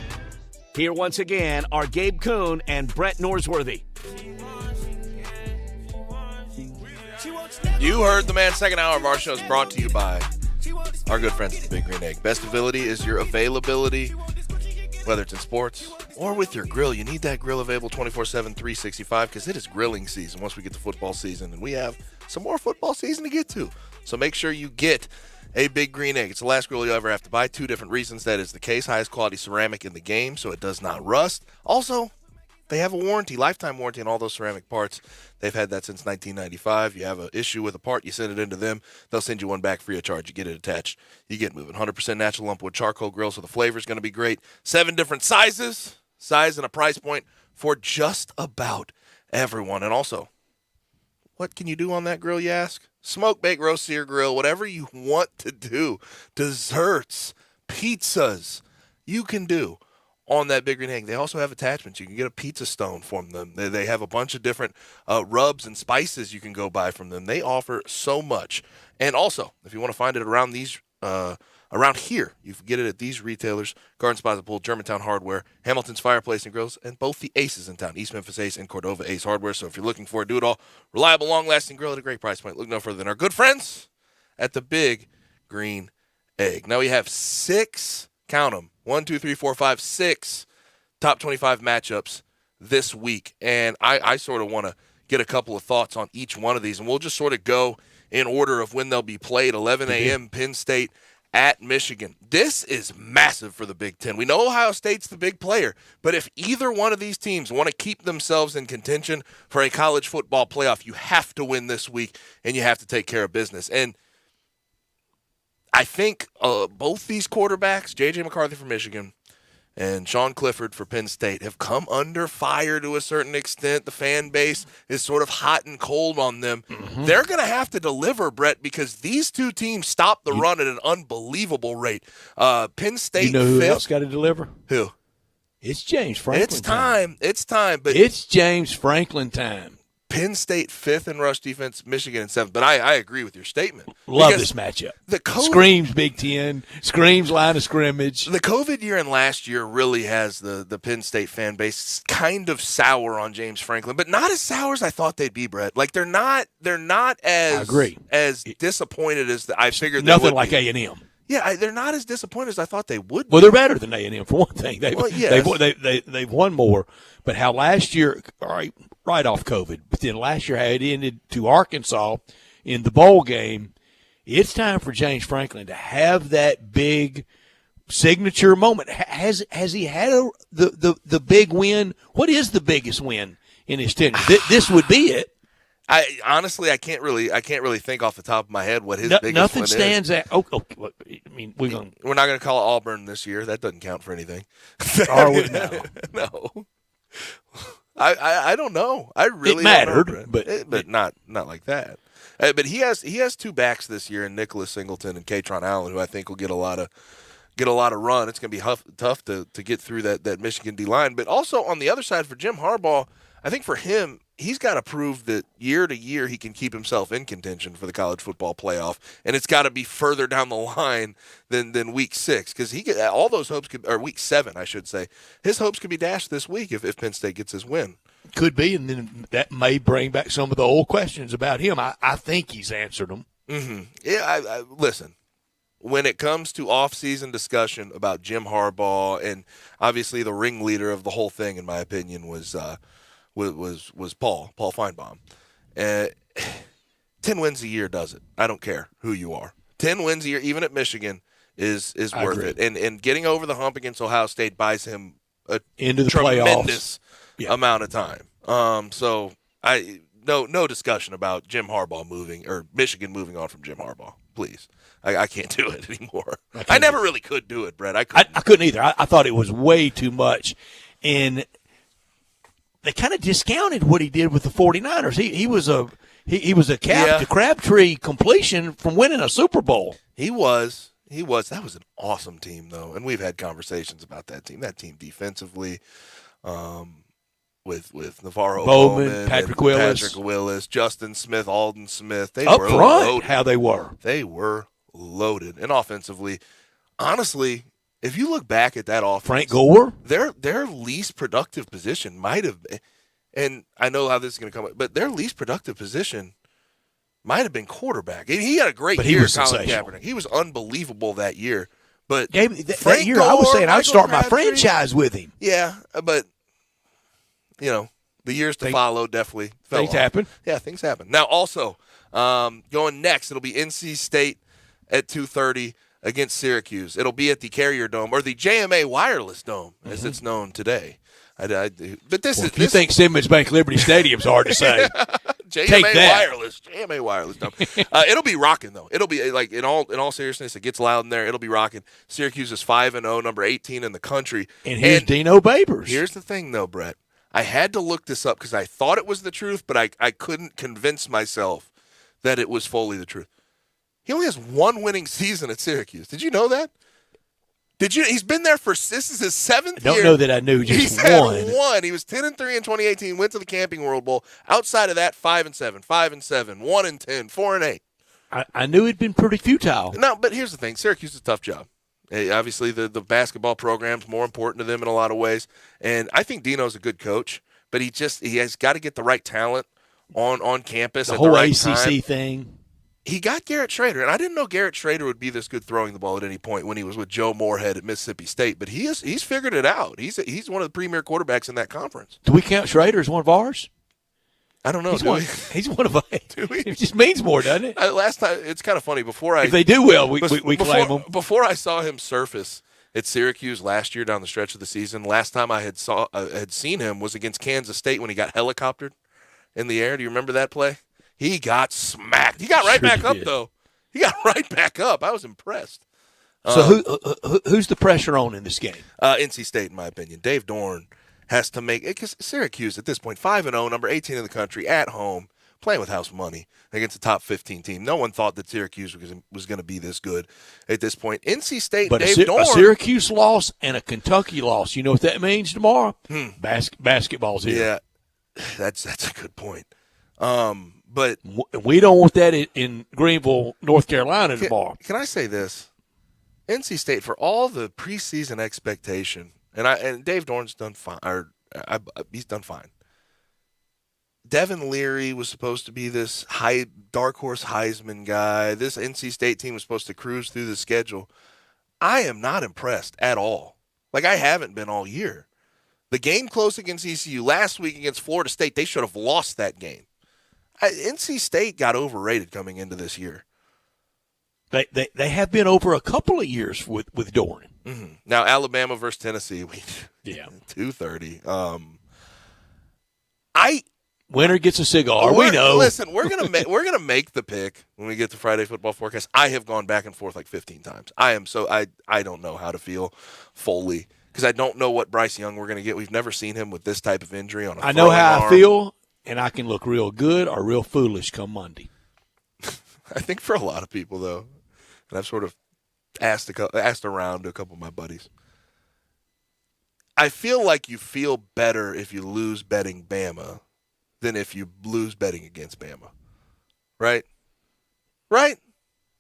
Speaker 1: Here once again are Gabe Kuhn and Brett Norsworthy.
Speaker 2: You heard the man. Second hour of our show is brought to you by our good friends at the Big Green Egg. Best ability is your availability, whether it's in sports or with your grill. You need that grill available 24/7, 365, because it is grilling season once we get to football season, and we have some more football season to get to. So make sure you get a Big Green Egg. It's the last grill you'll ever have to buy. 2 different reasons that is the case. Highest quality ceramic in the game, so it does not rust. Also, they have a warranty, lifetime warranty on all those ceramic parts. They've had that since 1995. You have an issue with a part, you send it into them. They'll send you one back free of charge. You get it attached. You get moving. 100% natural lumpwood charcoal grill, so the flavor is going to be great. 7 different sizes, size and a price point for just about everyone. And also, what can you do on that grill, you ask? Smoke, bake, roast, sear, grill, whatever you want to do. Desserts, pizzas, you can do on that Big Green Egg. They also have attachments. You can get a pizza stone from them. They have a bunch of different rubs and spices you can go buy from them. They offer so much. And also, if you want to find it around here, you can get it at these retailers: Garden Plaza Pool, Germantown Hardware, Hamilton's Fireplace and Grills, and both the Aces in town, East Memphis Ace and Cordova Ace Hardware. So if you're looking for a do-it-all, reliable, long-lasting grill at a great price point, look no further than our good friends at the Big Green Egg. Now we have 6, count them, 1, 2, 3, 4, 5, 6 top 25 matchups this week. And I sort of want to get a couple of thoughts on each one of these, and we'll just sort of go in order of when they'll be played. 11 a.m. Penn State at Michigan. This is massive for the Big Ten. We know Ohio State's the big player, but if either one of these teams want to keep themselves in contention for a college football playoff, you have to win this week, and you have to take care of business. And I think both these quarterbacks, J.J. McCarthy for Michigan and Sean Clifford for Penn State, have come under fire to a certain extent. The fan base is sort of hot and cold on them. Mm-hmm. They're going to have to deliver, Brett, because these two teams stop the run at an unbelievable rate. Penn State,
Speaker 3: you know who else got to deliver?
Speaker 2: Who?
Speaker 3: It's James Franklin.
Speaker 2: It's time. It's time. But
Speaker 3: it's James Franklin time.
Speaker 2: Penn State 5th in rush defense, Michigan in 7th. But I agree with your statement.
Speaker 3: Love this matchup. Screams Big Ten, screams line of scrimmage.
Speaker 2: The COVID year and last year really has the Penn State fan base kind of sour on James Franklin, but not as sour as I thought they'd be, Brett. Like they're not as disappointed as I figured they would be.
Speaker 3: Nothing like A&M.
Speaker 2: Yeah, they're not as disappointed as I thought they would be.
Speaker 3: Well, they're better than A&M for one thing.
Speaker 2: Yes.
Speaker 3: They've won more. But how last year, right off COVID, but then last year how it ended to Arkansas in the bowl game, it's time for James Franklin to have that big signature moment. Has he had the big win? What is the biggest win in his tenure? This would be it.
Speaker 2: I can't really think off the top of my head what his biggest
Speaker 3: nothing
Speaker 2: win
Speaker 3: stands
Speaker 2: is.
Speaker 3: out. I mean, we're not
Speaker 2: going to call it Auburn this year. That doesn't count for anything.
Speaker 3: Are we?
Speaker 2: No. I don't know. I really
Speaker 3: it mattered,
Speaker 2: don't know, but not like that. But he has 2 backs this year in Nicholas Singleton and Katron Allen, who I think will get a lot of run. It's going to be tough to get through that Michigan D line. But also on the other side for Jim Harbaugh, I think for him, he's got to prove that year to year he can keep himself in contention for the college football playoff, and it's got to be further down the line than week 6, because all those hopes or week 7, I should say. His hopes could be dashed this week if Penn State gets his win.
Speaker 3: Could be, and then that may bring back some of the old questions about him. I think he's answered them.
Speaker 2: Mm-hmm. Yeah, listen. When it comes to off-season discussion about Jim Harbaugh, and obviously the ringleader of the whole thing, in my opinion, was Paul Feinbaum. 10 wins a year does it. I don't care who you are. 10 wins a year, even at Michigan, is worth it. And getting over the hump against Ohio State buys him a tremendous amount of time. So no discussion about Jim Harbaugh moving or Michigan moving on from Jim Harbaugh. Please. I can't do it anymore. I never really could do it, Brett. I
Speaker 3: couldn't either. I thought it was way too much. And they kind of discounted what he did with the 49ers. He was a Crabtree completion from winning a Super Bowl.
Speaker 2: He was. That was an awesome team, though, and we've had conversations about that team. That team defensively, with Navarro Bowman,
Speaker 3: Patrick Willis,
Speaker 2: Justin Smith, Alden Smith. They
Speaker 3: up
Speaker 2: were
Speaker 3: front.
Speaker 2: Loaded.
Speaker 3: How they were.
Speaker 2: They were loaded, and offensively, honestly. If you look back at that offense,
Speaker 3: Frank Gore,
Speaker 2: their least productive position might have been, and I know how this is going to come up, but their least productive position Might have been quarterback. He had a great
Speaker 3: but
Speaker 2: year,
Speaker 3: he was
Speaker 2: Colin
Speaker 3: sensational.
Speaker 2: Kaepernick. He was unbelievable that year. But
Speaker 3: Gabe, that year, I was saying I'd start my franchise with him.
Speaker 2: Yeah, but, the years to follow definitely fell
Speaker 3: Things
Speaker 2: off.
Speaker 3: happen.
Speaker 2: Yeah, things happen. Now, also, going next, it'll be NC State at 2:30 against Syracuse. It'll be at the Carrier Dome, or the JMA Wireless Dome, as it's known today. But
Speaker 3: if you think Simmons Bank Liberty Stadium's hard to say,
Speaker 2: JMA Wireless Dome. It'll be rocking though. It'll be like in all seriousness, it gets loud in there. It'll be rocking. Syracuse is 5-0, number 18 in the country.
Speaker 3: And here's Dino Babers.
Speaker 2: Here's the thing though, Brett. I had to look this up because I thought it was the truth, but I couldn't convince myself that it was fully the truth. He only has one winning season at Syracuse. Did you know that? Did you? He's been there this is his 7th year.
Speaker 3: I don't know that I knew just
Speaker 2: He's
Speaker 3: one.
Speaker 2: Had one. He was 10-3 in 2018, went to the Camping World Bowl. Outside of that, 5-7, 5-7, 1-10, 4-8.
Speaker 3: I knew it'd been pretty futile.
Speaker 2: No, but here's the thing. Syracuse is a tough job. Obviously, the basketball program's more important to them in a lot of ways. And I think Dino's a good coach, but he has got to get the right talent on campus
Speaker 3: The
Speaker 2: at
Speaker 3: whole
Speaker 2: the right
Speaker 3: ACC
Speaker 2: time.
Speaker 3: thing.
Speaker 2: He got Garrett Schrader, and I didn't know Garrett Schrader would be this good throwing the ball at any point when he was with Joe Moorhead at Mississippi State. But he's figured it out. He's one of the premier quarterbacks in that conference.
Speaker 3: Do we count Schrader as one of ours?
Speaker 2: I don't know.
Speaker 3: He's one of us. It just means more, doesn't it?
Speaker 2: Last time, it's kind of funny.
Speaker 3: If they do well, we claim them.
Speaker 2: Before I saw him surface at Syracuse last year down the stretch of the season, last time I had seen him was against Kansas State when he got helicoptered in the air. Do you remember that play? He got smacked. He got right back up, though. He got right back up. I was impressed.
Speaker 3: So who's the pressure on in this game?
Speaker 2: NC State, in my opinion. Dave Dorn has to make it because Syracuse at this point, 5-0, number 18 in the country, at home, playing with house money against a top 15 team. No one thought that Syracuse was going to be this good at this point. NC State,
Speaker 3: but
Speaker 2: Dave Dorn.
Speaker 3: A Syracuse loss and a Kentucky loss. You know what that means tomorrow? Basketball's here.
Speaker 2: Yeah, that's a good point. But
Speaker 3: we don't want that in Greenville, North Carolina tomorrow.
Speaker 2: Can I say this? NC State, for all the preseason expectation, and Dave Dorn's done fine. He's done fine. Devin Leary was supposed to be this dark horse Heisman guy. This NC State team was supposed to cruise through the schedule. I am not impressed at all. Like I haven't been all year. The game close against ECU last week against Florida State, they should have lost that game. NC State got overrated coming into this year.
Speaker 3: They have been over a couple of years with Dorn.
Speaker 2: Mm-hmm. Now Alabama versus Tennessee, 2:30.
Speaker 3: Winner gets a cigar. We know.
Speaker 2: Listen, we're gonna make the pick when we get to Friday Football Forecast. I have gone back and forth like 15 times. I don't know how to feel fully because I don't know what Bryce Young we're gonna get. We've never seen him with this type of injury on a.
Speaker 3: I know how
Speaker 2: arm.
Speaker 3: I feel. And I can look real good or real foolish come Monday.
Speaker 2: I think for a lot of people, though, and I've sort of asked around to a couple of my buddies, I feel like you feel better if you lose betting Bama than if you lose betting against Bama. Right? Right?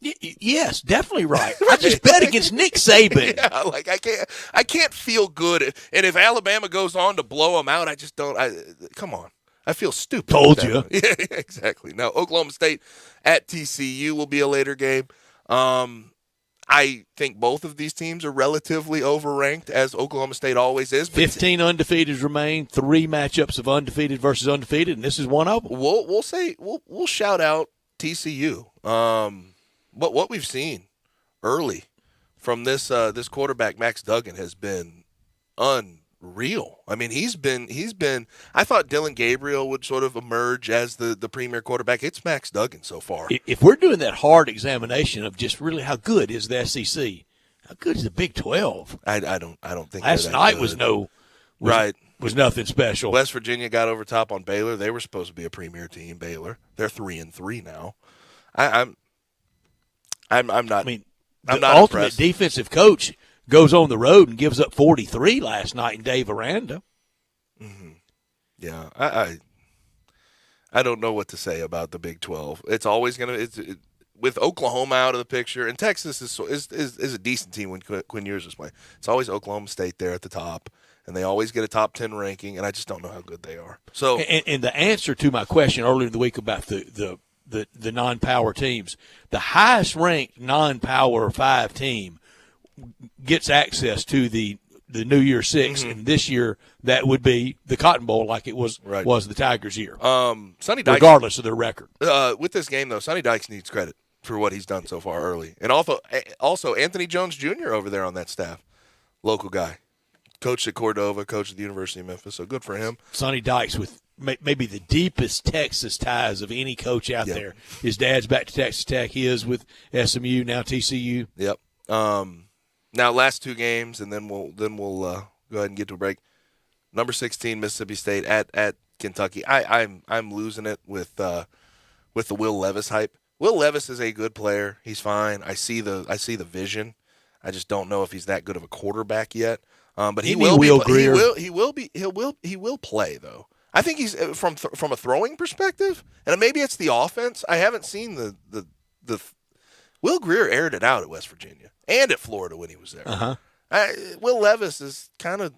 Speaker 3: Yes, definitely right. I just bet against Nick Saban.
Speaker 2: Yeah, like I can't feel good. And if Alabama goes on to blow them out, I just don't. Come on. I feel stupid.
Speaker 3: Told you.
Speaker 2: Yeah, exactly. Now, Oklahoma State at TCU will be a later game. I think both of these teams are relatively overranked, as Oklahoma State always is.
Speaker 3: 15 undefeateds remain, 3 matchups of undefeated versus undefeated, and this is one of them.
Speaker 2: We'll shout out TCU. What we've seen early from this quarterback, Max Duggan, has been unreal. I mean, he's been. I thought Dylan Gabriel would sort of emerge as the premier quarterback. It's Max Duggan so far.
Speaker 3: If we're doing that hard examination of just really how good is the SEC, how good is the Big 12?
Speaker 2: I don't think
Speaker 3: last night was nothing special.
Speaker 2: West Virginia got over top on Baylor. They were supposed to be a premier team. Baylor, they're 3-3 now. I'm not.
Speaker 3: I mean,
Speaker 2: I'm
Speaker 3: the
Speaker 2: not
Speaker 3: ultimate
Speaker 2: impressed.
Speaker 3: defensive coach goes on the road and gives up 43 last night in Dave Aranda.
Speaker 2: Mm-hmm. Yeah, I don't know what to say about the Big 12. It's always with Oklahoma out of the picture, and Texas is a decent team when Quinn Ewers is playing. It's always Oklahoma State there at the top, and they always get a top 10 ranking, and I just don't know how good they are. So,
Speaker 3: and the answer to my question earlier in the week about the the non-power teams. The highest-ranked non-power 5 team gets access to the New Year Six, and this year that would be the Cotton Bowl, like it was the Tigers' year.
Speaker 2: Sonny Dykes,
Speaker 3: regardless of their record.
Speaker 2: With this game, though, Sonny Dykes needs credit for what he's done so far early, and also Anthony Jones Jr. over there on that staff, local guy, coached at Cordova, coached at the University of Memphis. So good for him.
Speaker 3: Sonny Dykes with maybe the deepest Texas ties of any coach out there. His dad's back to Texas Tech. He is with SMU, now TCU.
Speaker 2: Yep. Now last 2 games, and then we'll go ahead and get to a break. Number 16, Mississippi State at Kentucky. I'm losing it with the Will Levis hype. Will Levis is a good player. He's fine. I see the vision. I just don't know if he's that good of a quarterback yet. But he will play though. I think he's from a throwing perspective, and maybe it's the offense. I haven't seen the Will Grier aired it out at West Virginia and at Florida when he was there. Will Levis is kind of.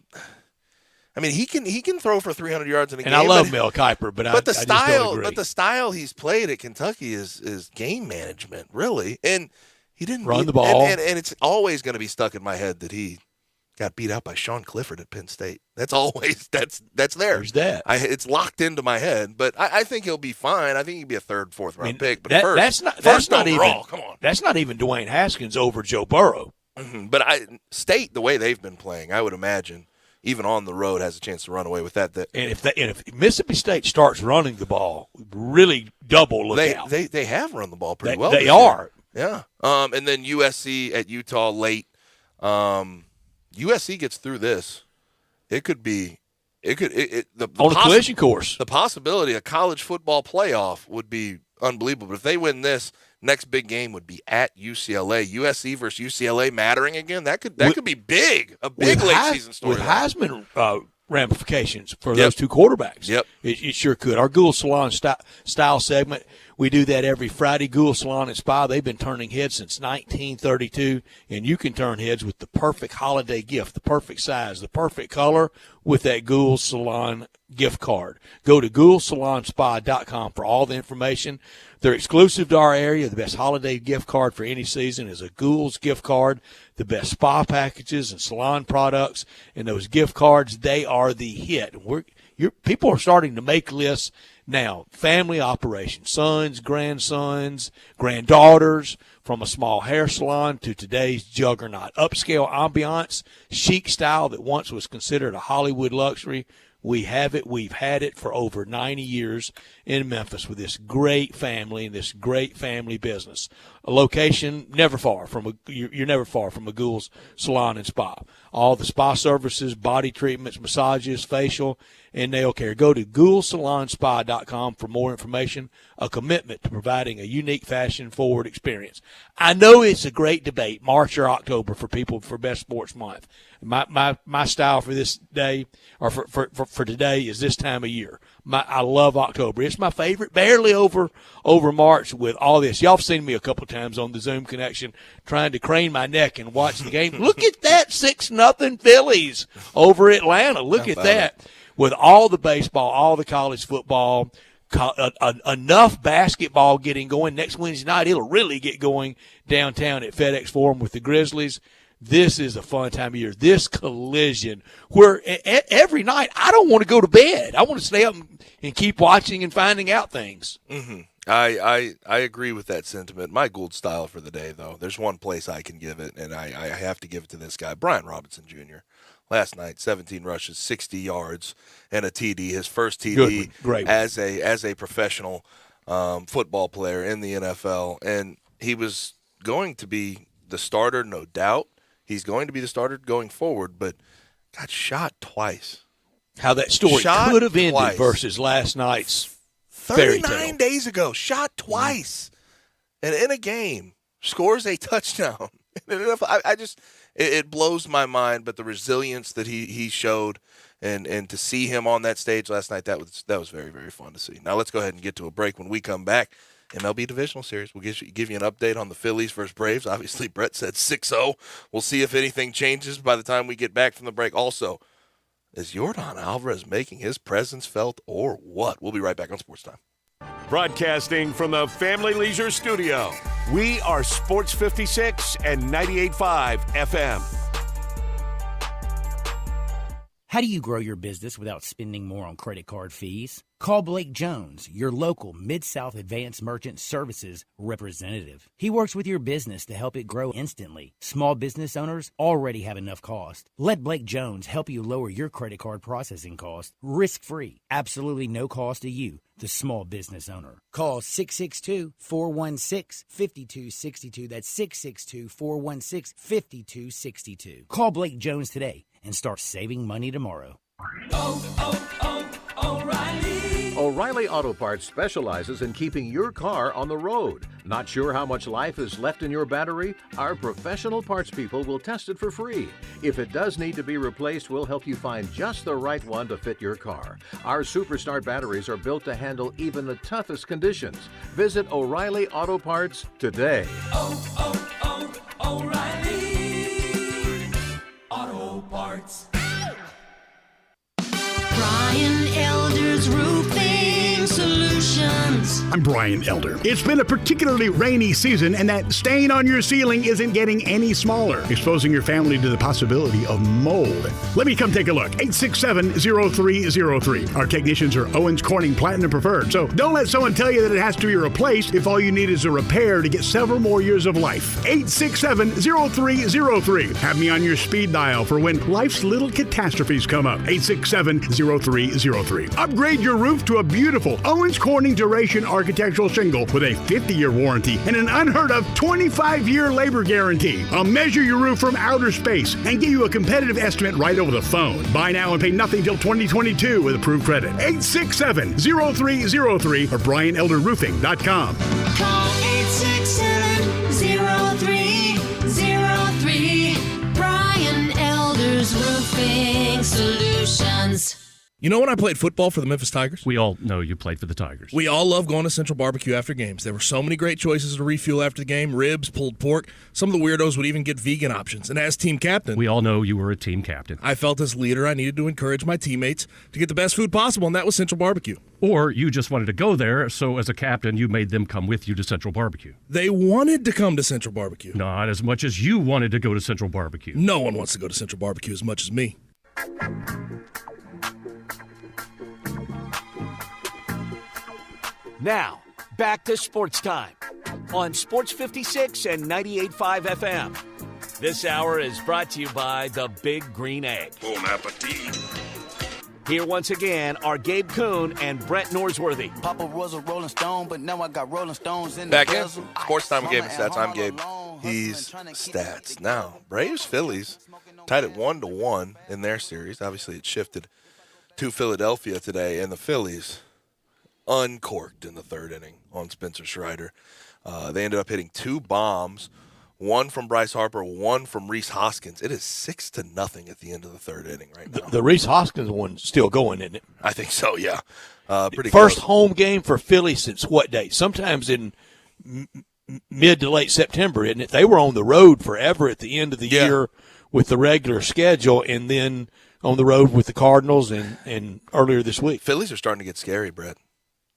Speaker 2: I mean, he can throw for 300 yards in a game.
Speaker 3: And I love Mel Kiper, but I just don't agree.
Speaker 2: But the style he's played at Kentucky is game management, really. And he didn't
Speaker 3: run the ball.
Speaker 2: And it's always going to be stuck in my head that he got beat out by Sean Clifford at Penn State. That's always that's there.
Speaker 3: There's that.
Speaker 2: It's locked into my head. But I think he'll be fine. I think he'll be a 3rd, 4th round pick. But
Speaker 3: that's not even. Come on. That's not even Dwayne Haskins over Joe Burrow.
Speaker 2: But State, the way they've been playing, I would imagine, even on the road, has a chance to run away with that.
Speaker 3: And if Mississippi State starts running the ball, really double look out.
Speaker 2: They have run the ball pretty well.
Speaker 3: They are.
Speaker 2: Yeah. And then USC at Utah late. USC gets through this. It could be. The
Speaker 3: on a collision course.
Speaker 2: The possibility of college football playoff would be unbelievable. But if they win this, next big game would be at UCLA. USC versus UCLA mattering again. That could be big. A big late season story.
Speaker 3: With Heisman ramifications for those 2 quarterbacks.
Speaker 2: Yep.
Speaker 3: It sure could. Our Gould Salon style segment, we do that every Friday. Gould Salon and Spa, they've been turning heads since 1932, and you can turn heads with the perfect holiday gift, the perfect size, the perfect color with that Gould Salon gift card. Go to GouldSalonSpa.com for all the information. They're exclusive to our area. The best holiday gift card for any season is a Gould's gift card. The best spa packages and salon products, and those gift cards, they are the hit. People are starting to make lists now. Family operations, sons, grandsons, granddaughters, from a small hair salon to today's juggernaut. Upscale ambiance, chic style that once was considered a Hollywood luxury. We have it. We've had it for over 90 years in Memphis with this great family and this great family business. A location never far from you're never far from a Gould's Salon and Spa. All the spa services, body treatments, massages, facial, and nail care. Go to GouldSalonSpa.com for more information. A commitment to providing a unique fashion-forward experience. I know it's a great debate, March or October, for people for Best Sports Month. My style for this day, or for today, is this time of year. I love October. It's my favorite, barely over March with all this. Y'all have seen me a couple times on the Zoom connection trying to crane my neck and watch the game. Look at that 6-0 Phillies over Atlanta. Look at that. With all the baseball, all the college football, enough basketball getting going. Next Wednesday night, it'll really get going downtown at FedEx Forum with the Grizzlies. This is a fun time of year. This collision where every night I don't want to go to bed. I want to stay up and keep watching and finding out things.
Speaker 2: Mm-hmm. I agree with that sentiment. My Gould style for the day, though, there's one place I can give it, and I have to give it to this guy, Brian Robinson Jr. Last night, 17 rushes, 60 yards, and a TD. His first TD as a professional football player in the NFL. And he was going to be the starter, no doubt. He's going to be the starter going forward, but got shot twice.
Speaker 3: How that story could have ended versus last night's
Speaker 2: 39 days ago, shot twice. And in a game, scores a touchdown. It blows my mind, but the resilience that he showed and to see him on that stage last night, that was very, very fun to see. Now let's go ahead and get to a break. When we come back, MLB Divisional Series, we'll give you an update on the Phillies versus Braves. Obviously, Brett said 6-0. We'll see if anything changes by the time we get back from the break. Also, is Yordan Alvarez making his presence felt or what? We'll be right back on Sports Time.
Speaker 5: Broadcasting from the Family Leisure Studio, we are Sports 56 and 98.5 FM.
Speaker 16: How do you grow your business without spending more on credit card fees? Call Blake Jones, your local Mid-South Advanced Merchant Services representative. He works with your business to help it grow instantly. Small business owners already have enough cost. Let Blake Jones help you lower your credit card processing cost risk-free. Absolutely no cost to you, the small business owner. Call 662-416-5262. That's 662-416-5262. Call Blake Jones today and start saving money tomorrow.
Speaker 7: O'Reilly Auto Parts specializes in keeping your car on the road. Not sure how much life is left in your battery? Our professional parts people will test it for free. If it does need to be replaced, we'll help you find just the right one to fit your car. Our Superstart batteries are built to handle even the toughest conditions. Visit O'Reilly Auto Parts today.
Speaker 21: O'Reilly Auto Parts.
Speaker 22: Brian Elder's Roofing Solutions.
Speaker 8: I'm Brian Elder. It's been a particularly rainy season, and that stain on your ceiling isn't getting any smaller, exposing your family to the possibility of mold. Let me come take a look. 867-0303. Our technicians are Owens Corning Platinum Preferred, so don't let someone tell you that it has to be replaced if all you need is a repair to get several more years of life. 867-0303. Have me on your speed dial for when life's little catastrophes come up. 867-0303. Upgrade your roof to a beautiful Owens Corning Duration Architectural Shingle with a 50-year warranty and an unheard of 25-year labor guarantee. I'll measure your roof from outer space and give you a competitive estimate right over the phone. Buy now and pay nothing till 2022 with approved credit. 867-0303 or BrianElderRoofing.com.
Speaker 22: Call 867-0303. Brian Elder's Roofing Solutions.
Speaker 6: You know when I played football for the Memphis Tigers?
Speaker 15: We all know you played for the Tigers.
Speaker 6: We all love going to Central Barbecue after games. There were so many great choices to refuel after the game: ribs, pulled pork. Some of the weirdos would even get vegan options. And as team captain,
Speaker 15: we all know you were a team captain.
Speaker 6: I felt as leader I needed to encourage my teammates to get the best food possible, and that was Central Barbecue.
Speaker 15: Or you just wanted to go there, so as a captain, you made them come with you to Central Barbecue.
Speaker 6: They wanted to come to Central Barbecue.
Speaker 15: Not as much as you wanted to go to Central Barbecue.
Speaker 6: No one wants to go to Central Barbecue as much as me.
Speaker 1: Now, back to Sports Time on Sports 56 and 98.5 FM. This hour is brought to you by the Big Green Egg.
Speaker 2: Bon appetit.
Speaker 1: Here once again are Gabe Kuhn and Brett Norsworthy.
Speaker 19: Papa was a Rolling Stone, but now I got Rolling Stones in
Speaker 2: Back
Speaker 19: the
Speaker 2: in Sports Time with Gabe and Stats. I'm Gabe. He's Stats. Now, Braves Phillies tied at 1-1 in their series. Obviously, it shifted to Philadelphia today, and the Phillies uncorked in the third inning on Spencer Strider. They ended up hitting two bombs, one from Bryce Harper, one from Rhys Hoskins. It is 6-0 at the end of the third inning right now.
Speaker 3: The Rhys Hoskins one's still going, isn't it?
Speaker 2: I think so, yeah. Pretty
Speaker 3: First
Speaker 2: close.
Speaker 3: home game for Philly since what date? Sometimes in mid to late September, isn't it? They were on the road forever at the end of the year with the regular schedule, and then on the road with the Cardinals and earlier this week.
Speaker 2: Phillies are starting to get scary, Brett.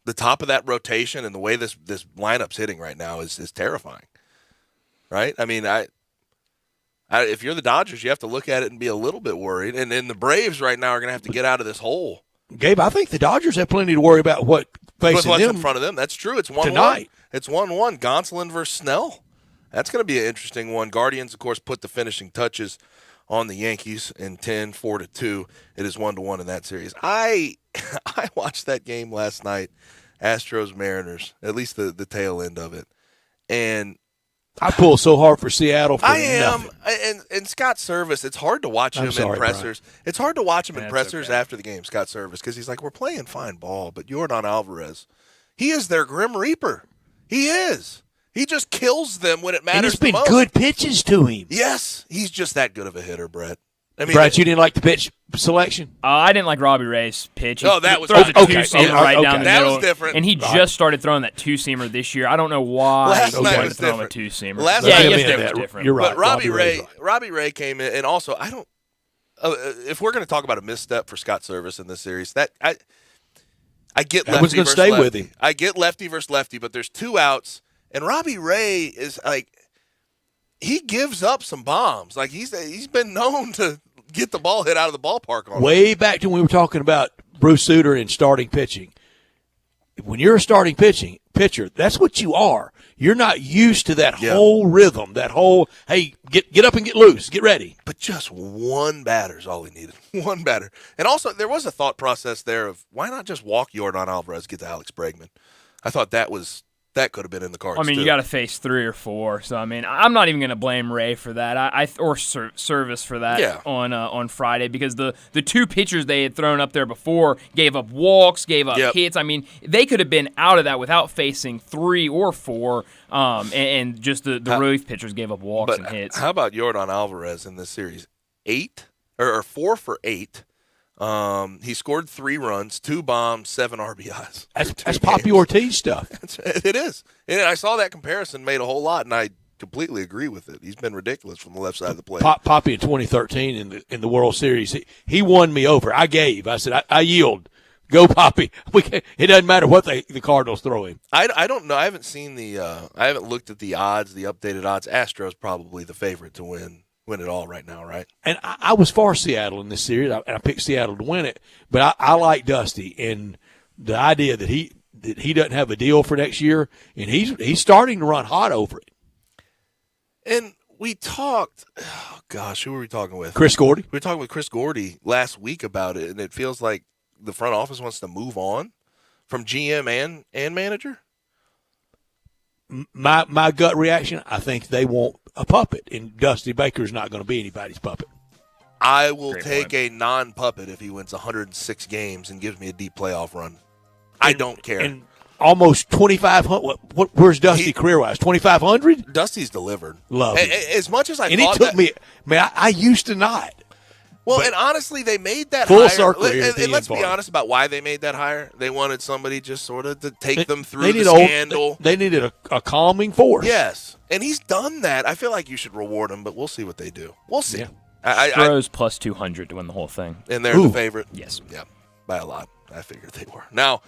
Speaker 2: The top of that rotation and the way this lineup's hitting right now is terrifying, right? I mean, if you're the Dodgers, you have to look at it and be a little bit worried. And then the Braves right now are going to have to get out of this hole.
Speaker 3: Gabe, I think the Dodgers have plenty to worry about what's
Speaker 2: in front of them. That's true. It's 1-1.
Speaker 3: Tonight.
Speaker 2: It's 1-1. Gonsolin versus Snell. That's going to be an interesting one. Guardians, of course, put the finishing touches on the Yankees in 4-2. It is 1-1 in that series. I watched that game last night, Astros Mariners, at least the tail end of it, and
Speaker 3: I pull so hard for Seattle. For
Speaker 2: I am,
Speaker 3: nothing.
Speaker 2: and Scott Service. It's hard to watch him in pressers.
Speaker 3: Brian.
Speaker 2: It's hard to watch him in pressers
Speaker 3: okay.
Speaker 2: after the game, Scott Service, because he's like, we're playing fine ball, but Yordan Alvarez, he is their Grim Reaper. He is. He just kills them when it matters.
Speaker 3: And it's been
Speaker 2: the most.
Speaker 3: good pitches to him.
Speaker 2: Yes, he's just that good of a hitter, Brett. I mean,
Speaker 3: Brett, you didn't like the pitch selection?
Speaker 4: I didn't like Robbie Ray's pitch.
Speaker 2: Oh, that was
Speaker 4: throws a
Speaker 2: okay.
Speaker 4: two-seamer right down the
Speaker 2: that
Speaker 4: middle.
Speaker 2: was different.
Speaker 4: And he just started throwing that two-seamer this year. I don't know why
Speaker 2: Last night
Speaker 4: he
Speaker 2: was
Speaker 4: throwing a
Speaker 2: different.
Speaker 4: two-seamer.
Speaker 2: Last
Speaker 4: yeah,
Speaker 2: night
Speaker 4: yesterday was different.
Speaker 3: You're right.
Speaker 2: But Robbie Ray came in, and also I don't. If we're going to talk about a misstep for Scott Service in this series, I get
Speaker 3: lefty versus lefty. Stay with him.
Speaker 2: I get lefty versus lefty, but there's 2 outs, and Robbie Ray is like, he gives up some bombs. Like he's been known to get the ball hit out of the ballpark on
Speaker 3: way back to when we were talking about Bruce Sutter and starting pitching. When you're a starting pitcher, that's what you are. You're not used to that whole rhythm, that whole, hey, get up and get loose, get ready.
Speaker 2: But just one batter's all he needed. One batter. And also, there was a thought process there of why not just walk Yordan Alvarez, get to Alex Bregman. I thought that could have been in the cards,
Speaker 4: I mean,
Speaker 2: too.
Speaker 4: You got to face 3 or 4. So, I mean, I'm not even going to blame Ray for that or Service for that on Friday because the 2 pitchers they had thrown up there before gave up walks, gave up hits. I mean, they could have been out of that without facing 3 or 4, and just the relief pitchers gave up walks and hits.
Speaker 2: How about Yordan Alvarez in this series? 4 for 8. He scored 3 runs, 2 bombs, 7 RBIs.
Speaker 3: That's Poppy Ortiz stuff.
Speaker 2: It is. And I saw that comparison made a whole lot, and I completely agree with it. He's been ridiculous from the left side of the plate.
Speaker 3: Poppy in 2013 in the World Series, he won me over. I said, I yield. Go Poppy. It doesn't matter what the Cardinals throw him.
Speaker 2: I don't know. I haven't seen I haven't looked at the odds, the updated odds. Astros probably the favorite to win it all right now, right?
Speaker 3: And I was for Seattle in this series. I picked Seattle to win it, but I like Dusty and the idea that he doesn't have a deal for next year, and he's starting to run hot over it.
Speaker 2: And we talked, who were we talking with?
Speaker 3: Chris Gordy.
Speaker 2: We were talking with Chris Gordy last week about it, and it feels like the front office wants to move on from GM and manager.
Speaker 3: My gut reaction, I think they want a puppet, and Dusty Baker's not going to be anybody's puppet.
Speaker 2: I will take a non-puppet if he wins 106 games and gives me a deep playoff run. I don't care.
Speaker 3: And almost 2,500. Where's Dusty career-wise? 2,500?
Speaker 2: Dusty's delivered.
Speaker 3: Love it.
Speaker 2: As much as I
Speaker 3: and
Speaker 2: thought
Speaker 3: it took me. Man, I used to not.
Speaker 2: Well, and honestly, they made that
Speaker 3: full
Speaker 2: hire.
Speaker 3: Circle here
Speaker 2: and let's be honest about why they made that hire. They wanted somebody just sort of to take them through the scandal.
Speaker 3: They needed a calming force.
Speaker 2: Yes, and he's done that. I feel like you should reward him, but we'll see what they do. We'll see.
Speaker 4: Yeah. Astros plus 200 to win the whole thing.
Speaker 2: And they're the favorite?
Speaker 4: Yes.
Speaker 2: Yeah, by a lot. I figured they were. Now,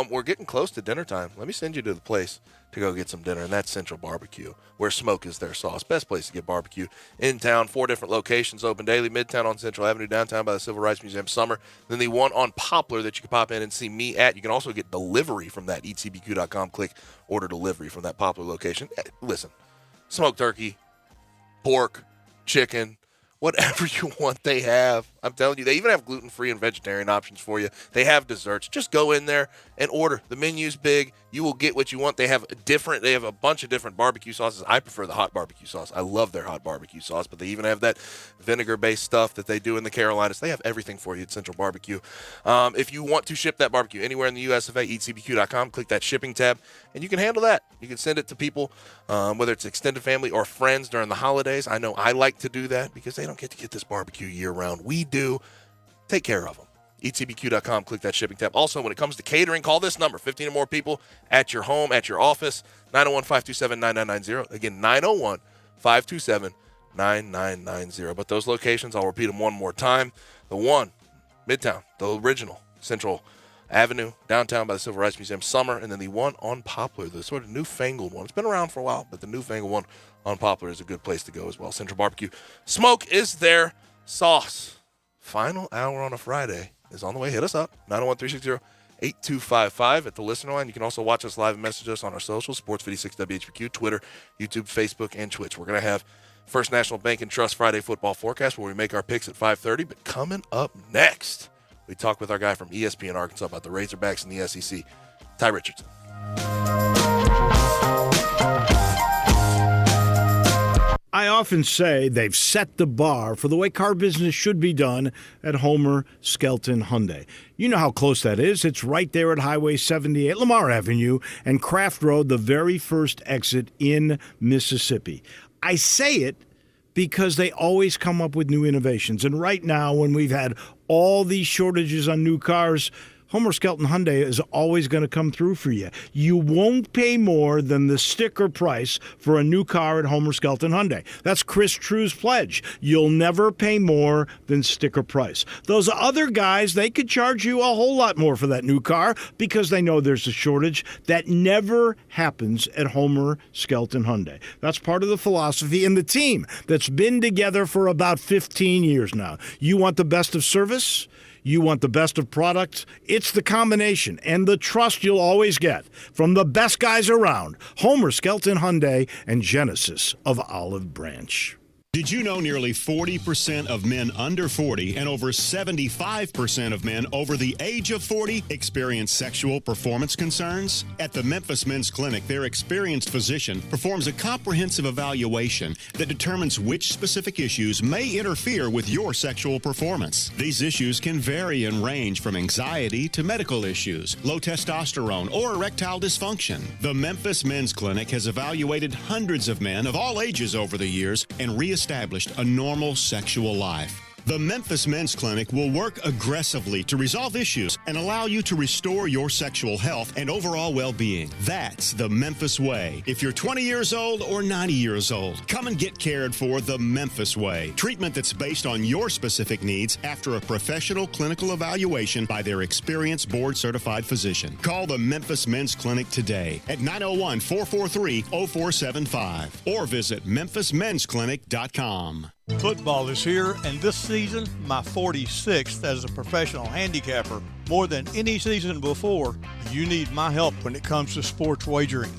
Speaker 2: we're getting close to dinner time. Let me send you to the place to go get some dinner, and that's Central Barbecue, where smoke is their sauce. Best place to get barbecue in town. 4 different locations open daily. Midtown on Central Avenue, downtown by the Civil Rights Museum, Summer. Then the one on Poplar that you can pop in and see me at. You can also get delivery from that, eatcbq.com. Click order delivery from that Poplar location. Listen, smoked turkey, pork, chicken, whatever you want, they have. I'm telling you, they even have gluten-free and vegetarian options for you. They have desserts. Just go in there and order. The menu's big. You will get what you want. They have a bunch of different barbecue sauces. I prefer the hot barbecue sauce. I love their hot barbecue sauce, but they even have that vinegar-based stuff that they do in the Carolinas. They have everything for you at Central Barbecue. If you want to ship that barbecue anywhere in the US of A, eatcbq.com, click that shipping tab, and you can handle that. You can send it to people, whether it's extended family or friends during the holidays. I know I like to do that because they don't get to get this barbecue year-round. We do. Take care of them. eatcbq.com, click that shipping tab. Also, when it comes to catering, call this number, 15 or more people at your home, at your office, 901-527-9990. Again, 901-527-9990. But those locations, I'll repeat them one more time. The one, Midtown, the original, Central Avenue, downtown by the Civil Rights Museum, Summer, and then the one on Poplar, the sort of newfangled one. It's been around for a while, but the newfangled one on Poplar is a good place to go as well. Central Barbecue. Smoke is their sauce. Final hour on a Friday is on the way. Hit us up, 901-360-8255 at the listener line. You can also watch us live and message us on our socials, Sports56WHBQ, Twitter, YouTube, Facebook, and Twitch. We're going to have First National Bank and Trust Friday football forecast where we make our picks at 5:30. But coming up next, we talk with our guy from ESPN Arkansas about the Razorbacks and the SEC, Ty Richardson.
Speaker 8: I often say they've set the bar for the way car business should be done at Homer Skelton Hyundai. You know how close that is. It's right there at Highway 78, Lamar Avenue, and Craft Road, the very first exit in Mississippi. I say it because they always come up with new innovations. And right now, when we've had all these shortages on new cars, Homer Skelton Hyundai is always going to come through for you. You won't pay more than the sticker price for a new car at Homer Skelton Hyundai. That's Chris True's pledge. You'll never pay more than sticker price. Those other guys, they could charge you a whole lot more for that new car because they know there's a shortage. That never happens at Homer Skelton Hyundai. That's part of the philosophy and the team that's been together for about 15 years now. You want the best of service? You want the best of products? It's the combination and the trust you'll always get from the best guys around. Homer Skelton Hyundai and Genesis of Olive Branch.
Speaker 9: Did you know nearly 40% of men under 40 and over 75% of men over the age of 40 experience sexual performance concerns? At the Memphis Men's Clinic, their experienced physician performs a comprehensive evaluation that determines which specific issues may interfere with your sexual performance. These issues can vary and range from anxiety to medical issues, low testosterone, or erectile dysfunction. The Memphis Men's Clinic has evaluated hundreds of men of all ages over the years and reestablished a normal sexual life. The Memphis Men's Clinic will work aggressively to resolve issues and allow you to restore your sexual health and overall well-being. That's the Memphis way. If you're 20 years old or 90 years old, come and get cared for the Memphis way. Treatment that's based on your specific needs after a professional clinical evaluation by their experienced board-certified physician. Call the Memphis Men's Clinic today at 901-443-0475 or visit memphismensclinic.com.
Speaker 10: Football is here, and this season, my 46th as a professional handicapper. More than any season before, you need my help when it comes to sports wagering.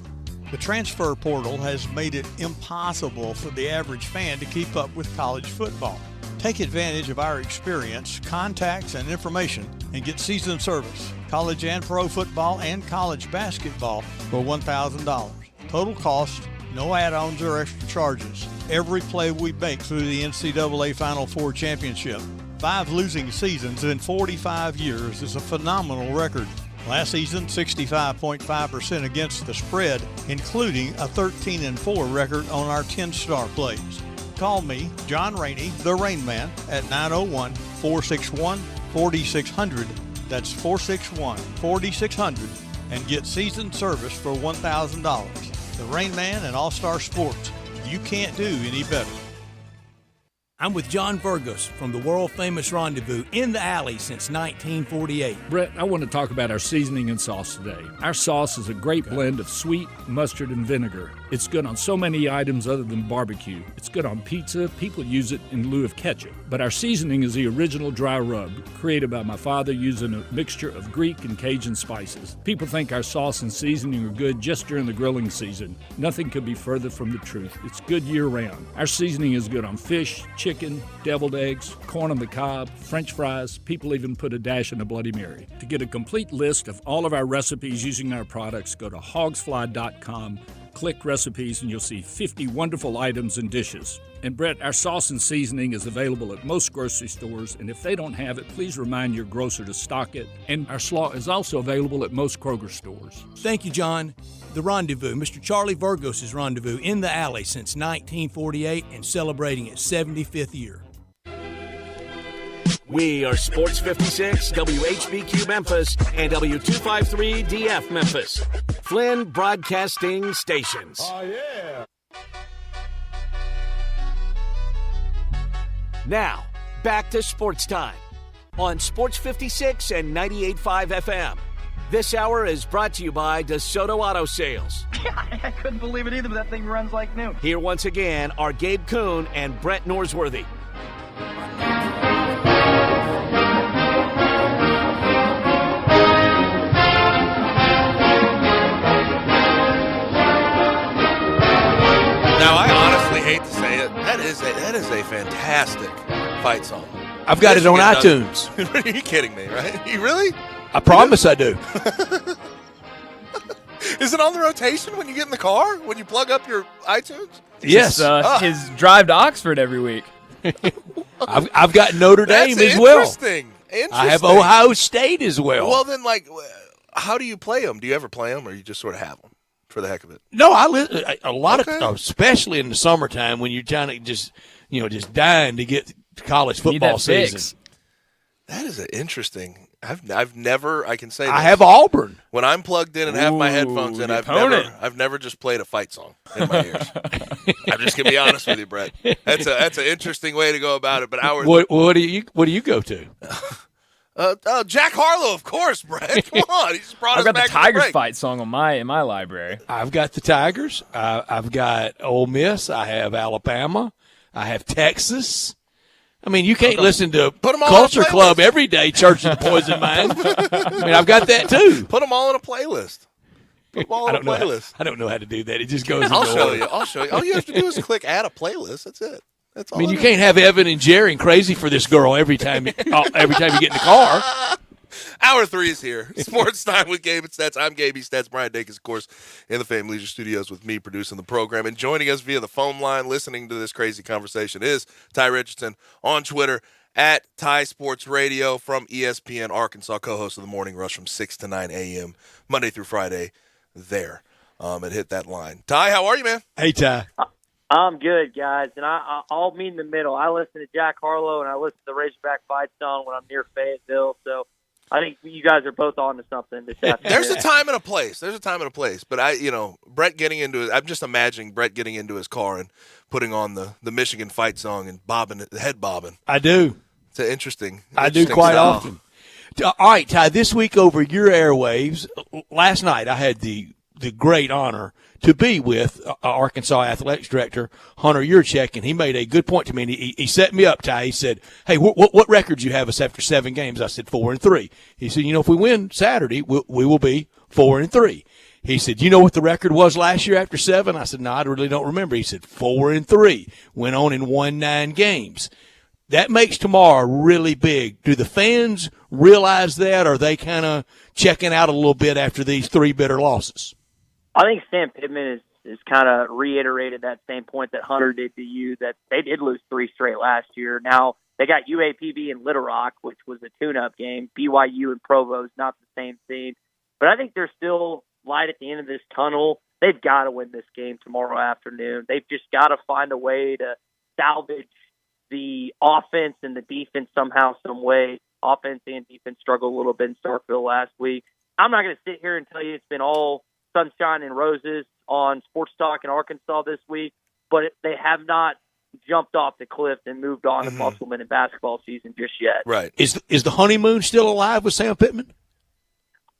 Speaker 10: The transfer portal has made it impossible for the average fan to keep up with college football. Take advantage of our experience, contacts, and information, and get season service, college and pro football and college basketball for $1,000. Total cost, no add-ons or extra charges. Every play we make through the NCAA Final Four championship. 5 losing seasons in 45 years is a phenomenal record. Last season, 65.5% against the spread, including a 13-4 record on our 10-star plays. Call me, John Rainey, the Rain Man, at 901-461-4600. That's 461-4600, and get season service for $1,000. The Rain Man and All-Star Sports. You can't do any better.
Speaker 20: I'm with John Burgos from the world-famous Rendezvous in the Alley since 1948.
Speaker 24: Brett, I want to talk about our seasoning and sauce today. Our sauce is a great blend of sweet, mustard, and vinegar. It's good on so many items other than barbecue. It's good on pizza. People use it in lieu of ketchup. But our seasoning is the original dry rub, created by my father using a mixture of Greek and Cajun spices. People think our sauce and seasoning are good just during the grilling season. Nothing could be further from the truth. It's good year-round. Our seasoning is good on fish, chicken, deviled eggs, corn on the cob, French fries. People even put a dash in a Bloody Mary. To get a complete list of all of our recipes using our products, go to hogsfly.com, click recipes, and you'll see 50 wonderful items and dishes. And Brett, our sauce and seasoning is available at most grocery stores, and if they don't have it, please remind your grocer to stock it. And our slaw is also available at most Kroger stores.
Speaker 20: Thank you, John. The Rendezvous, Mr. Charlie Burgos' Rendezvous in the Alley since 1948 and celebrating its 75th year.
Speaker 1: We are Sports 56, WHBQ Memphis, and W253DF Memphis. Flynn Broadcasting Stations.
Speaker 5: Oh, yeah.
Speaker 1: Now, back to Sports Time on Sports 56 and 98.5 FM. This hour is brought to you by DeSoto Auto Sales.
Speaker 25: I couldn't believe it either, but that thing runs like new.
Speaker 1: Here once again are Gabe Kuhn and Brett Norsworthy.
Speaker 2: Now, I honestly hate to say it, that is a fantastic fight song.
Speaker 3: I've got it on iTunes.
Speaker 2: Are you kidding me, right? You really?
Speaker 3: I promise I do.
Speaker 2: Is it on the rotation when you get in the car? When you plug up your iTunes?
Speaker 3: Yes.
Speaker 4: His drive to Oxford every week.
Speaker 3: I've got Notre Dame as well.
Speaker 2: Interesting.
Speaker 3: I have Ohio State as well.
Speaker 2: Well, then, how do you play them? Do you ever play them, or you just sort of have them for the heck of it?
Speaker 3: No, I listen a lot of, especially in the summertime when you're trying to just dying to get to college football season.
Speaker 2: That is interesting. I've never. I can say
Speaker 3: I
Speaker 2: this.
Speaker 3: have Auburn.
Speaker 2: When I'm plugged in and have my headphones in, I've never just played a fight song in my ears. I'm just gonna be honest with you, Brett. That's an interesting way to go about it. But
Speaker 3: what do you go to?
Speaker 2: Jack Harlow, of course, Brett. Come on, he just brought us
Speaker 4: I've got
Speaker 2: back
Speaker 4: the Tigers
Speaker 2: to the
Speaker 4: fight song in my library.
Speaker 3: I've got the Tigers. I've got Ole Miss. I have Alabama. I have Texas. I mean, you can't listen to Culture Club every day, Church of the Poison Mind. I mean, I've got that too.
Speaker 2: Put them all in a playlist. Put them all in a playlist.
Speaker 3: I don't know how to do that. It just goes.
Speaker 2: I'll show you. All you have to do is click add a playlist. That's it. That's all.
Speaker 3: I mean, you can't have Evan and Jerry crazy for this girl every time you get in the car.
Speaker 2: Hour 3 is here. Sports Time with Gabe and Stats. I'm Gabe Stats. Brian Dacus, of course, in the Family Leisure Studios with me producing the program. And joining us via the phone line, listening to this crazy conversation, is Ty Richardson on Twitter at Ty Sports Radio from ESPN Arkansas, co-host of the Morning Rush from 6 to 9 a.m. Monday through Friday there. And hit that line. Ty, how are you, man?
Speaker 3: Hey, Ty.
Speaker 11: I'm good, guys, and I'll meet in the middle. I listen to Jack Harlow and I listen to the Razorback fight song when I'm near Fayetteville, so I think you guys are both on to something this afternoon.
Speaker 2: There's a time and a place. But Brett getting into it, I'm just imagining Brett getting into his car and putting on the Michigan fight song and head bobbing.
Speaker 3: I do.
Speaker 2: It's interesting.
Speaker 3: I do quite often. All right, Ty, this week over your airwaves, last night I had the great honor to be with Arkansas Athletics Director Hunter Yurchek, and he made a good point to me. And he set me up, Ty. He said, "Hey, what record you have us after 7 games?" I said 4-3. He said, "If we win Saturday, we will be 4-3." He said, "You know what the record was last year after 7?" I said, "No, I really don't remember." He said 4-3. Went on and won 9 games. That makes tomorrow really big. Do the fans realize that, or are they kind of checking out a little bit after these 3 bitter losses?
Speaker 11: I think Sam Pittman is kind of reiterated that same point that Hunter did to you, that they did lose 3 straight last year. Now, they got UAPB and Little Rock, which was a tune-up game. BYU and Provo is not the same thing. But I think there's still light at the end of this tunnel. They've got to win this game tomorrow afternoon. They've just got to find a way to salvage the offense and the defense somehow, some way. Offense and defense struggled a little bit in Starkville last week. I'm not going to sit here and tell you it's been all sunshine and roses on Sports Talk in Arkansas this week, but they have not jumped off the cliff and moved on to Musselman in basketball season just yet.
Speaker 2: Right.
Speaker 3: Is the honeymoon still alive with Sam Pittman?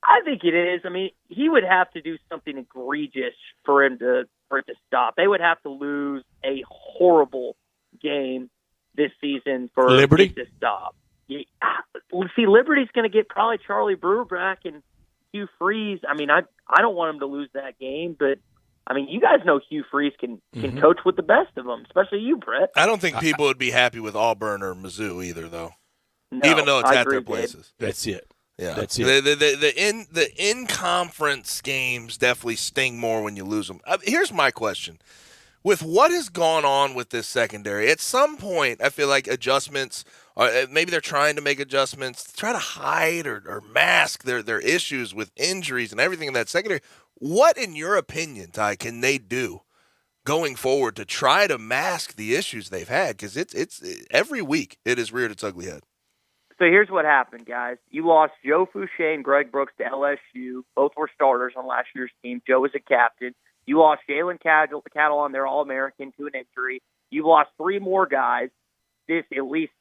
Speaker 11: I think it is. I mean, he would have to do something egregious for it to stop. They would have to lose a horrible game this season for
Speaker 3: Liberty
Speaker 11: it to stop. See, Liberty's going to get probably Charlie Brewer back and Hugh Freeze. I mean, I don't want him to lose that game, but I mean, you guys know Hugh Freeze can coach with the best of them, especially you, Brett.
Speaker 2: I don't think people would be happy with Auburn or Mizzou either, though.
Speaker 11: No,
Speaker 2: even though it's
Speaker 11: I
Speaker 2: at
Speaker 11: agree,
Speaker 2: their places.
Speaker 3: That's it.
Speaker 2: Yeah,
Speaker 3: that's it.
Speaker 2: The in conference games definitely sting more when you lose them. Here's my question: with what has gone on with this secondary, at some point, I feel like adjustments. Maybe they're trying to make adjustments to try to hide or mask their issues with injuries and everything in that secondary. What, in your opinion, Ty, can they do going forward to try to mask the issues they've had? Because it's every week it has reared its ugly head.
Speaker 11: So here's what happened, guys. You lost Joe Fouché and Greg Brooks to LSU. Both were starters on last year's team. Joe was a captain. You lost Jalen Cattle on their All-American to an injury. You lost 3 more guys.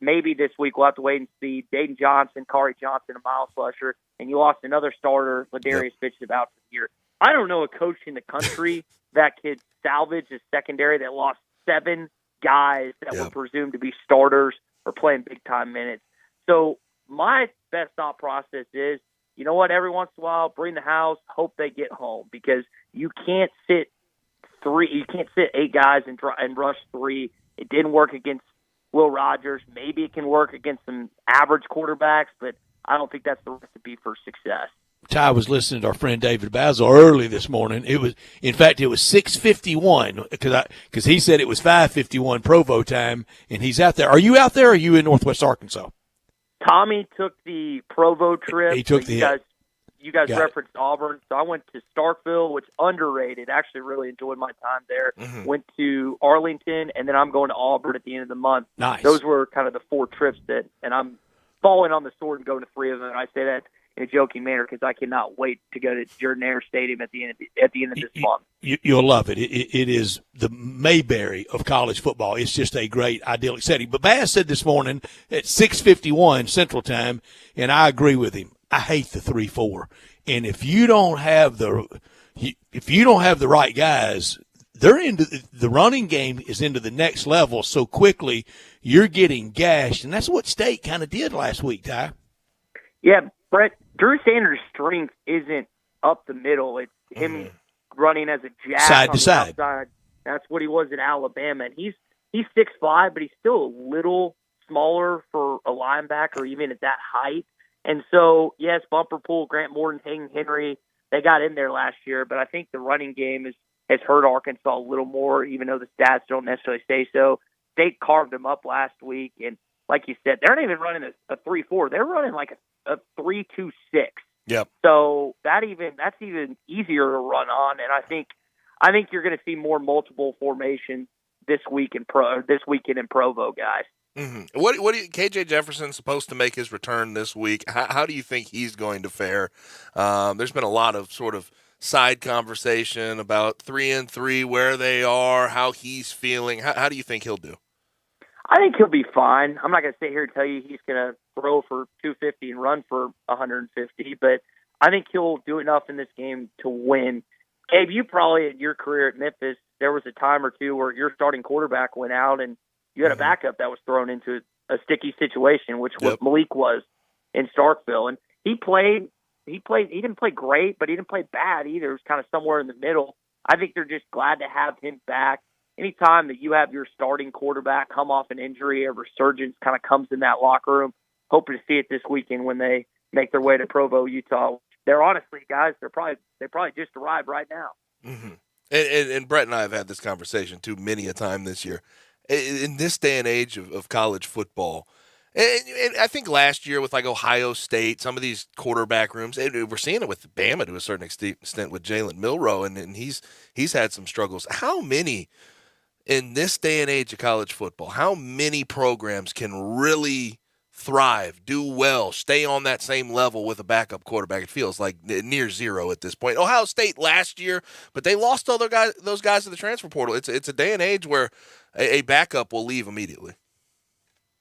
Speaker 11: Maybe this week, we'll have to wait and see. Dayton Johnson, Kari Johnson, and Miles Slusher, and you lost another starter, Ladarius Fitch, about for the year. I don't know a coach in the country that could salvage a secondary that lost 7 guys that were presumed to be starters or playing big-time minutes. So my best thought process is, you know what, every once in a while, bring the house, hope they get home, because you can't sit 8 guys and rush 3. It didn't work against Will Rogers. Maybe it can work against some average quarterbacks, but I don't think that's the recipe for success.
Speaker 3: Ty was listening to our friend David Basil early this morning. It was 6:51 because he said it was 5:51 Provo time, and he's out there. Are you out there? Or are you in Northwest Arkansas?
Speaker 11: Tommy took the Provo trip.
Speaker 3: He took
Speaker 11: You guys referenced Auburn, so I went to Starkville, which underrated. Actually, really enjoyed my time there. Went to Arlington, and then I'm going to Auburn at the end of the month.
Speaker 3: Nice.
Speaker 11: Those were kind of the 4 trips and I'm falling on the sword and going to 3 of them. And I say that in a joking manner because I cannot wait to go to Jordan-Hare Stadium at the end of this month.
Speaker 3: You'll love it. It is the Mayberry of college football. It's just a great, idyllic setting. But Bass said this morning at 6:51 Central Time, and I agree with him. I hate the 3-4. And if you don't have the right guys, they're into the running game is into the next level so quickly. You're getting gashed, and that's what State kind of did last week, Ty.
Speaker 11: Yeah, Brett. Drew Sanders' strength isn't up the middle. It's him running as a jack
Speaker 3: side to side.
Speaker 11: Outside. That's what he was at Alabama, and he's 6'5", but he's still a little smaller for a linebacker, even at that height. And so, yes, Bumper Pool, Grant Morton, Hayden Henry, they got in there last year, but I think the running game has hurt Arkansas a little more, even though the stats don't necessarily say so. State carved them up last week, and like you said, they're not even running a 3-4. They're running like a 3-2-6.
Speaker 2: Yep.
Speaker 11: So that's even easier to run on, and I think you're going to see more multiple formations this weekend in Provo, guys.
Speaker 2: Mm-hmm. What do you, KJ Jefferson's supposed to make his return this week? How do you think he's going to fare? There's been a lot of sort of side conversation about 3-3, where they are, how he's feeling. How do you think he'll do?
Speaker 11: I think he'll be fine. I'm not going to sit here and tell you he's going to throw for 250 and run for 150, but I think he'll do enough in this game to win. Gabe, you probably in your career at Memphis, there was a time or two where your starting quarterback went out and you had a backup that was thrown into a sticky situation, which what Malik was in Starkville. And he didn't play great, but he didn't play bad either. It was kind of somewhere in the middle. I think they're just glad to have him back. Anytime that you have your starting quarterback come off an injury, a resurgence kind of comes in that locker room. Hoping to see it this weekend when they make their way to Provo, Utah. They're honestly, guys, they probably just arrived right now.
Speaker 2: Mm-hmm. And Brett and I have had this conversation too many a time this year. In this day and age of college football, and I think last year with like Ohio State, some of these quarterback rooms, we're seeing it with Bama to a certain extent with Jalen Milroe, and he's had some struggles. How many in this day and age of college football, how many programs can really thrive, do well, stay on that same level with a backup quarterback? It feels like near zero at this point. Ohio State last year, but they lost those guys to the transfer portal. It's a day and age where a backup will leave immediately.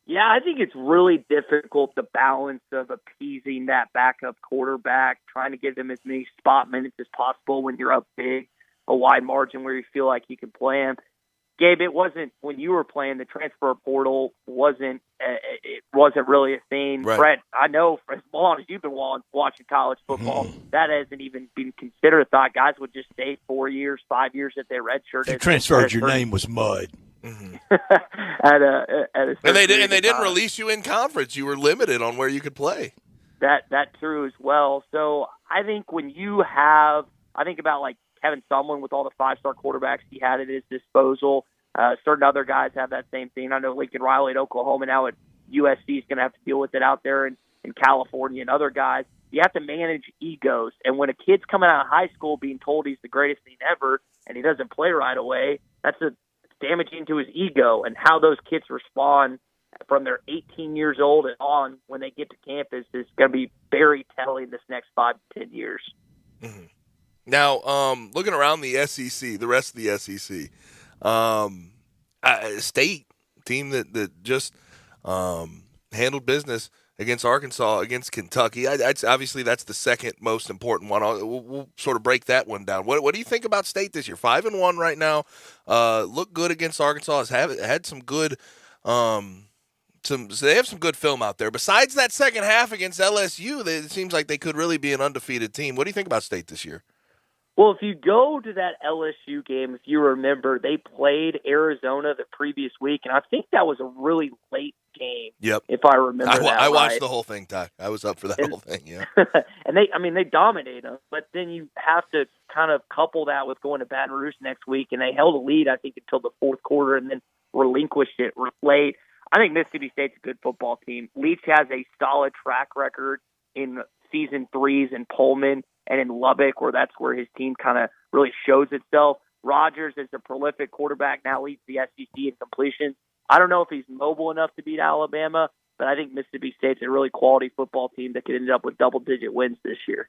Speaker 11: Yeah, I think it's really difficult, the balance of appeasing that backup quarterback, trying to give them as many spot minutes as possible when you're up big, a wide margin where you feel like you can play them. Gabe, it wasn't when you were playing, the transfer portal wasn't really a thing.
Speaker 2: Right.
Speaker 11: Brett, I know for as long as you've been watching college football, that hasn't even been considered a thought. Guys would just stay 4 years, 5 years at their redshirted.
Speaker 3: If you transferred, your name was mud.
Speaker 2: Mm-hmm.
Speaker 11: and
Speaker 2: they didn't release you in conference. You were limited on where you could play.
Speaker 11: That true as well. So I think when you have, I think about like Kevin Sumlin with all the 5-star quarterbacks he had at his disposal. Certain other guys have that same thing. I know Lincoln Riley at Oklahoma, now at USC, is going to have to deal with it out there in California, and other guys. You have to manage egos. And when a kid's coming out of high school being told he's the greatest thing ever and he doesn't play right away, that's damaging to his ego. And how those kids respond from their 18 years old and on when they get to campus is going to be very telling this next 5 to 10 years.
Speaker 2: Mm-hmm. Now, looking around the SEC, the rest of the SEC, State team that just handled business against Arkansas, against Kentucky. Obviously, that's the second most important one. We'll sort of break that one down. What do you think about State this year? 5-1 right now. Look good against Arkansas. Had some good. So they have some good film out there. Besides that second half against LSU, it seems like they could really be an undefeated team. What do you think about State this year?
Speaker 11: Well, if you go to that LSU game, if you remember, they played Arizona the previous week, and I think that was a really late game.
Speaker 2: Yep.
Speaker 11: If I remember
Speaker 2: I watched
Speaker 11: right.
Speaker 2: the whole thing, Ty. I was up for that whole thing, yeah.
Speaker 11: And they dominated them, but then you have to kind of couple that with going to Baton Rouge next week, and they held a lead, I think, until the fourth quarter and then relinquished it late. I think Mississippi State's a good football team. Leach has a solid track record in season threes in Pullman and in Lubbock, where that's where his team kind of really shows itself. Rogers is a prolific quarterback, now leads the SEC in completions. I don't know if he's mobile enough to beat Alabama, but I think Mississippi State's a really quality football team that could end up with double-digit wins this year.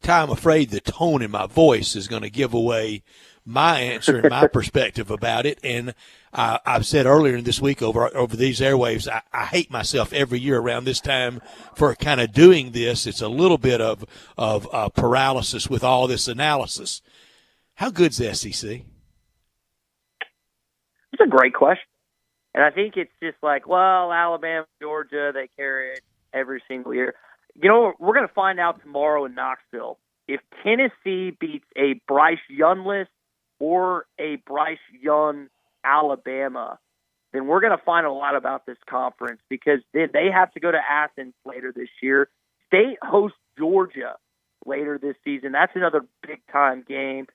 Speaker 3: Ty, I'm afraid the tone in my voice is going to give away my answer and my perspective about it. And I've said earlier in this week over these airwaves, I hate myself every year around this time for kind of doing this. It's a little bit of paralysis with all this analysis. How good's the SEC?
Speaker 11: It's a great question. And I think it's just like, well, Alabama, Georgia, they carry it every single year. You know, we're going to find out tomorrow in Knoxville. If Tennessee beats a Bryce Young-less or a Bryce Young Alabama, then we're going to find a lot about this conference, because then they have to go to Athens later this year. State hosts Georgia later this season. That's another big-time game.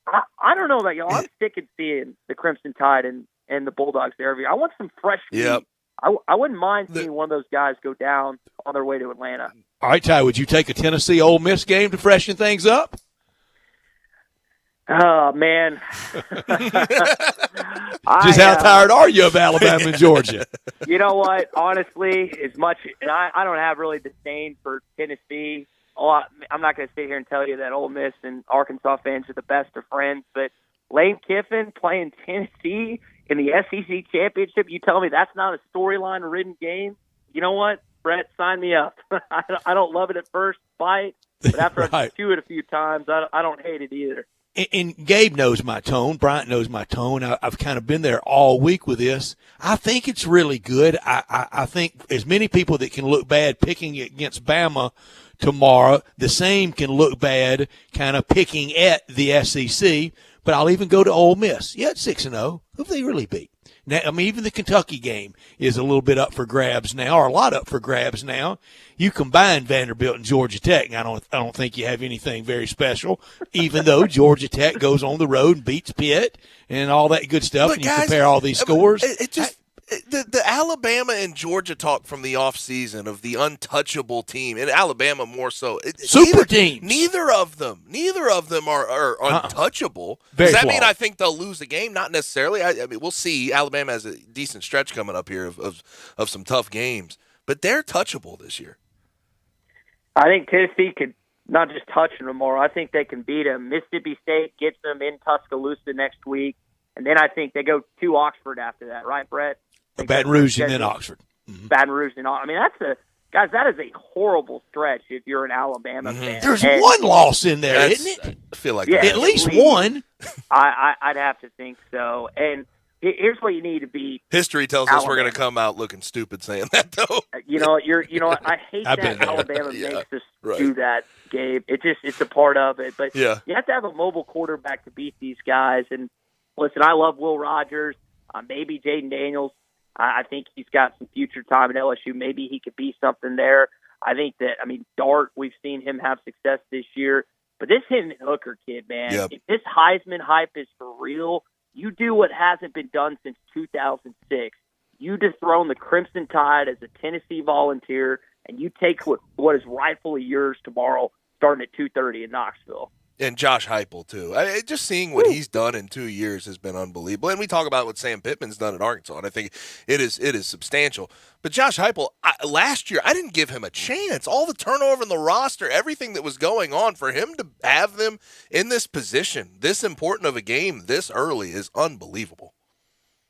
Speaker 11: I don't know about y'all. I'm sick of seeing the Crimson Tide and the Bulldogs there. I want some fresh meat. I wouldn't mind seeing one of those guys go down on their way to Atlanta.
Speaker 3: All right, Ty, would you take a Tennessee Ole Miss game to freshen things up?
Speaker 11: Oh, man.
Speaker 3: Just how tired are you of Alabama and Georgia?
Speaker 11: You know what? Honestly, as much – and I don't have really disdain for Tennessee. I'm not going to sit here and tell you that Ole Miss and Arkansas fans are the best of friends, but Lane Kiffin playing Tennessee in the SEC championship, you tell me that's not a storyline-ridden game? You know what, Brett? Sign me up. I don't love it at first bite, but after I chew it a few times, I don't hate it either.
Speaker 3: And Gabe knows my tone. Bryant knows my tone. I've kind of been there all week with this. I think it's really good. I think as many people that can look bad picking against Bama tomorrow, the same can look bad kind of picking at the SEC. But I'll even go to Ole Miss. Yeah, it's 6-0. Who have they really beat? Now, I mean, even the Kentucky game is a little bit up for grabs now, or a lot up for grabs now. You combine Vanderbilt and Georgia Tech, and I don't think you have anything very special, even though Georgia Tech goes on the road and beats Pitt and all that good stuff, and you compare all these scores.
Speaker 2: The Alabama and Georgia talk from the offseason of the untouchable team, and Alabama more so.
Speaker 3: Super teams.
Speaker 2: Neither of them are untouchable.
Speaker 3: Very
Speaker 2: Does that
Speaker 3: flawed.
Speaker 2: mean I think they'll lose the game? Not necessarily. I mean, we'll see. Alabama has a decent stretch coming up here of some tough games, but they're touchable this year.
Speaker 11: I think Tennessee could not just touch them tomorrow. I think they can beat them. Mississippi State gets them in Tuscaloosa next week, and then I think they go to Oxford after that, right, Brett?
Speaker 3: Baton Rouge and then Oxford.
Speaker 11: Baton Rouge and Oxford. I mean, that is a horrible stretch if you're an Alabama fan.
Speaker 3: There's one loss in there, isn't it?
Speaker 2: I feel like
Speaker 3: at least one.
Speaker 11: I'd have to think so. And here's what you need to be.
Speaker 2: History tells us we're going to come out looking stupid saying that, though.
Speaker 11: You know, I hate that Alabama makes us do that, Gabe. It's a part of it. But you have to have a mobile quarterback to beat these guys. And listen, I love Will Rogers, maybe Jaden Daniels. I think he's got some future time at LSU. Maybe he could be something there. I think that, Dart, we've seen him have success this year. But this Hendon Hooker kid, man, if this Heisman hype is for real, you do what hasn't been done since 2006. You dethrone the Crimson Tide as a Tennessee Volunteer, and you take what is rightfully yours tomorrow, starting at 2:30 in Knoxville.
Speaker 2: And Josh Heupel, too. Just seeing what he's done in 2 years has been unbelievable. And we talk about what Sam Pittman's done at Arkansas, and I think it is substantial. But Josh Heupel, last year, I didn't give him a chance. All the turnover in the roster, everything that was going on, for him to have them in this position, this important of a game this early, is unbelievable.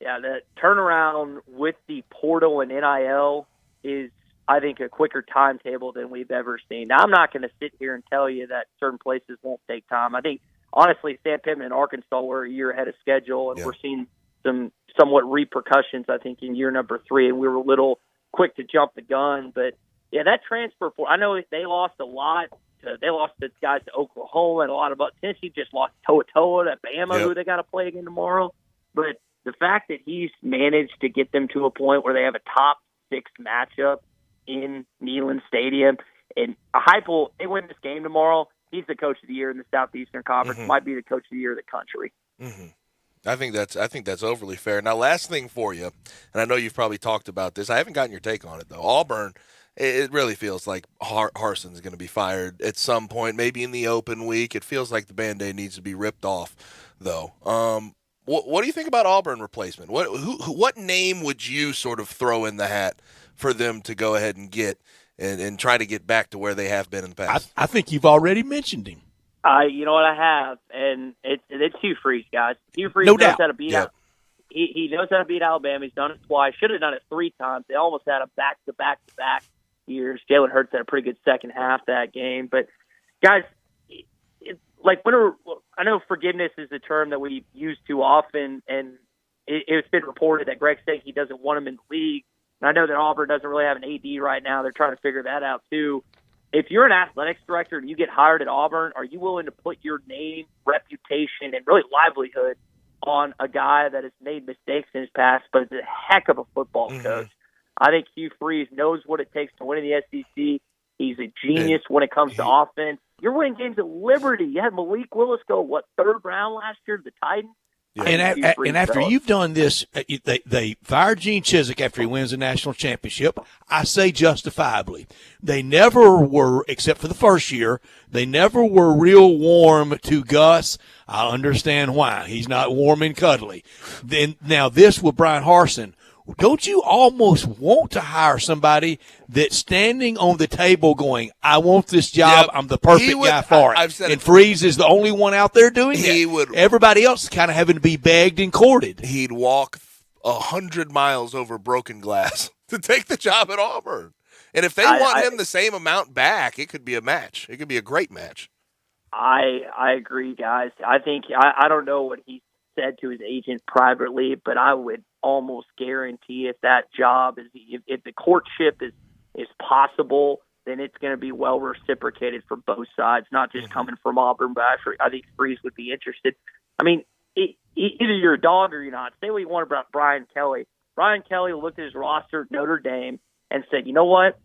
Speaker 11: Yeah, the turnaround with the portal and NIL is, I think, a quicker timetable than we've ever seen. Now, I'm not going to sit here and tell you that certain places won't take time. I think, honestly, Sam Pittman and Arkansas were a year ahead of schedule, and we're seeing some somewhat repercussions, I think, in year number 3, and we were a little quick to jump the gun. But, yeah, that transfer – I know they lost a lot. They lost the guys to Oklahoma and a lot of – Tennessee just lost Toa to Bama, who they got to play again tomorrow. But the fact that he's managed to get them to a point where they have a top 6 matchup in Neyland Stadium, and Heupel, they win this game tomorrow, he's the coach of the year in the Southeastern Conference, might be the coach of the year of the country.
Speaker 2: I think that's overly fair. Now, last thing for you, and I know you've probably talked about this, I haven't gotten your take on it, though. Auburn, it really feels like Harson's going to be fired at some point, maybe in the open week. It feels like the Band-Aid needs to be ripped off, though. What do you think about Auburn replacement? What name would you sort of throw in the hat for them to go ahead and get and try to get back to where they have been in the past.
Speaker 3: I think you've already mentioned him.
Speaker 11: You know what I have, and it's Hugh Freeze, guys. Hugh Freeze
Speaker 3: No
Speaker 11: knows
Speaker 3: doubt.
Speaker 11: how to beat out. He knows how to beat Alabama. He's done it twice. Should have done it 3 times. They almost had a back-to-back years. Jalen Hurts had a pretty good second half that game. But, guys, I know forgiveness is a term that we use too often, and it's been reported that Greg Sankey doesn't want him in the league. And I know that Auburn doesn't really have an AD right now. They're trying to figure that out, too. If you're an athletics director and you get hired at Auburn, are you willing to put your name, reputation, and really livelihood on a guy that has made mistakes in his past but is a heck of a football coach? I think Hugh Freeze knows what it takes to win in the SEC. He's a genius when it comes to offense. You're winning games at Liberty. You had Malik Willis go, 3rd round last year to the Titans?
Speaker 3: Yeah. And after you've done this, they fired Gene Chizik after he wins the national championship. I say justifiably. They never were, except for the first year, they never were real warm to Gus. I understand why. He's not warm and cuddly. Now this with Brian Harsin. Don't you almost want to hire somebody that's standing on the table going, I want this job, I'm the perfect guy for it. And Freeze is the only one out there doing it. Everybody else is kind of having to be begged and courted.
Speaker 2: He'd walk 100 miles over broken glass to take the job at Auburn. And if they want him the same amount back, it could be a match. It could be a great match.
Speaker 11: I agree, guys. I think I don't know what he said to his agent privately, but I would almost guarantee if that job is, if the courtship is possible, then it's going to be well reciprocated for both sides, not just coming from Auburn, but I think Freeze would be interested. I mean, either you're a dog or you're not. Say what you want about Brian Kelly. Brian Kelly looked at his roster at Notre Dame and said, you know what?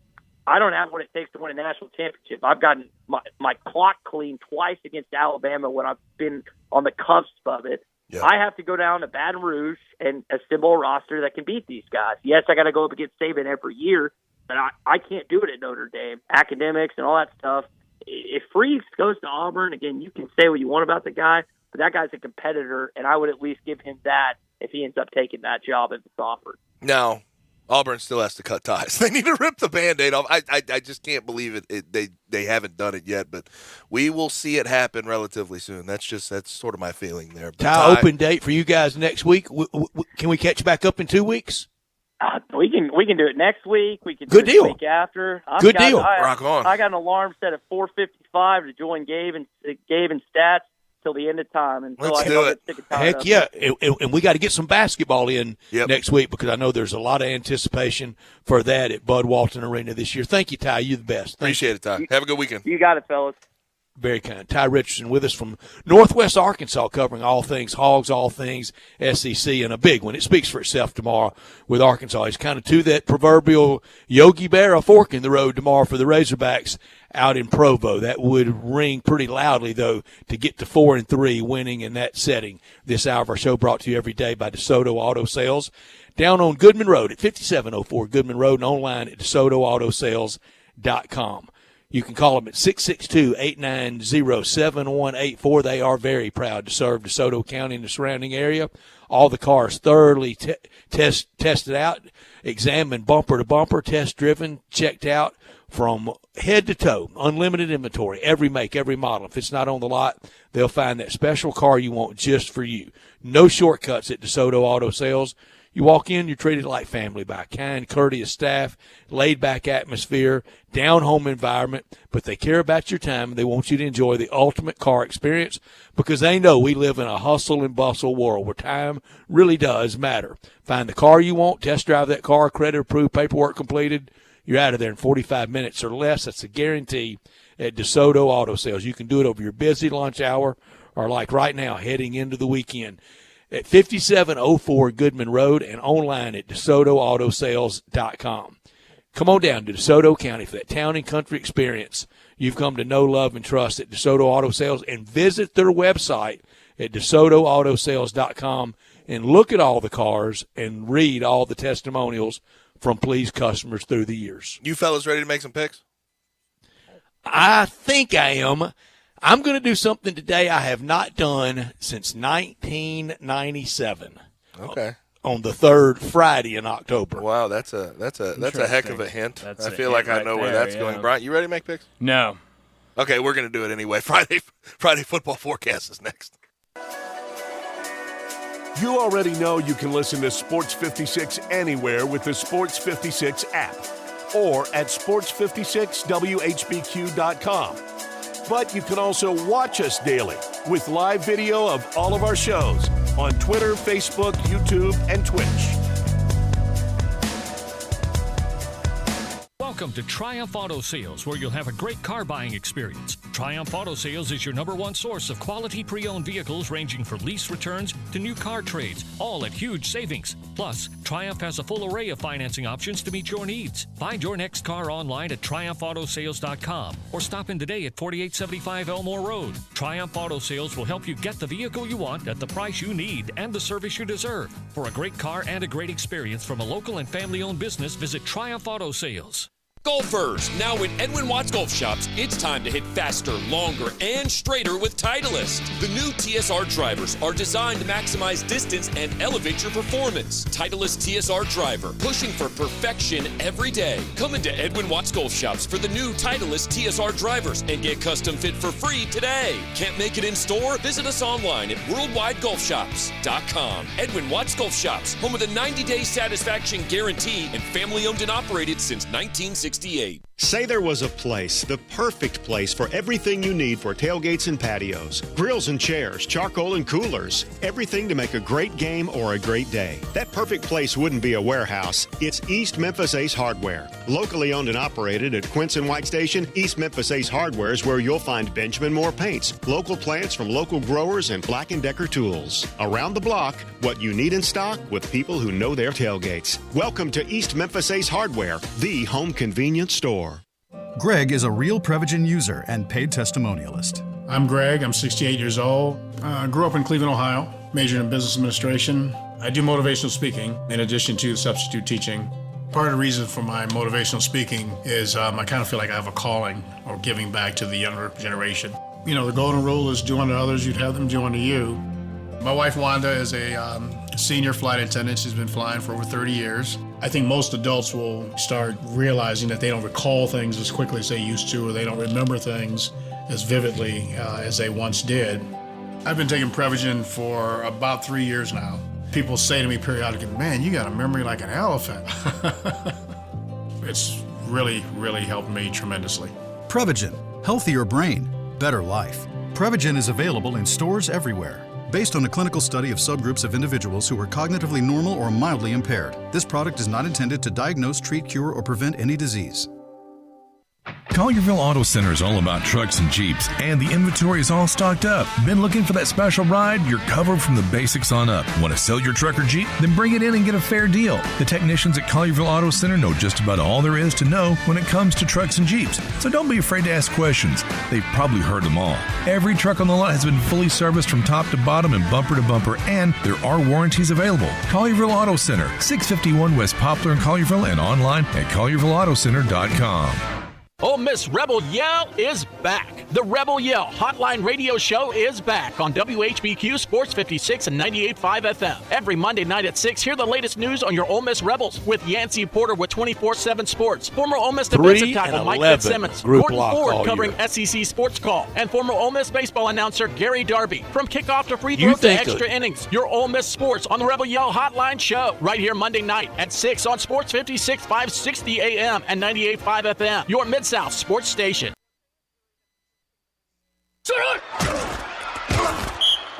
Speaker 11: I don't have what it takes to win a national championship. I've gotten my clock clean twice against Alabama when I've been on the cusp of it. Yep. I have to go down to Baton Rouge and assemble a roster that can beat these guys. Yes, I got to go up against Saban every year, but I can't do it at Notre Dame. Academics and all that stuff. If Freeze goes to Auburn, again, you can say what you want about the guy, but that guy's a competitor, and I would at least give him that if he ends up taking that job if it's offered.
Speaker 2: No. Auburn still has to cut ties. They need to rip the Band-Aid off. I just can't believe it. They haven't done it yet, but we will see it happen relatively soon. That's sort of my feeling there.
Speaker 3: Ty, open date for you guys next week. Can we catch back up in 2 weeks?
Speaker 11: We can do it next week. We can do
Speaker 3: Good
Speaker 11: it
Speaker 3: deal.
Speaker 11: the week after.
Speaker 3: Good deal.
Speaker 2: Rock on.
Speaker 11: I got an alarm set at 4:55 to join Gabe and Stats till the end of time. And
Speaker 2: let's do it.
Speaker 3: Heck yeah. And we got to get some basketball in next week because I know there's a lot of anticipation for that at Bud Walton Arena this year. Thank you, Ty. You're the best.
Speaker 2: Appreciate it, Ty. Have a good weekend.
Speaker 11: You got it, fellas.
Speaker 3: Very kind. Ty Richardson with us from Northwest Arkansas, covering all things Hogs, all things SEC, and a big one. It speaks for itself tomorrow with Arkansas. He's kind of to that proverbial Yogi Bear, a fork in the road tomorrow for the Razorbacks out in Provo. That would ring pretty loudly, though, to get to 4-3 winning in that setting. This hour of our show brought to you every day by DeSoto Auto Sales. Down on Goodman Road at 5704 Goodman Road and online at DeSotoAutoSales.com. You can call them at 662-890-7184. They are very proud to serve DeSoto County and the surrounding area. All the cars thoroughly tested out, examined bumper to bumper, test-driven, checked out from head to toe. Unlimited inventory, every make, every model. If it's not on the lot, they'll find that special car you want just for you. No shortcuts at DeSoto Auto Sales. You walk in, you're treated like family by a kind, courteous staff, laid-back atmosphere, down-home environment, but they care about your time, and they want you to enjoy the ultimate car experience because they know we live in a hustle and bustle world where time really does matter. Find the car you want, test drive that car, credit approved, paperwork completed. You're out of there in 45 minutes or less. That's a guarantee at DeSoto Auto Sales. You can do it over your busy lunch hour or like right now heading into the weekend. At 5704 Goodman Road and online at DeSotoAutoSales.com. Come on down to DeSoto County for that town and country experience you've come to know, love, and trust at DeSoto Auto Sales, and visit their website at DeSotoAutoSales.com and look at all the cars and read all the testimonials from pleased customers through the years.
Speaker 2: You fellas ready to make some picks?
Speaker 3: I think I am. I'm going to do something today I have not done since 1997.
Speaker 2: Okay.
Speaker 3: on the third Friday in October.
Speaker 2: Wow, that's a heck of a hint. I feel like I know where that's going. Brian, you ready to make picks?
Speaker 4: No.
Speaker 2: Okay, we're going to do it anyway. Friday football forecast is next.
Speaker 5: You already know you can listen to Sports 56 anywhere with the Sports 56 app or at sports56whbq.com. But you can also watch us daily with live video of all of our shows on Twitter, Facebook, YouTube, and Twitch.
Speaker 12: Welcome to Triumph Auto Sales, where you'll have a great car buying experience. Triumph Auto Sales is your #1 source of quality pre-owned vehicles ranging from lease returns to new car trades, all at huge savings. Plus, Triumph has a full array of financing options to meet your needs. Find your next car online at triumphautosales.com or stop in today at 4875 Elmore Road. Triumph Auto Sales will help you get the vehicle you want at the price you need and the service you deserve. For a great car and a great experience from a local and family-owned business, visit Triumph Auto Sales.
Speaker 13: Golfers, now with Edwin Watts Golf Shops, it's time to hit faster, longer, and straighter with Titleist. The new TSR drivers are designed to maximize distance and elevate your performance. Titleist TSR driver, pushing for perfection every day. Come into Edwin Watts Golf Shops for the new Titleist TSR drivers and get custom fit for free today. Can't make it in store? Visit us online at worldwidegolfshops.com. Edwin Watts Golf Shops, home of the 90-day satisfaction guarantee and family owned and operated since 1968.
Speaker 9: Say there was a place, the perfect place for everything you need for tailgates and patios, grills and chairs, charcoal and coolers, everything to make a great game or a great day. That perfect place wouldn't be a warehouse. It's East Memphis Ace Hardware. Locally owned and operated at Quince and White Station, East Memphis Ace Hardware is where you'll find Benjamin Moore paints, local plants from local growers, and Black & Decker tools. Around the block, what you need in stock with people who know their tailgates. Welcome to East Memphis Ace Hardware, the home convenience store.
Speaker 14: Greg is a real Prevagen user and paid testimonialist.
Speaker 18: I'm Greg. I'm 68 years old. Grew up in Cleveland, Ohio. Majored in business administration. I do motivational speaking in addition to substitute teaching. Part of the reason for my motivational speaking is I kind of feel like I have a calling or giving back to the younger generation. You know, the golden rule is do unto others, you'd have them do unto you. My wife, Wanda, is a senior flight attendant. She's been flying for over 30 years. I think most adults will start realizing that they don't recall things as quickly as they used to, or they don't remember things as vividly as they once did. I've been taking Prevagen for about 3 years now. People say to me periodically, man, you got a memory like an elephant. It's really, really helped me tremendously.
Speaker 14: Prevagen, healthier brain, better life. Prevagen is available in stores everywhere. Based on a clinical study of subgroups of individuals who are cognitively normal or mildly impaired, this product is not intended to diagnose, treat, cure, or prevent any disease.
Speaker 23: Collierville Auto Center is all about trucks and Jeeps, and the inventory is all stocked up. Been looking for that special ride? You're covered from the basics on up. Want to sell your truck or Jeep? Then bring it in and get a fair deal. The technicians at Collierville Auto Center know just about all there is to know when it comes to trucks and Jeeps, so don't be afraid to ask questions. They've probably heard them all. Every truck on the lot has been fully serviced from top to bottom and bumper to bumper, and there are warranties available. Collierville Auto Center, 651 West Poplar in Collierville, and online at colliervilleautocenter.com.
Speaker 26: Ole Miss Rebel Yell is back. The Rebel Yell Hotline Radio Show is back on WHBQ Sports 56 and 98.5 FM. Every Monday night at 6, hear the latest news on your Ole Miss Rebels with Yancey Porter with 24/7 Sports, former Ole Miss defensive tackle Mike Fitzsimmons, Gordon Ford covering SEC Sports Call, and former Ole Miss baseball announcer Gary Darby. From kickoff to free throw to extra innings, your Ole Miss Sports on the Rebel Yell Hotline Show right here Monday night at 6 on Sports 56, 560 AM and 98.5 FM. Your Mid-South Sports Station.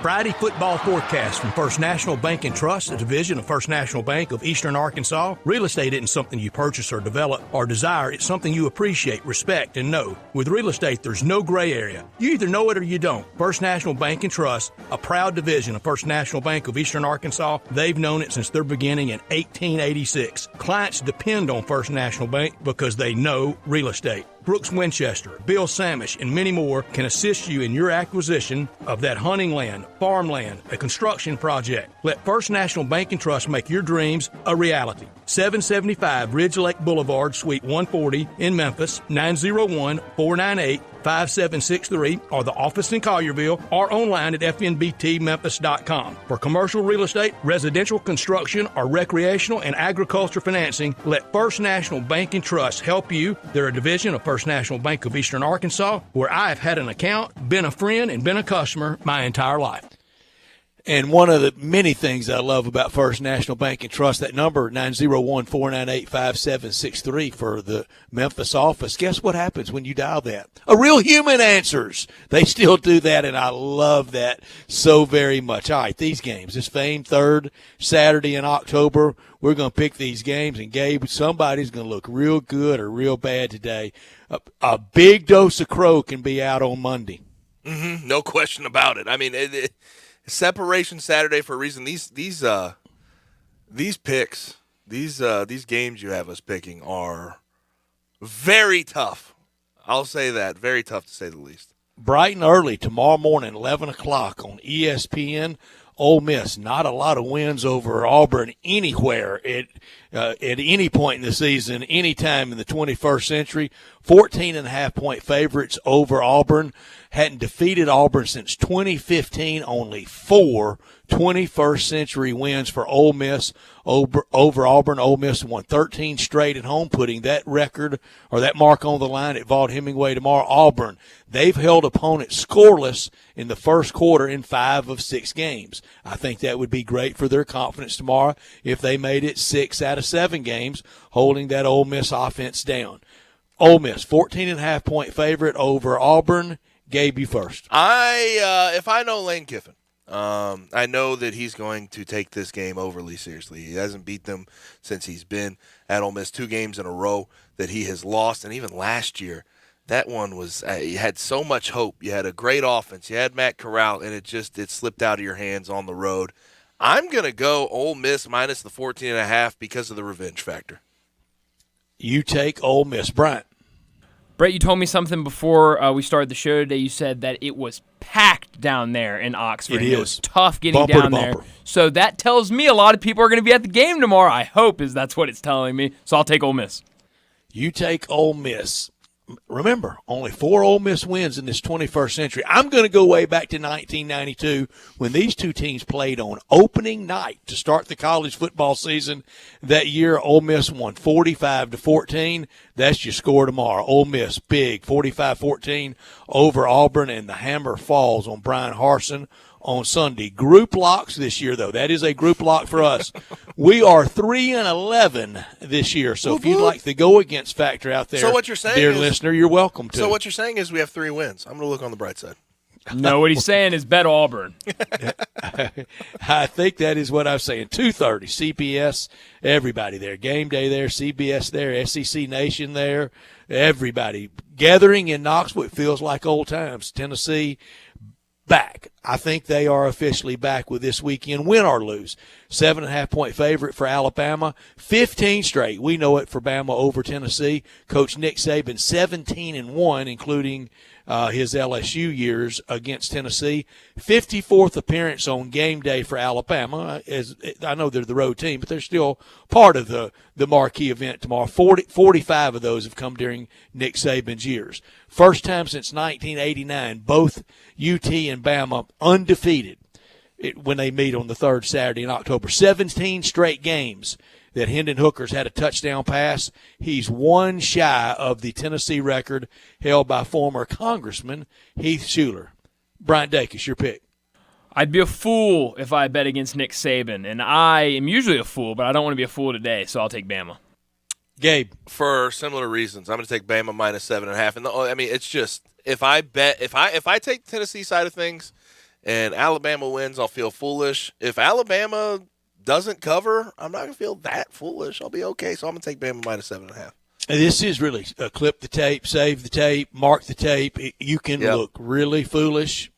Speaker 20: Friday football forecast from First National Bank and Trust, a division of First National Bank of Eastern Arkansas. Real estate isn't something you purchase or develop or desire. It's something you appreciate, respect, and know. With real estate, there's no gray area. You either know it or you don't. First National Bank and Trust, a proud division of First National Bank of Eastern Arkansas. They've known it since their beginning in 1886. Clients depend on First National Bank because they know real estate. Brooks Winchester, Bill Samish, and many more can assist you in your acquisition of that hunting land, farmland, a construction project. Let First National Bank and Trust make your dreams a reality. 775 Ridge Lake Boulevard, Suite 140 in Memphis, 901-498 5763, or the office in Collierville, or online at fnbtmemphis.com. For commercial real estate, residential construction, or recreational and agriculture financing, let First National Bank and Trust help you. They're a division of First National Bank of Eastern Arkansas, where I have had an account, been a friend, and been a customer my entire life.
Speaker 3: And one of the many things I love about First National Bank and Trust, that number, 901-498-5763 for the Memphis office. Guess what happens when you dial that? A real human answers. They still do that, and I love that so very much. All right, these games, this famed third Saturday in October, we're going to pick these games, and Gabe, somebody's going to look real good or real bad today. A big dose of crow can be out on Monday.
Speaker 2: Mm-hmm, no question about it. I mean, separation Saturday for a reason. These picks, these games you have us picking are very tough. I'll say that, very tough to say the least.
Speaker 3: Bright and early tomorrow morning, 11 o'clock on ESPN. Ole Miss, not a lot of wins over Auburn anywhere at any point in the season, any time in the 21st century. 14.5-point favorites over Auburn. Hadn't defeated Auburn since 2015. Only 4 21st century wins for Ole Miss over Auburn. Ole Miss won 13 straight at home, putting that record or that mark on the line at Vaught-Hemingway tomorrow. Auburn, they've held opponents scoreless in the first quarter in 5 of 6 games. I think that would be great for their confidence tomorrow if they made it 6 out of 7 games, holding that Ole Miss offense down. Ole Miss, 14.5-point favorite over Auburn. Gabe, you first.
Speaker 2: If I know Lane Kiffin, I know that he's going to take this game overly seriously. He hasn't beat them since he's been at Ole Miss. 2 games in a row that he has lost, and even last year, that one was you had so much hope. You had a great offense. You had Matt Corral, and it slipped out of your hands on the road. I'm going to go Ole Miss minus the 14.5 because of the revenge factor.
Speaker 3: You take Ole Miss. Bryant.
Speaker 4: Brett, you told me something before we started the show today. You said that it was packed down there in Oxford.
Speaker 3: It
Speaker 4: was tough getting
Speaker 3: bumper
Speaker 4: down
Speaker 3: to
Speaker 4: there.
Speaker 3: bumper.
Speaker 4: So that tells me a lot of people are going to be at the game tomorrow. I hope that's what it's telling me. So I'll take Ole Miss.
Speaker 3: You take Ole Miss. Remember, only 4 Ole Miss wins in this 21st century. I'm going to go way back to 1992 when these two teams played on opening night to start the college football season. That year, Ole Miss won 45-14. That's your score tomorrow. Ole Miss, big, 45-14 over Auburn, and the hammer falls on Brian Harsin on Sunday. Group locks this year, though. That is a group lock for us. We are 3-11 this year. So if you'd like to go against Factor out there,
Speaker 2: so what you're saying
Speaker 3: dear
Speaker 2: is,
Speaker 3: listener, you're welcome to.
Speaker 2: So what you're saying is we have 3 wins. I'm going to look on the bright side.
Speaker 4: No, what he's saying is bet Auburn.
Speaker 3: I think that is what I'm saying. 2:30, CBS, everybody there. Game day there, CBS there, SEC Nation there, everybody. Gathering in Knoxville, it feels like old times. Tennessee back. I think they are officially back with this weekend, win or lose. 7.5-point favorite for Alabama. 15 straight. We know it for Bama over Tennessee. Coach Nick Saban, 17-1, including his LSU years against Tennessee. 54th appearance on game day for Alabama. I know they're the road team, but they're still part of the marquee event tomorrow. 45 of those have come during Nick Saban's years. First time since 1989, both UT and Bama undefeated when they meet on the third Saturday in October. 17 straight games that Hendon Hooker's had a touchdown pass. He's one shy of the Tennessee record held by former Congressman Heath Shuler. Bryant Dacus, your pick.
Speaker 4: I'd be a fool if I bet against Nick Saban, and I am usually a fool, but I don't want to be a fool today, so I'll take Bama.
Speaker 3: Gabe.
Speaker 2: For similar reasons, I'm going to take Bama minus 7.5. And I mean, it's just if I take the Tennessee side of things and Alabama wins, I'll feel foolish. If Alabama doesn't cover, I'm not going to feel that foolish. I'll be okay. So I'm going to take Bama minus 7.5.
Speaker 3: This is really clip the tape, save the tape, mark the tape. You can look really foolish.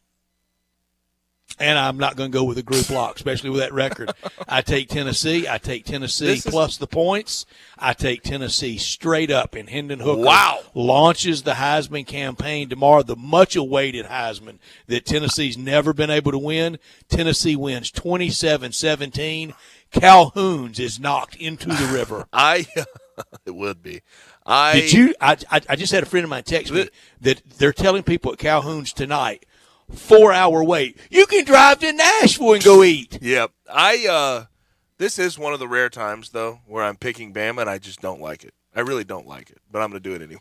Speaker 3: And I'm not going to go with a group lock, especially with that record. I take Tennessee. I take Tennessee plus the points. I take Tennessee straight up. And Hendon Hooker launches the Heisman campaign tomorrow, the much-awaited Heisman that Tennessee's never been able to win. Tennessee wins 27-17. Calhoun's is knocked into the river.
Speaker 2: It would be. I
Speaker 3: just had a friend of mine text me that they're telling people at Calhoun's tonight, 4-hour wait. You can drive to Nashville and go eat.
Speaker 2: Yep. This is one of the rare times, though, where I'm picking Bama, and I just don't like it. I really don't like it, but I'm going to do it anyway.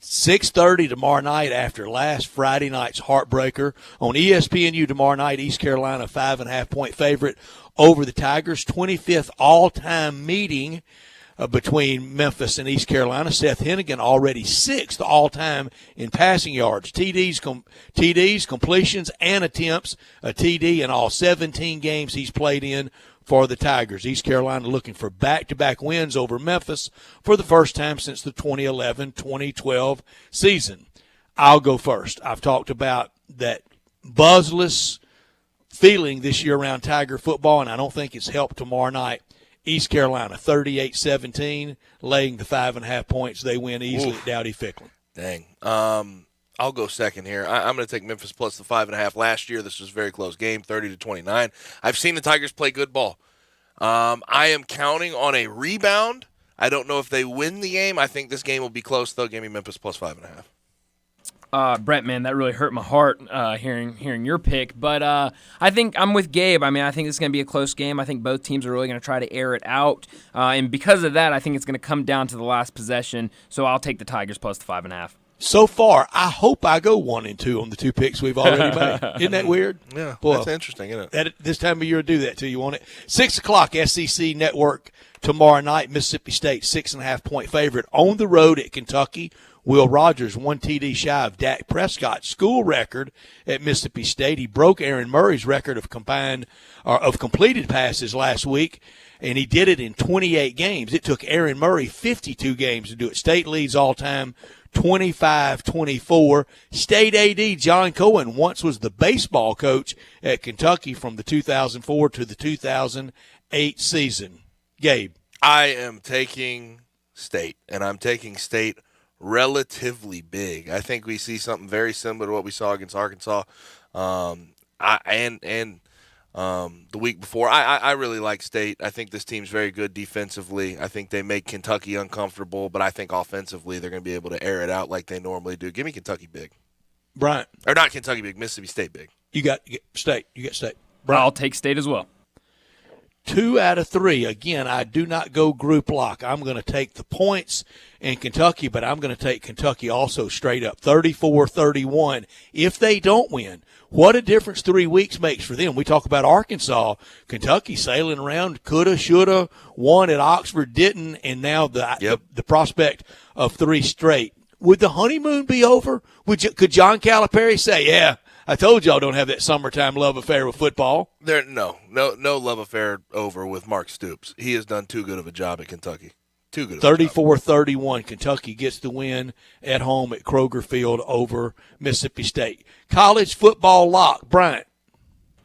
Speaker 3: 6:30 tomorrow night after last Friday night's heartbreaker. On ESPNU tomorrow night, East Carolina 5.5-point favorite over the Tigers. 25th all-time meeting between Memphis and East Carolina. Seth Hennigan already 6th all-time in passing yards. TDs, completions, and attempts. A TD in all 17 games he's played in for the Tigers. East Carolina looking for back-to-back wins over Memphis for the first time since the 2011-2012 season. I'll go first. I've talked about that buzzless feeling this year around Tiger football, and I don't think it's helped tomorrow night. East Carolina 38-17, laying the 5.5 points. They win easily at Dowdy-Ficklin.
Speaker 2: Dang. I'll go second here. I'm going to take Memphis plus the 5.5. Last year, this was a very close game, 30-29. I've seen the Tigers play good ball. I am counting on a rebound. I don't know if they win the game. I think this game will be close, though. Give me Memphis plus 5.5.
Speaker 4: Brett, man, that really hurt my heart hearing your pick. But I think I'm with Gabe. I mean, I think it's going to be a close game. I think both teams are really going to try to air it out. And because of that, I think it's going to come down to the last possession. So I'll take the Tigers plus the 5.5.
Speaker 3: So far, I hope I go 1-2 on the two picks we've already made. Isn't that weird?
Speaker 2: Yeah,
Speaker 3: Boy,
Speaker 2: that's interesting, isn't it?
Speaker 3: This time of year, do that to you, won't it? 6 o'clock, SEC Network tomorrow night. Mississippi State, 6.5-point favorite on the road at Kentucky. Will Rogers, 1 TD shy of Dak Prescott's school record at Mississippi State. He broke Aaron Murray's record of completed passes last week, and he did it in 28 games. It took Aaron Murray 52 games to do it. State leads all time 25-24. State AD John Cohen once was the baseball coach at Kentucky from the 2004 to the 2008 season. Gabe.
Speaker 2: I am taking State, and I'm taking State relatively big. I think we see something very similar to what we saw against Arkansas the week before. I really like State. I think this team's very good defensively. I think they make Kentucky uncomfortable, but I think offensively they're going to be able to air it out like they normally do. Give me Kentucky big.
Speaker 3: Bryant.
Speaker 2: Or not Kentucky big, Mississippi State big.
Speaker 3: You got State. You got State.
Speaker 4: Bryant. I'll take State as well.
Speaker 3: 2 out of 3. Again, I do not go group lock. I'm going to take the points in Kentucky, but I'm going to take Kentucky also straight up, 34-31. If they don't win, what a difference 3 weeks makes for them. We talk about Arkansas, Kentucky sailing around, coulda, shoulda, won at Oxford, didn't, and now the prospect of 3 straight. Would the honeymoon be over? Could John Calipari say, yeah, I told y'all don't have that summertime love affair with football?
Speaker 2: No love affair over with Mark Stoops. He has done too good of a job at Kentucky.
Speaker 3: 34-31. Kentucky gets the win at home at Kroger Field over Mississippi State. College football lock. Bryant.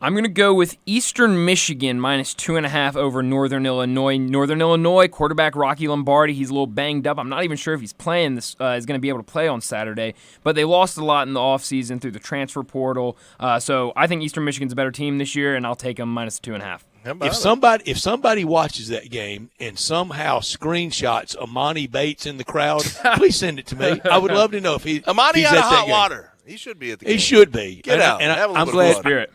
Speaker 4: I'm going to go with Eastern Michigan minus 2.5 over Northern Illinois. Northern Illinois quarterback Rocky Lombardi, he's a little banged up. I'm not even sure if he's playing is going to be able to play on Saturday. But they lost a lot in the offseason through the transfer portal. So I think Eastern Michigan's a better team this year, and I'll take them minus 2.5.
Speaker 3: If somebody watches that game and somehow screenshots Amani Bates in the crowd, please send it to me. I would love to know if he's
Speaker 2: out of hot water. He should be at the game.
Speaker 3: He should be.
Speaker 2: Get out.
Speaker 3: And I'm glad.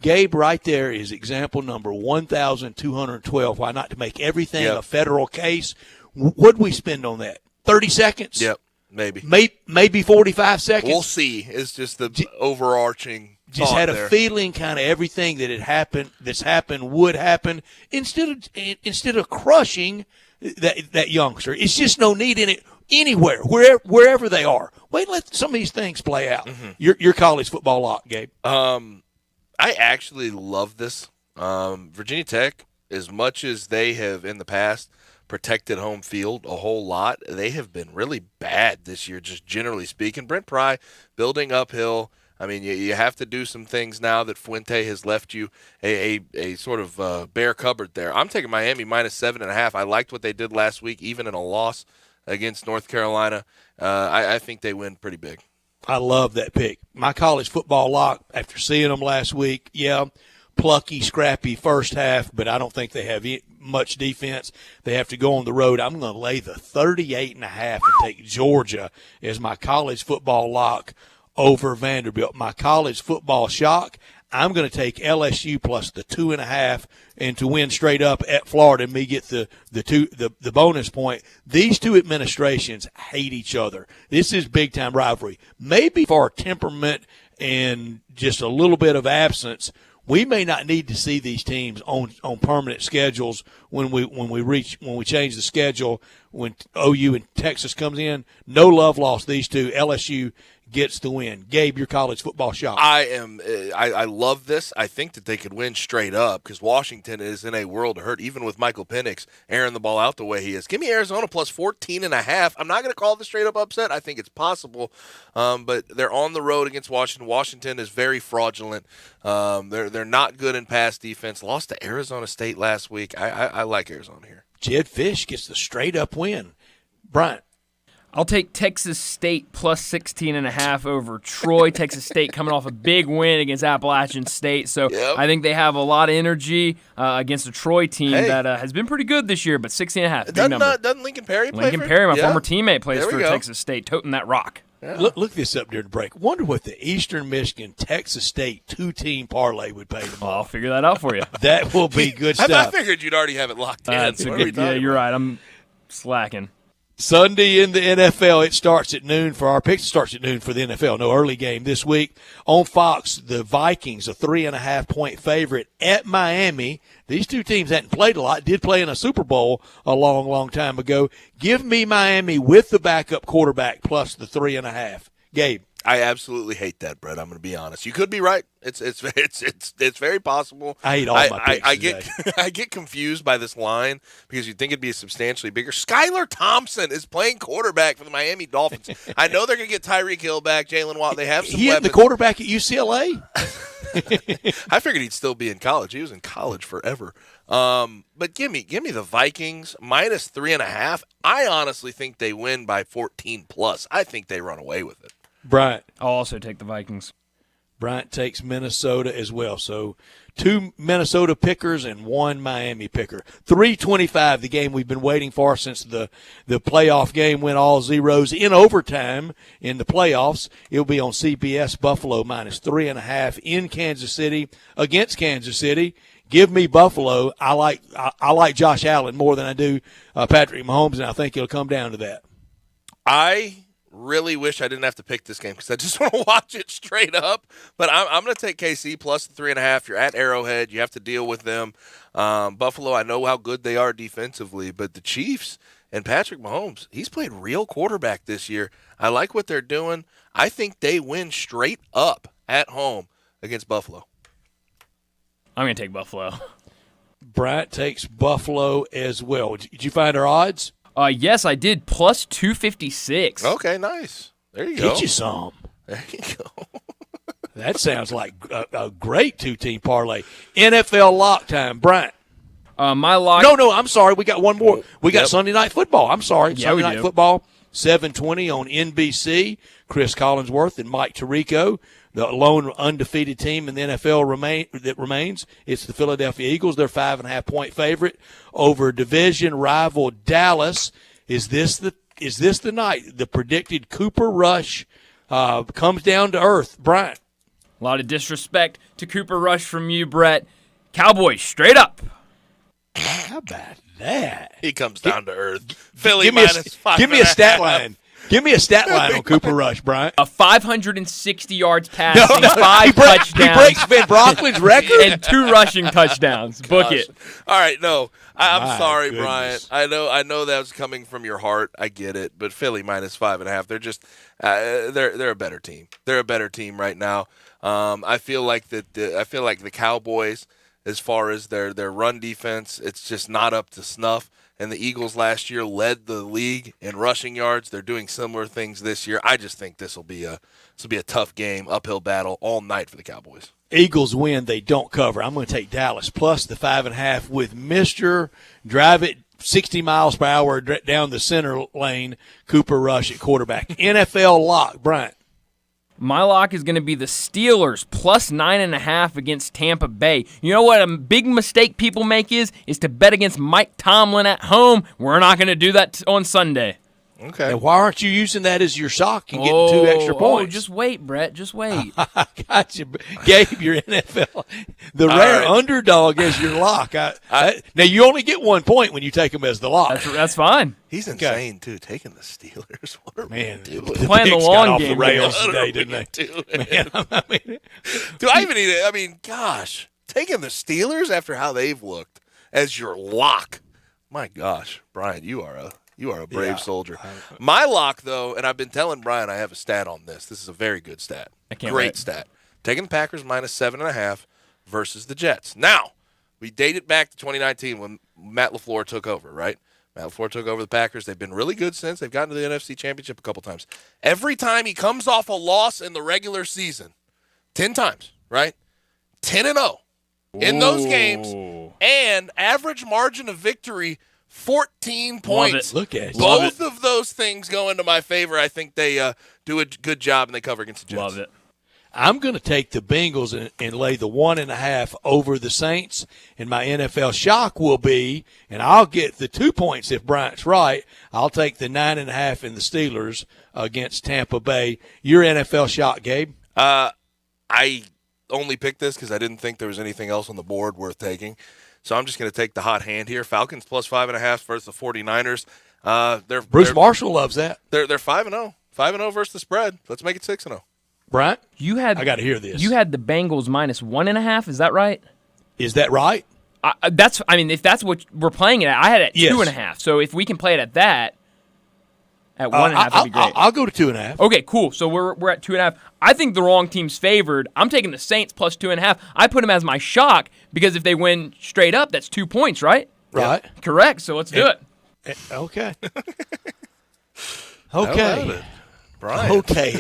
Speaker 3: Gabe, right there is example number 1,212. Why not to make everything a federal case? What'd we spend on that? 30 seconds?
Speaker 2: Yep, maybe.
Speaker 3: Maybe 45 seconds?
Speaker 2: We'll see. It's just the overarching
Speaker 3: just had
Speaker 2: a
Speaker 3: feeling kind of everything that's happened would happen instead of crushing that youngster. It's just no need in it anywhere, wherever they are. Wait, let some of these things play out. Mm-hmm. Your college football lock, Gabe.
Speaker 2: I actually love this. Virginia Tech, as much as they have in the past protected home field a whole lot, they have been really bad this year, just generally speaking. Brent Pry building uphill. I mean, you have to do some things now that Fuente has left you a sort of bare cupboard there. I'm taking Miami minus 7.5. I liked what they did last week, even in a loss against North Carolina. I think they win pretty big.
Speaker 3: I love that pick. My college football lock, after seeing them last week, plucky, scrappy first half, but I don't think they have much defense. They have to go on the road. I'm going to lay the 38.5 and take Georgia as my college football lock over Vanderbilt. My college football shock, I'm going to take LSU plus the 2.5 and to win straight up at Florida and me get the bonus point. These two administrations hate each other. This is big-time rivalry. Maybe for temperament and just a little bit of absence, we may not need to see these teams on permanent schedules when we change the schedule. When OU and Texas comes in, no love lost. These two, LSU gets the win. Gabe, your college football shot.
Speaker 2: I love this. I think that they could win straight up because Washington is in a world of hurt, even with Michael Penix airing the ball out the way he is. Give me Arizona plus 14.5. I'm not going to call this straight up upset. I think it's possible, but they're on the road against Washington. Washington is very fraudulent. They're not good in pass defense. Lost to Arizona State last week. I like Arizona here.
Speaker 3: Jed Fish gets the straight up win. Bryant.
Speaker 4: I'll take Texas State plus 16.5 over Troy. Texas State coming off a big win against Appalachian State. So I think they have a lot of energy against a Troy team that has been pretty good this year, but 16.5, big number.
Speaker 2: Doesn't Lincoln Perry play
Speaker 4: Lincoln Perry, my former teammate, plays for Texas State, toting that rock.
Speaker 3: Yeah. Look this up during the break. Wonder what the Eastern Michigan Texas State 2-team parlay would pay tomorrow.
Speaker 4: I'll figure that out for you.
Speaker 3: That will be good stuff.
Speaker 2: I figured you'd already have it locked in.
Speaker 4: Yeah, you're right. I'm slacking.
Speaker 3: Sunday in the NFL, it starts at noon for our picks. It starts at noon for the NFL. No early game this week. On Fox, the Vikings, a 3.5-point favorite at Miami. These two teams hadn't played a lot, did play in a Super Bowl a long, long time ago. Give me Miami with the backup quarterback plus the 3.5. Gabe.
Speaker 2: I absolutely hate that, Brett. I'm going to be honest. You could be right. It's very possible.
Speaker 3: I hate all my picks
Speaker 2: I get confused by this line because you'd think it'd be substantially bigger. Skylar Thompson is playing quarterback for the Miami Dolphins. I know they're going to get Tyreek Hill back, Jalen Watt. They have some
Speaker 3: He
Speaker 2: weapons.
Speaker 3: had the quarterback at UCLA?
Speaker 2: I figured he'd still be in college. He was in college forever. But give me the Vikings minus 3.5. I honestly think they win by 14 plus. I think they run away with it.
Speaker 3: Bryant.
Speaker 4: I'll also take the Vikings.
Speaker 3: Bryant takes Minnesota as well. So 2 Minnesota pickers and 1 Miami picker. 3:25, the game we've been waiting for since the playoff game went all zeros in overtime in the playoffs. It'll be on CBS. Buffalo minus 3.5 in Kansas City against Kansas City. Give me Buffalo. I like Josh Allen more than I do Patrick Mahomes, and I think it'll come down to that.
Speaker 2: I really wish I didn't have to pick this game because I just want to watch it straight up. But I'm going to take KC plus the 3.5. You're at Arrowhead. You have to deal with them. Buffalo, I know how good they are defensively, but the Chiefs and Patrick Mahomes, he's played real quarterback this year. I like what they're doing. I think they win straight up at home against Buffalo.
Speaker 4: I'm going to take Buffalo.
Speaker 3: Bryant takes Buffalo as well. Did you find our odds?
Speaker 4: Yes, I did. Plus 256.
Speaker 2: Okay, nice. There you go.
Speaker 3: Get you some.
Speaker 2: There you go.
Speaker 3: That sounds like a great 2-team parlay. NFL lock time. Bryant.
Speaker 4: My lock.
Speaker 3: No, I'm sorry. We got one more. We got Sunday Night Football. I'm sorry.
Speaker 4: Yeah,
Speaker 3: Sunday Night Football, 7:20 on NBC. Chris Collinsworth and Mike Tirico. The lone undefeated team in the NFL remains. It's the Philadelphia Eagles. They're 5.5-point favorite over division rival Dallas. Is this the night the predicted Cooper Rush comes down to earth? Bryant.
Speaker 4: A lot of disrespect to Cooper Rush from you, Brett. Cowboys, straight up.
Speaker 3: How about that?
Speaker 2: He comes down to earth. Philly
Speaker 3: give me a stat line. Give me a stat line on Cooper Rush, Bryant.
Speaker 4: 560 yards passing, 5 touchdowns.
Speaker 3: He breaks Ben Brocklin's record?
Speaker 4: And 2 rushing touchdowns. Book it.
Speaker 2: All right, no. I'm
Speaker 3: My
Speaker 2: sorry,
Speaker 3: goodness.
Speaker 2: Bryant. I know that was coming from your heart. I get it. But Philly minus 5.5. They're just they're a better team. They're a better team right now. I feel like the Cowboys, as far as their run defense, it's just not up to snuff. And the Eagles last year led the league in rushing yards. They're doing similar things this year. I just think this will be a tough game, uphill battle all night for the Cowboys.
Speaker 3: Eagles win, they don't cover. I'm going to take Dallas plus the 5.5 with Mr. Drive it 60 miles per hour down the center lane, Cooper Rush at quarterback. NFL lock, Bryant.
Speaker 4: My lock is going to be the Steelers plus 9.5 against Tampa Bay. You know what a big mistake people make is to bet against Mike Tomlin at home. We're not going to do that on Sunday.
Speaker 2: Okay.
Speaker 3: And why aren't you using that as your sock and getting 2 extra points?
Speaker 4: Oh, just wait, Brett. Just wait.
Speaker 3: I got you. Gabe, your NFL. The rare underdog as your lock. Now, you only get 1 point when you take them as the lock.
Speaker 4: That's fine.
Speaker 2: He's insane, too, taking the Steelers. What are
Speaker 3: man
Speaker 2: doing?
Speaker 4: Playing the long game.
Speaker 3: Off the rails today, didn't they?
Speaker 2: Gosh. Taking the Steelers after how they've looked as your lock. My gosh. Brian, you are a brave soldier. My lock, though, and I've been telling Brian I have a stat on this. This is a very good stat. Great stat. Taking the Packers minus 7.5 versus the Jets. Now, we date it back to 2019 when Matt LaFleur took over, right? Matt LaFleur took over the Packers. They've been really good since. They've gotten to the NFC Championship a couple times. Every time he comes off a loss in the regular season, 10 times, right? 10-0 in those games, and average margin of victory 14 points.
Speaker 3: Look at it.
Speaker 2: Both of those things go into my favor. I think they do a good job and they cover against the Jets.
Speaker 4: Love it.
Speaker 3: I'm going to take the Bengals and lay the 1.5 over the Saints. And my NFL shock will be, and I'll get the 2 points if Bryant's right, I'll take the 9.5 in the Steelers against Tampa Bay. Your NFL shock, Gabe?
Speaker 2: I only picked this because I didn't think there was anything else on the board worth taking. So I'm just going to take the hot hand here. Falcons plus 5.5 versus the 49ers.
Speaker 3: Bruce Marshall loves that.
Speaker 2: They're 5-0. 5-0 versus the spread. Let's make it 6-0.
Speaker 3: Bryant?
Speaker 4: I
Speaker 3: got to hear this.
Speaker 4: You had the Bengals minus 1.5. Is that right?
Speaker 3: Is that right?
Speaker 4: If that's what we're playing it at, I had it at
Speaker 3: Yes.
Speaker 4: 2.5. So if we can play it at that, at 1.5, that'd be great.
Speaker 3: I'll go to 2.5.
Speaker 4: Okay, cool. So we're at 2.5. I think the wrong team's favored. I'm taking the Saints plus 2.5. I put them as my shock because if they win straight up, that's 2 points, right?
Speaker 3: Right.
Speaker 4: Correct. So let's do it.
Speaker 3: Okay. Okay.
Speaker 2: Brian.
Speaker 3: Okay.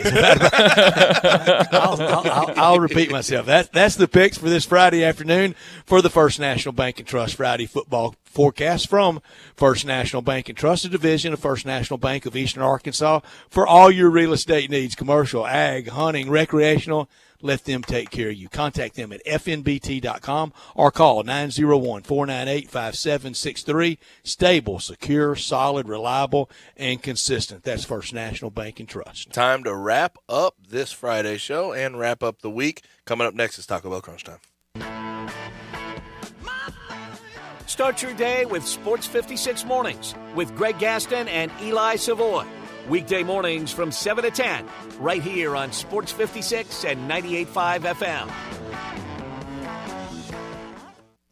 Speaker 3: I'll repeat myself. That's the picks for this Friday afternoon for the First National Bank and Trust Friday football forecast from First National Bank and Trust, a division of First National Bank of Eastern Arkansas. For all your real estate needs, commercial, ag, hunting, recreational, let them take care of you. Contact them at fnbt.com or call 901-498-5763. Stable, secure, solid, reliable, and consistent. That's First National Bank and Trust.
Speaker 2: Time to wrap up this Friday show and wrap up the week. Coming up next is Taco Bell Crunch Time.
Speaker 5: Start your day with Sports 56 Mornings with Greg Gaston and Eli Savoy. Weekday mornings from 7 to 10, right here on Sports 56 and 98.5 FM.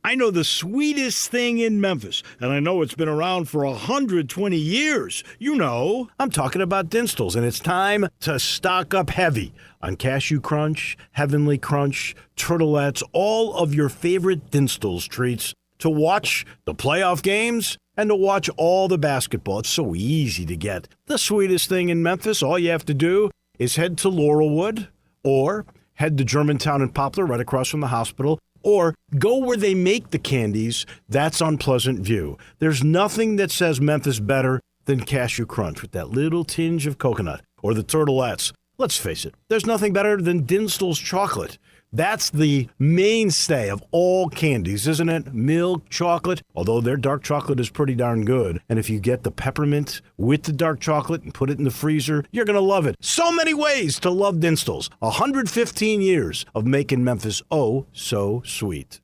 Speaker 7: I know the sweetest thing in Memphis, and I know it's been around for 120 years. You know, I'm talking about Dinstall's, and it's time to stock up heavy on Cashew Crunch, Heavenly Crunch, Turtlettes, all of your favorite Dinstall's treats to watch the playoff games and to watch all the basketball. It's so easy to get. The sweetest thing in Memphis, all you have to do is head to Laurelwood or head to Germantown and Poplar right across from the hospital, or go where they make the candies. That's on Pleasant View. There's nothing that says Memphis better than Cashew Crunch with that little tinge of coconut, or the Turtlettes. Let's face it, there's nothing better than Dinstall's chocolate. That's the mainstay of all candies, isn't it? Milk chocolate, although their dark chocolate is pretty darn good. And if you get the peppermint with the dark chocolate and put it in the freezer, you're going to love it. So many ways to love Dinstall's. 115 years of making Memphis oh so sweet.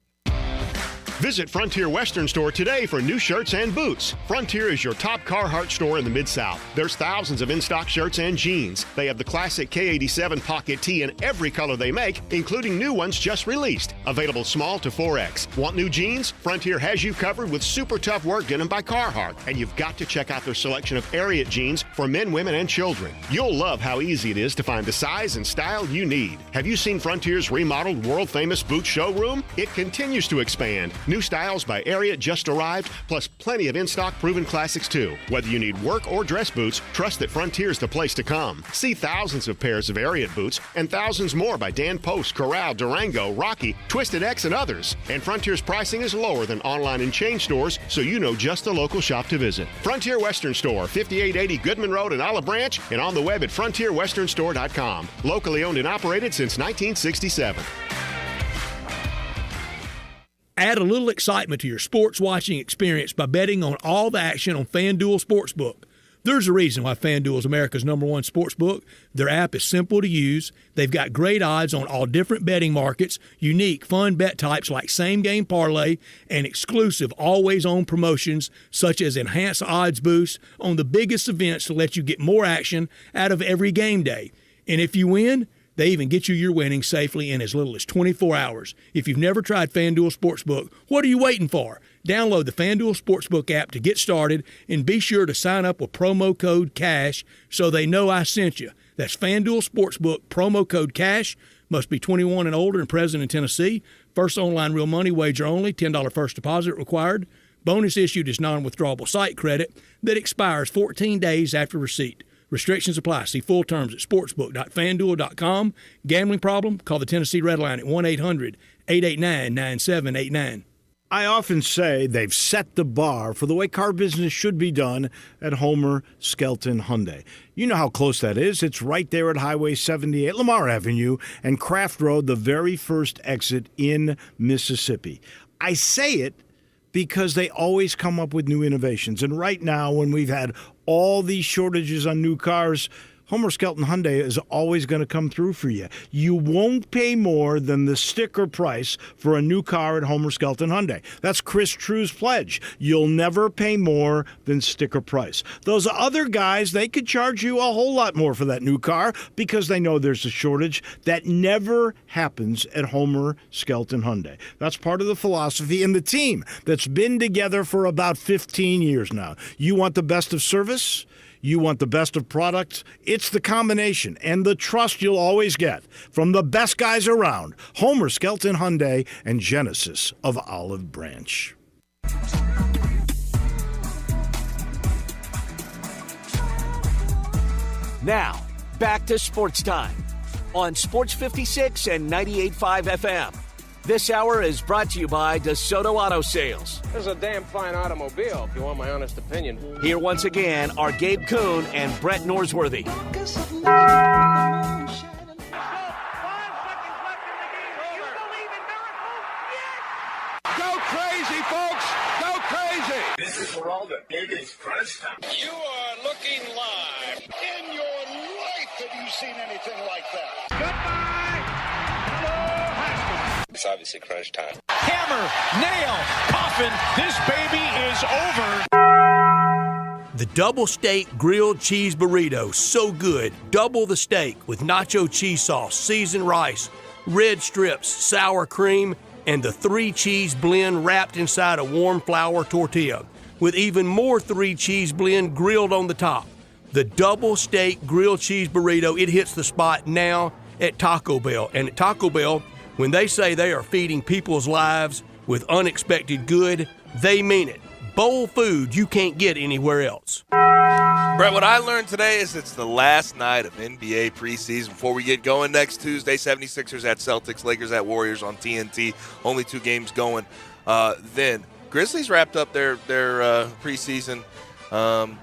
Speaker 9: Visit Frontier Western Store today for new shirts and boots. Frontier is your top Carhartt store in the Mid-South. There's thousands of in-stock shirts and jeans. They have the classic K87 pocket tee in every color they make, including new ones just released. Available small to 4X. Want new jeans? Frontier has you covered with super tough work denim by Carhartt. And you've got to check out their selection of Ariat jeans for men, women, and children. You'll love how easy it is to find the size and style you need. Have you seen Frontier's remodeled world-famous boot showroom? It continues to expand. New styles by Ariat just arrived, plus plenty of in-stock proven classics too. Whether you need work or dress boots, trust that Frontier's the place to come. See thousands of pairs of Ariat boots and thousands more by Dan Post, Corral, Durango, Rocky, Twisted X, and others. And Frontier's pricing is lower than online and chain stores, so you know just the local shop to visit. Frontier Western Store, 5880 Goodman Road in Olive Branch, and on the web at frontierwesternstore.com. Locally owned and operated since 1967.
Speaker 3: Add a little excitement to your sports watching experience by betting on all the action on FanDuel Sportsbook. There's a reason why FanDuel is America's #1 sportsbook. Their app is simple to use. They've got great odds on all different betting markets, unique, fun bet types like same-game parlay, and exclusive, always-on promotions such as enhanced odds boosts on the biggest events to let you get more action out of every game day. And if you win, they even get you your winnings safely in as little as 24 hours. If you've never tried FanDuel Sportsbook, what are you waiting for? Download the FanDuel Sportsbook app to get started and be sure to sign up with promo code CASH so they know I sent you. That's FanDuel Sportsbook, promo code CASH. Must be 21 and older and present in Tennessee. First online real money wager only, $10 first deposit required. Bonus issued is non-withdrawable site credit that expires 14 days after receipt. Restrictions apply. See full terms at sportsbook.fanduel.com. Gambling problem? Call the Tennessee Red Line at 1-800-889-9789.
Speaker 7: I often say they've set the bar for the way car business should be done at Homer Skelton Hyundai. You know how close that is. It's right there at Highway 78, Lamar Avenue, and Craft Road, the very first exit in Mississippi. I say it because they always come up with new innovations. And right now, when we've had all these shortages on new cars, Homer Skelton Hyundai is always going to come through for you. You won't pay more than the sticker price for a new car at Homer Skelton Hyundai. That's Chris True's pledge. You'll never pay more than sticker price. Those other guys, they could charge you a whole lot more for that new car because they know there's a shortage. That never happens at Homer Skelton Hyundai. That's part of the philosophy and the team that's been together for about 15 years now. You want the best of service? You want the best of products? It's the combination and the trust you'll always get from the best guys around. Homer Skelton Hyundai and Genesis of Olive Branch.
Speaker 5: Now, back to Sports Time on Sports 56 and 98.5 FM. This hour is brought to you by DeSoto Auto Sales.
Speaker 6: This is a damn fine automobile, if you want my honest opinion.
Speaker 5: Here once again are Gabe Kuhn and Brett Norsworthy.
Speaker 6: Go crazy, folks! Go crazy!
Speaker 15: This is Geraldo. It is crunch time.
Speaker 6: You are looking live. In your life have you seen anything like that? Goodbye! Hello, Haskins.
Speaker 15: It's obviously crunch time.
Speaker 26: Hammer, nail, coffin, this baby is over.
Speaker 20: The double steak grilled cheese burrito, so good. Double the steak with nacho cheese sauce, seasoned rice, red strips, sour cream, and the 3-cheese blend wrapped inside a warm flour tortilla, with even more 3-cheese blend grilled on the top. The double steak grilled cheese burrito, it hits the spot now at Taco Bell. And at Taco Bell, when they say they are feeding people's lives with unexpected good, they mean it. Bowl food you can't get anywhere else.
Speaker 2: Brett, what I learned today is it's the last night of NBA preseason before we get going next Tuesday. 76ers at Celtics, Lakers at Warriors on TNT. Only 2 games going. Then Grizzlies wrapped up their preseason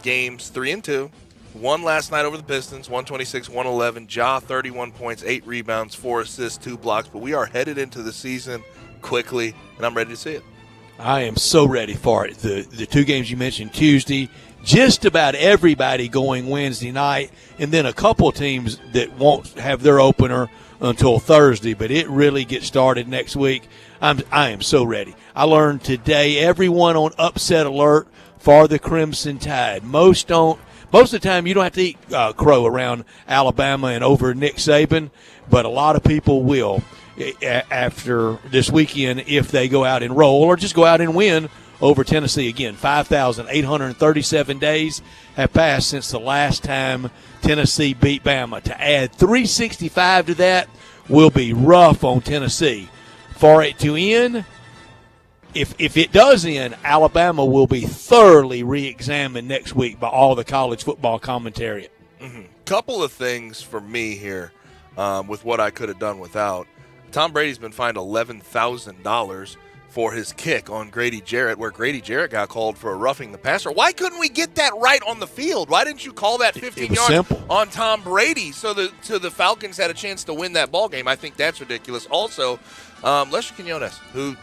Speaker 2: games 3-2. Won last night over the Pistons, 126-111. Ja, 31 points, 8 rebounds, 4 assists, 2 blocks. But we are headed into the season quickly, and I'm ready to see it.
Speaker 3: I am so ready for it. The 2 games you mentioned Tuesday, just about everybody going Wednesday night, and then a couple of teams that won't have their opener until Thursday, but it really gets started next week. I am so ready. I learned today everyone on upset alert for the Crimson Tide. Most of the time you don't have to eat crow around Alabama and over Nick Saban, but a lot of people will after this weekend if they go out and roll or just go out and win over Tennessee. Again, 5,837 days have passed since the last time Tennessee beat Bama. To add 365 to that will be rough on Tennessee. For it to end, if it does end, Alabama will be thoroughly re-examined next week by all the college football commentariat.
Speaker 2: Couple of things for me here with what I could have done without. Tom Brady's been fined $11,000 for his kick on Grady Jarrett, where Grady Jarrett got called for a roughing the passer. Why couldn't we get that right on the field? Why didn't you call that 15 yards
Speaker 3: simple
Speaker 2: on Tom Brady so the Falcons had a chance to win that ball game? I think that's ridiculous. Also, Lester Quinones, who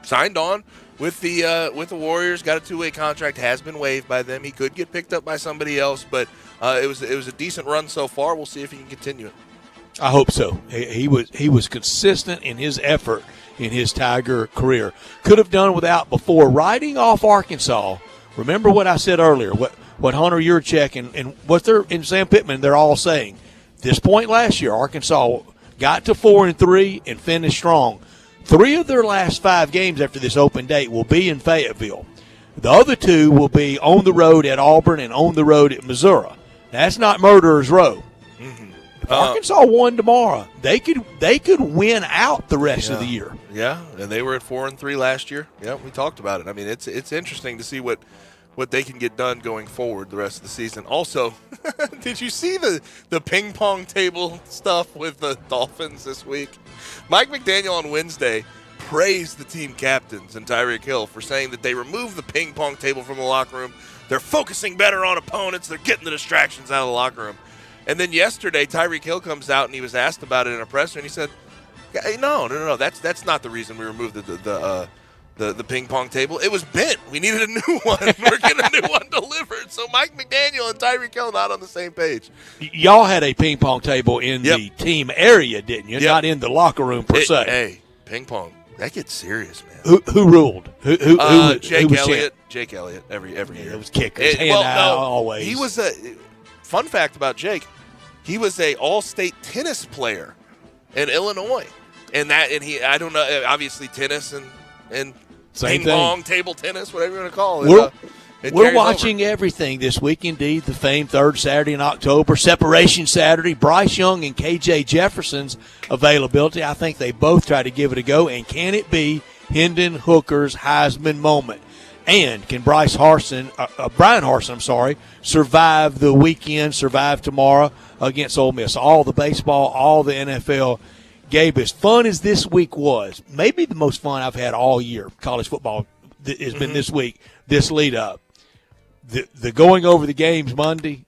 Speaker 2: signed on with the Warriors, got a 2-way contract, has been waived by them. He could get picked up by somebody else, but it was a decent run so far. We'll see if he can continue it.
Speaker 3: I hope so. He was consistent in his effort in his Tiger career. Could have done without before. Riding off Arkansas, remember what I said earlier, what Hunter Yurchek and what they're in Sam Pittman, they're all saying. This point last year, Arkansas got to 4-3 and finished strong. 3 of their last 5 games after this open date will be in Fayetteville. The other 2 will be on the road at Auburn and on the road at Missouri. That's not Murderer's Row. If Arkansas won tomorrow, they could win out the rest of the year.
Speaker 2: Yeah, and they were at 4-3 last year. Yeah, we talked about it. I mean, it's interesting to see what they can get done going forward the rest of the season. Also, did you see the ping pong table stuff with the Dolphins this week? Mike McDaniel on Wednesday praised the team captains and Tyreek Hill for saying that they removed the ping pong table from the locker room. They're focusing better on opponents. They're getting the distractions out of the locker room. And then yesterday, Tyreek Hill comes out and he was asked about it in a presser, and he said, hey, no. That's not the reason we removed the ping pong table. It was bent. We needed a new one. We're getting a new one delivered. So Mike McDaniel and Tyreek Hill not on the same page.
Speaker 3: Y'all had a ping pong table in the team area, didn't you? Not in the locker room per se.
Speaker 2: Hey, ping pong. That gets serious, man.
Speaker 3: Who ruled? Who
Speaker 2: Jake
Speaker 3: was
Speaker 2: Elliott. Jake Elliott every year.
Speaker 3: It was kickers. Always.
Speaker 2: He was a fun fact about Jake. He was a all-state tennis player in Illinois, I don't know, obviously tennis and ping pong, table tennis, whatever you want to call it.
Speaker 3: We're watching everything this week. Indeed, the famed third Saturday in October, Separation Saturday, Bryce Young and KJ Jefferson's availability. I think they both try to give it a go. And can it be Hendon Hooker's Heisman moment? And can Brian Harsin, survive the weekend, survive tomorrow against Ole Miss? All the baseball, all the NFL. Gabe, as fun as this week was, maybe the most fun I've had all year, college football has been this week, this lead up. The going over the games Monday,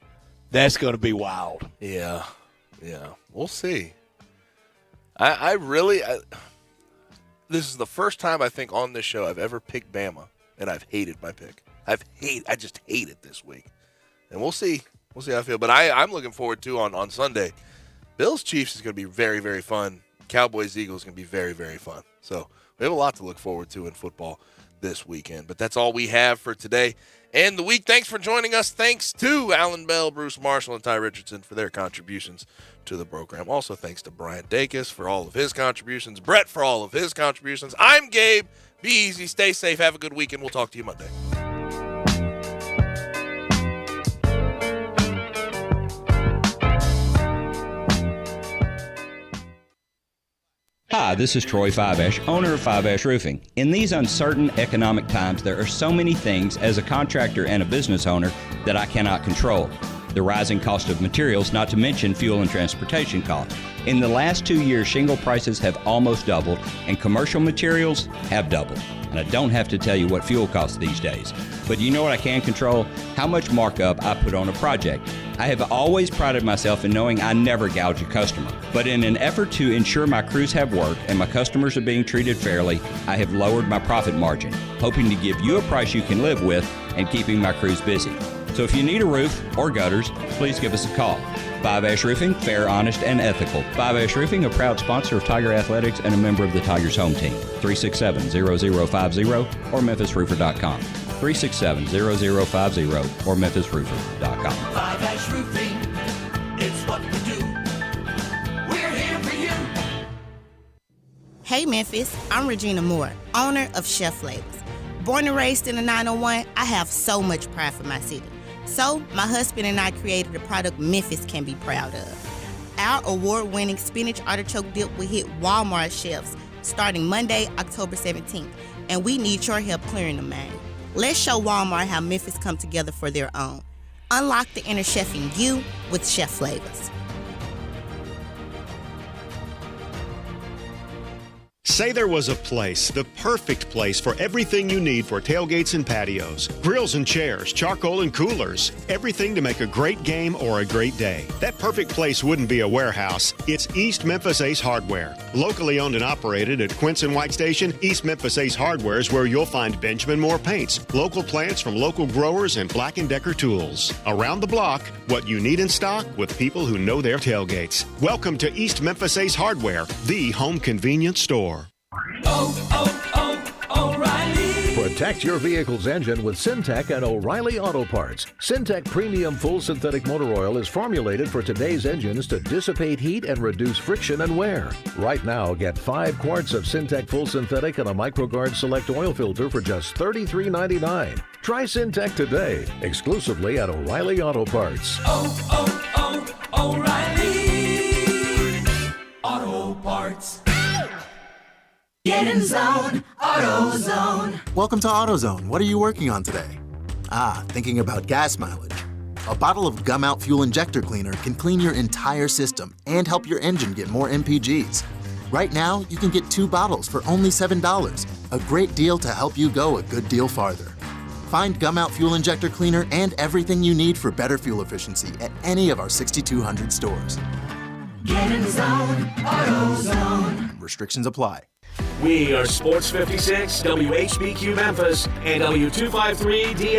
Speaker 3: that's going to be wild.
Speaker 2: Yeah. We'll see. I this is the first time I think on this show I've ever picked Bama. And I've hated my pick. I just hate it this week. And we'll see. We'll see how I feel. But I'm looking forward to on Sunday. Bills-Chiefs is going to be very, very fun. Cowboys-Eagles is going to be very, very fun. So we have a lot to look forward to in football this weekend. But that's all we have for today and the week. Thanks for joining us. Thanks to Alan Bell, Bruce Marshall, and Ty Richardson for their contributions to the program. Also, thanks to Brian Dacus for all of his contributions. Brett for all of his contributions. I'm Gabe. Be easy, stay safe, have a good weekend. We'll talk to you Monday.
Speaker 8: Hi, this is Troy Fiveash, owner of Fiveash Roofing. In these uncertain economic times, there are so many things as a contractor and a business owner that I cannot control. The rising cost of materials, not to mention fuel and transportation costs. In the last 2 years, shingle prices have almost doubled and commercial materials have doubled. And I don't have to tell you what fuel costs these days. But you know what I can control? How much markup I put on a project. I have always prided myself in knowing I never gouge a customer. But in an effort to ensure my crews have work and my customers are being treated fairly, I have lowered my profit margin, hoping to give you a price you can live with and keeping my crews busy. So if you need a roof or gutters, please give us a call. Fiveash Roofing, fair, honest, and ethical. Fiveash Roofing, a proud sponsor of Tiger Athletics and a member of the Tigers home team. 367-0050 or memphisroofer.com. 367-0050 or memphisroofer.com.
Speaker 16: Fiveash Roofing, it's what we do. We're here for you.
Speaker 17: Hey Memphis, I'm Regina Moore, owner of Chef Labels. Born and raised in the 901, I have so much pride for my city. So, my husband and I created a product Memphis can be proud of. Our award-winning spinach artichoke dip will hit Walmart shelves starting Monday, October 17th, and we need your help clearing the main. Let's show Walmart how Memphis come together for their own. Unlock the inner chef in you with Chef Flavors.
Speaker 9: Say there was a place, the perfect place for everything you need for tailgates and patios. Grills and chairs, charcoal and coolers. Everything to make a great game or a great day. That perfect place wouldn't be a warehouse. It's East Memphis Ace Hardware. Locally owned and operated at Quince and White Station, East Memphis Ace Hardware is where you'll find Benjamin Moore paints, local plants from local growers, and Black & Decker tools. Around the block, what you need in stock with people who know their tailgates. Welcome to East Memphis Ace Hardware, the home convenience store.
Speaker 10: O'Reilly. Protect your vehicle's engine with Syntec and O'Reilly Auto Parts. Syntec Premium Full Synthetic Motor Oil is formulated for today's engines to dissipate heat and reduce friction and wear. Right now, get 5 quarts of Syntec Full Synthetic and a MicroGuard Select Oil Filter for just $33.99. Try Syntec today, exclusively at O'Reilly Auto Parts.
Speaker 16: O'Reilly Auto Parts. Get in zone, AutoZone.
Speaker 19: Welcome to AutoZone. What are you working on today? Thinking about gas mileage. A bottle of Gum Out Fuel Injector Cleaner can clean your entire system and help your engine get more MPGs. Right now, you can get 2 bottles for only $7. A great deal to help you go a good deal farther. Find Gum Out Fuel Injector Cleaner and everything you need for better fuel efficiency at any of our 6,200 stores.
Speaker 16: Get in zone, AutoZone.
Speaker 19: Restrictions apply.
Speaker 5: We are Sports 56, WHBQ Memphis, and W253 DM.